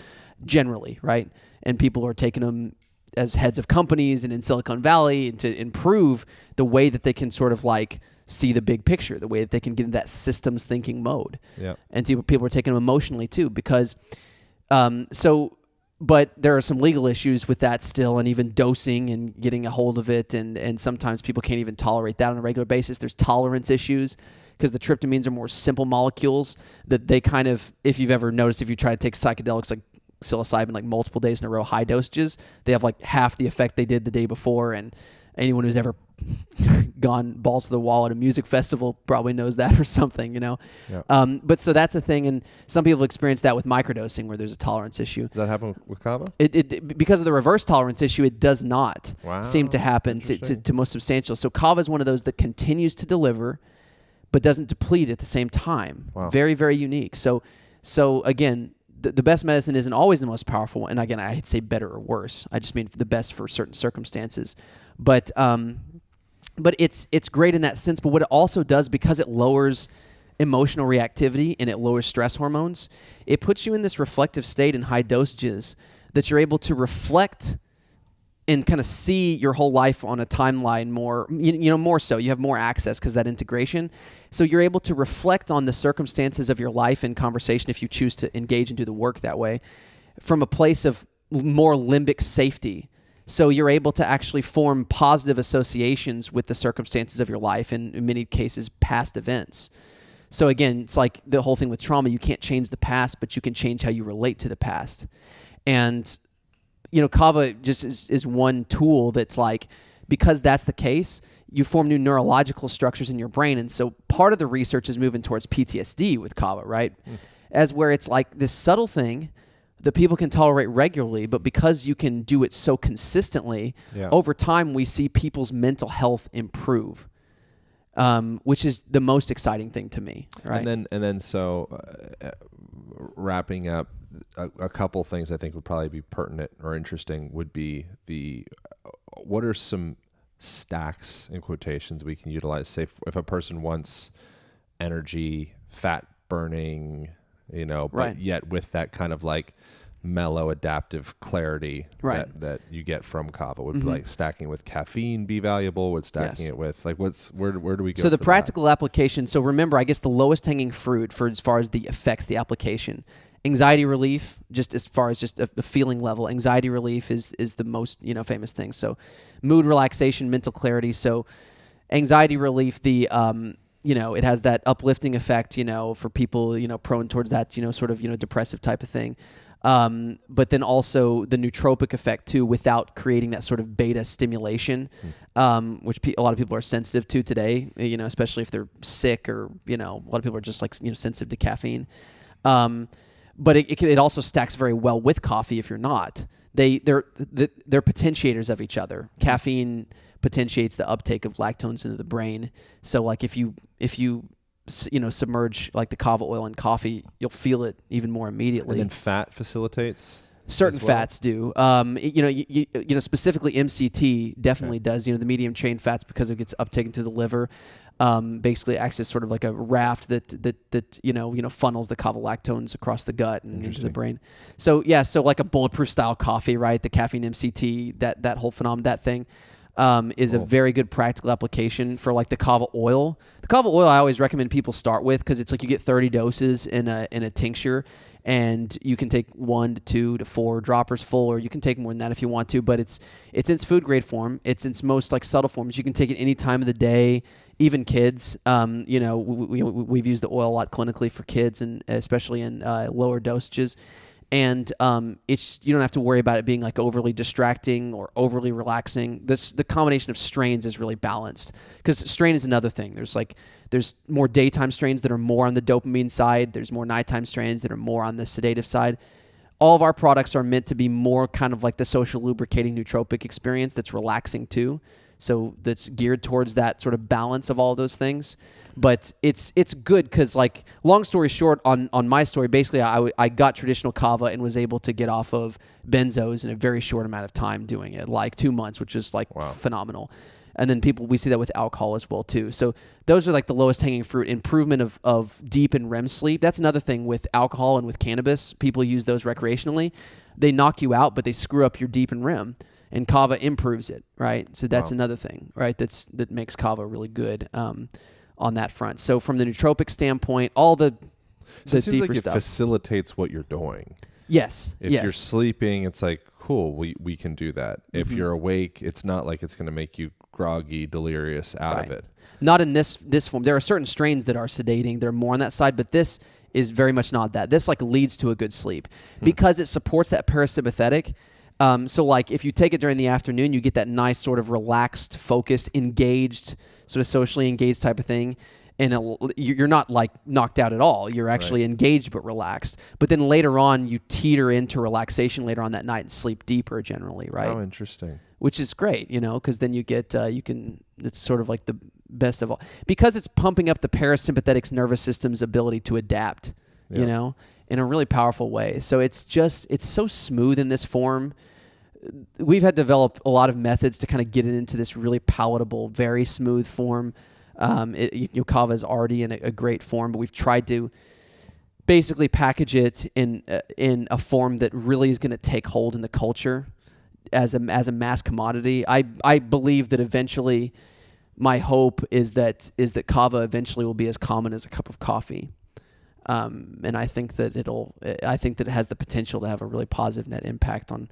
generally, right? And people are taking them as heads of companies and in Silicon Valley and to improve the way that they can sort of like see the big picture, the way that they can get into that systems thinking mode. Yeah. And people are taking them emotionally too, because but there are some legal issues with that still, and even dosing and getting a hold of it, and sometimes people can't even tolerate that on a regular basis. There's tolerance issues because the tryptamines are more simple molecules that they kind of, if you've ever noticed, if you try to take psychedelics like psilocybin like multiple days in a row, high dosages, they have like half the effect they did the day before. And anyone who's ever gone balls to the wall at a music festival probably knows that or something, Yeah. But so that's a thing, and some people experience that with microdosing where there's a tolerance issue. Does that happen with kava? It because of the reverse tolerance issue, it does not seem to happen to most substantial. So kava is one of those that continues to deliver, but doesn't deplete at the same time. Wow. Very, very unique. So again, the best medicine isn't always the most powerful. And again, I'd say better or worse. I just mean the best for certain circumstances. But it's great in that sense. But what it also does, because it lowers emotional reactivity and it lowers stress hormones, it puts you in this reflective state in high dosages that you're able to reflect and kind of see your whole life on a timeline more, more so. You have more access because that integration. So you're able to reflect on the circumstances of your life in conversation if you choose to engage and do the work that way from a place of more limbic safety. So you're able to actually form positive associations with the circumstances of your life and in many cases past events. So again, it's like the whole thing with trauma. You can't change the past, but you can change how you relate to the past. And kava just is one tool that's like, because that's the case, you form new neurological structures in your brain. And so part of the research is moving towards PTSD with kava, right? As where it's like this subtle thing that people can tolerate regularly, but because you can do it so consistently, over time we see people's mental health improve, which is the most exciting thing to me, right? And then wrapping up, a couple things I think would probably be pertinent or interesting would be what are some stacks in quotations we can utilize? Say if a person wants energy, fat burning, but yet with that kind of like mellow adaptive clarity that you get from kava, would like stacking with caffeine be valuable? Would stacking it with like where do we go? So the practical application. So remember, I guess the lowest hanging fruit for as far as the effects, the application. Anxiety relief, just as far as just a feeling level, anxiety relief is the most famous thing. So mood relaxation, mental clarity. So anxiety relief, it has that uplifting effect, for people, prone towards that, sort of, depressive type of thing. But then also the nootropic effect too, without creating that sort of beta stimulation, which a lot of people are sensitive to today, especially if they're sick or, a lot of people are just like, sensitive to caffeine. But it also stacks very well with coffee if you're not. They're potentiators of each other. Caffeine potentiates the uptake of lactones into the brain. So like if you submerge like the kava oil in coffee, you'll feel it even more immediately. And then fat facilitates. Certain fats do. Specifically MCT definitely does. The medium chain fats, because it gets uptaken to the liver. Basically acts as sort of like a raft that funnels the kava lactones across the gut and into the brain. So like a bulletproof style coffee, right? The caffeine MCT, that whole phenomenon, that thing, is a very good practical application for like the kava oil. The kava oil I always recommend people start with, because it's like you get 30 doses in a tincture, and you can take 1 to 2 to 4 droppers full, or you can take more than that if you want to, but it's in its food grade form. It's in its most like subtle forms. You can take it any time of the day, even kids. We've used the oil a lot clinically for kids, and especially in lower dosages. And you don't have to worry about it being like overly distracting or overly relaxing. The combination of strains is really balanced, because strain is another thing. There's more daytime strains that are more on the dopamine side. There's more nighttime strains that are more on the sedative side. all of our products are meant to be more kind of like the social lubricating nootropic experience that's relaxing too. So that's geared towards that sort of balance of all of those things. But it's good because, like, long story short, on my story, basically I got traditional kava and was able to get off of benzos in a very short amount of time doing it, like 2 months, which is like phenomenal. And then we see that with alcohol as well too. So those are like the lowest hanging fruit. Improvement of deep and REM sleep. That's another thing with alcohol and with cannabis. People use those recreationally. They knock you out, but they screw up your deep and REM. And kava improves it, right? So that's another thing, right? That makes kava really good on that front. So from the nootropic standpoint, all the it seems deeper like stuff it facilitates what you're doing. Yes. If you're sleeping, it's like, cool, we can do that. If you're awake, it's not like it's going to make you groggy, delirious out of it. Not in this form. There are certain strains that are sedating. They're more on that side, but this is very much not that. This like leads to a good sleep because it supports that parasympathetic. So like if you take it during the afternoon, you get that nice sort of relaxed, focused, engaged, sort of socially engaged type of thing. And you're not like knocked out at all. You're actually engaged but relaxed. But then later on, you teeter into relaxation later on that night and sleep deeper generally, right? Oh, interesting. Which is great, because then you get, it's sort of like the best of all. Because it's pumping up the parasympathetic nervous system's ability to adapt, in a really powerful way. So it's so smooth in this form. We've had developed a lot of methods to kind of get it into this really palatable, very smooth form. Kava is already in a great form, but we've tried to basically package it in a form that really is going to take hold in the culture as a mass commodity. I believe that eventually, my hope is that kava eventually will be as common as a cup of coffee. And I think that it has the potential to have a really positive net impact on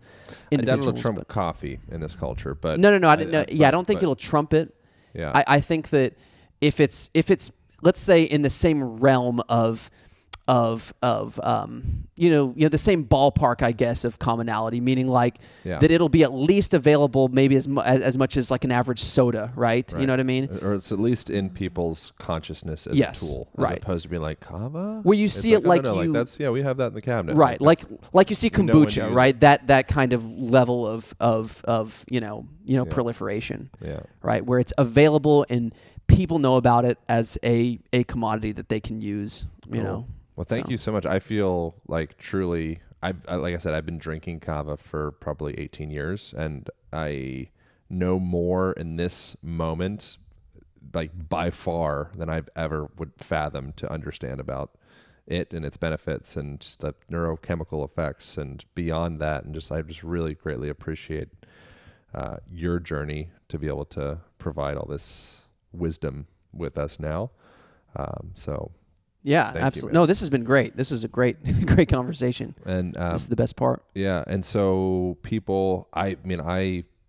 individuals. That'll trump coffee in this culture, but no, I didn't know. Yeah, I don't think it'll trump it. Yeah, I think that if it's let's say in the same realm of the same ballpark, I guess, of commonality, meaning like that it'll be at least available maybe as much as like an average soda, right? You know what I mean? Or it's at least in people's consciousness as a tool, as opposed to being like kava. Where you see it like like that's we have that in the cabinet, right? Like you see kombucha, right? That kind of level of proliferation, right? Where it's available and people know about it as a commodity that they can use, Well, thank you so much. I feel like truly, like I said, I've been drinking kava for probably 18 years, and I know more in this moment, like by far, than I've ever would fathom to understand about it and its benefits and just the neurochemical effects and beyond that. And I just really greatly appreciate your journey to be able to provide all this wisdom with us now. Yeah, absolutely. No, this has been great. This is a great conversation. And this is the best part. Yeah. And so people, I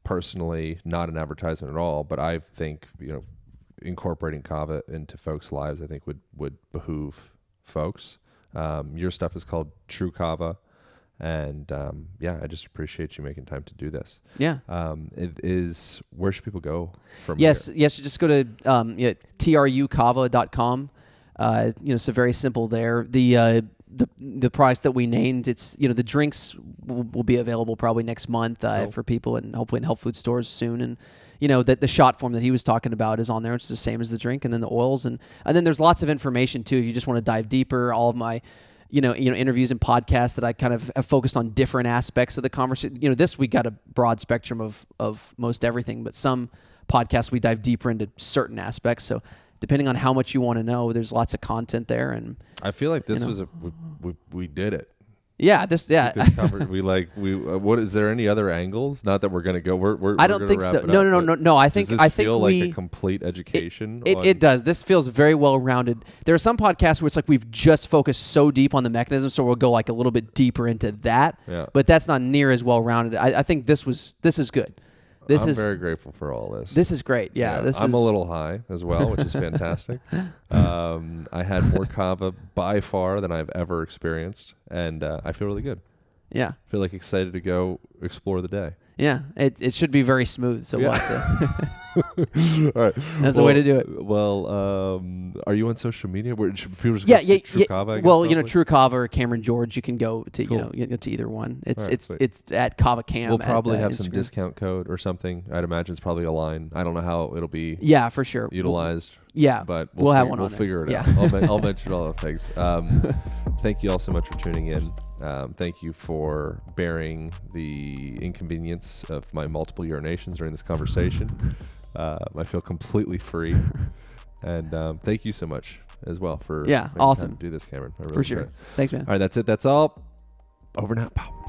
personally, not an advertisement at all, but I think, incorporating kava into folks' lives, I think would behoove folks. Your stuff is called TRU KAVA. And I just appreciate you making time to do this. Yeah. Where should people go from here? Yes. Just go to trukava.com. So very simple there. The products that we named, it's the drinks will be available probably next month for people and hopefully in health food stores soon. And that the shot form that he was talking about is on there. It's the same as the drink, and then the oils and then there's lots of information too. If you just want to dive deeper, all of my interviews and podcasts that I kind of have focused on different aspects of the conversation. This week got a broad spectrum of most everything, but some podcasts we dive deeper into certain aspects. So depending on how much you want to know, there's lots of content there. And I feel like this was we did it. Yeah, what is there any other angles? Not that we're going to go. I don't think so. No. I think feel like a complete education. It does. This feels very well rounded. There are some podcasts where it's like we've just focused so deep on the mechanism, so we'll go like a little bit deeper into that. Yeah. But that's not near as well rounded. I think this is good. I'm very grateful for all this. This is great. Yeah. I'm a little high as well, which is fantastic. I had more kava by far than I've ever experienced, and I feel really good. Yeah. I feel like excited to go explore the day. Yeah, it should be very smooth. So we'll have to. All right. That's the way to do it. Well, are you on social media? Where should people just Yeah. TRU KAVA, I guess, well, probably? TRU KAVA or Cameron George, you can go to Cool. you go to either one. It's Right, it's at KAVA Cam. We'll probably have Instagram. some discount code or something. I'd imagine it's probably a line. I don't know how it'll be. Yeah, for sure. Utilized. Yeah, but we'll have one. We'll on figure it yeah. out. I'll mention all the things. Thank you all so much for tuning in. Thank you for bearing the inconvenience of my multiple urinations during this conversation. I feel completely free, and thank you so much as well for awesome time to do this, Cameron. I really for sure. enjoyed it. Thanks, man. All right, that's it. That's all. Over and out. Pow.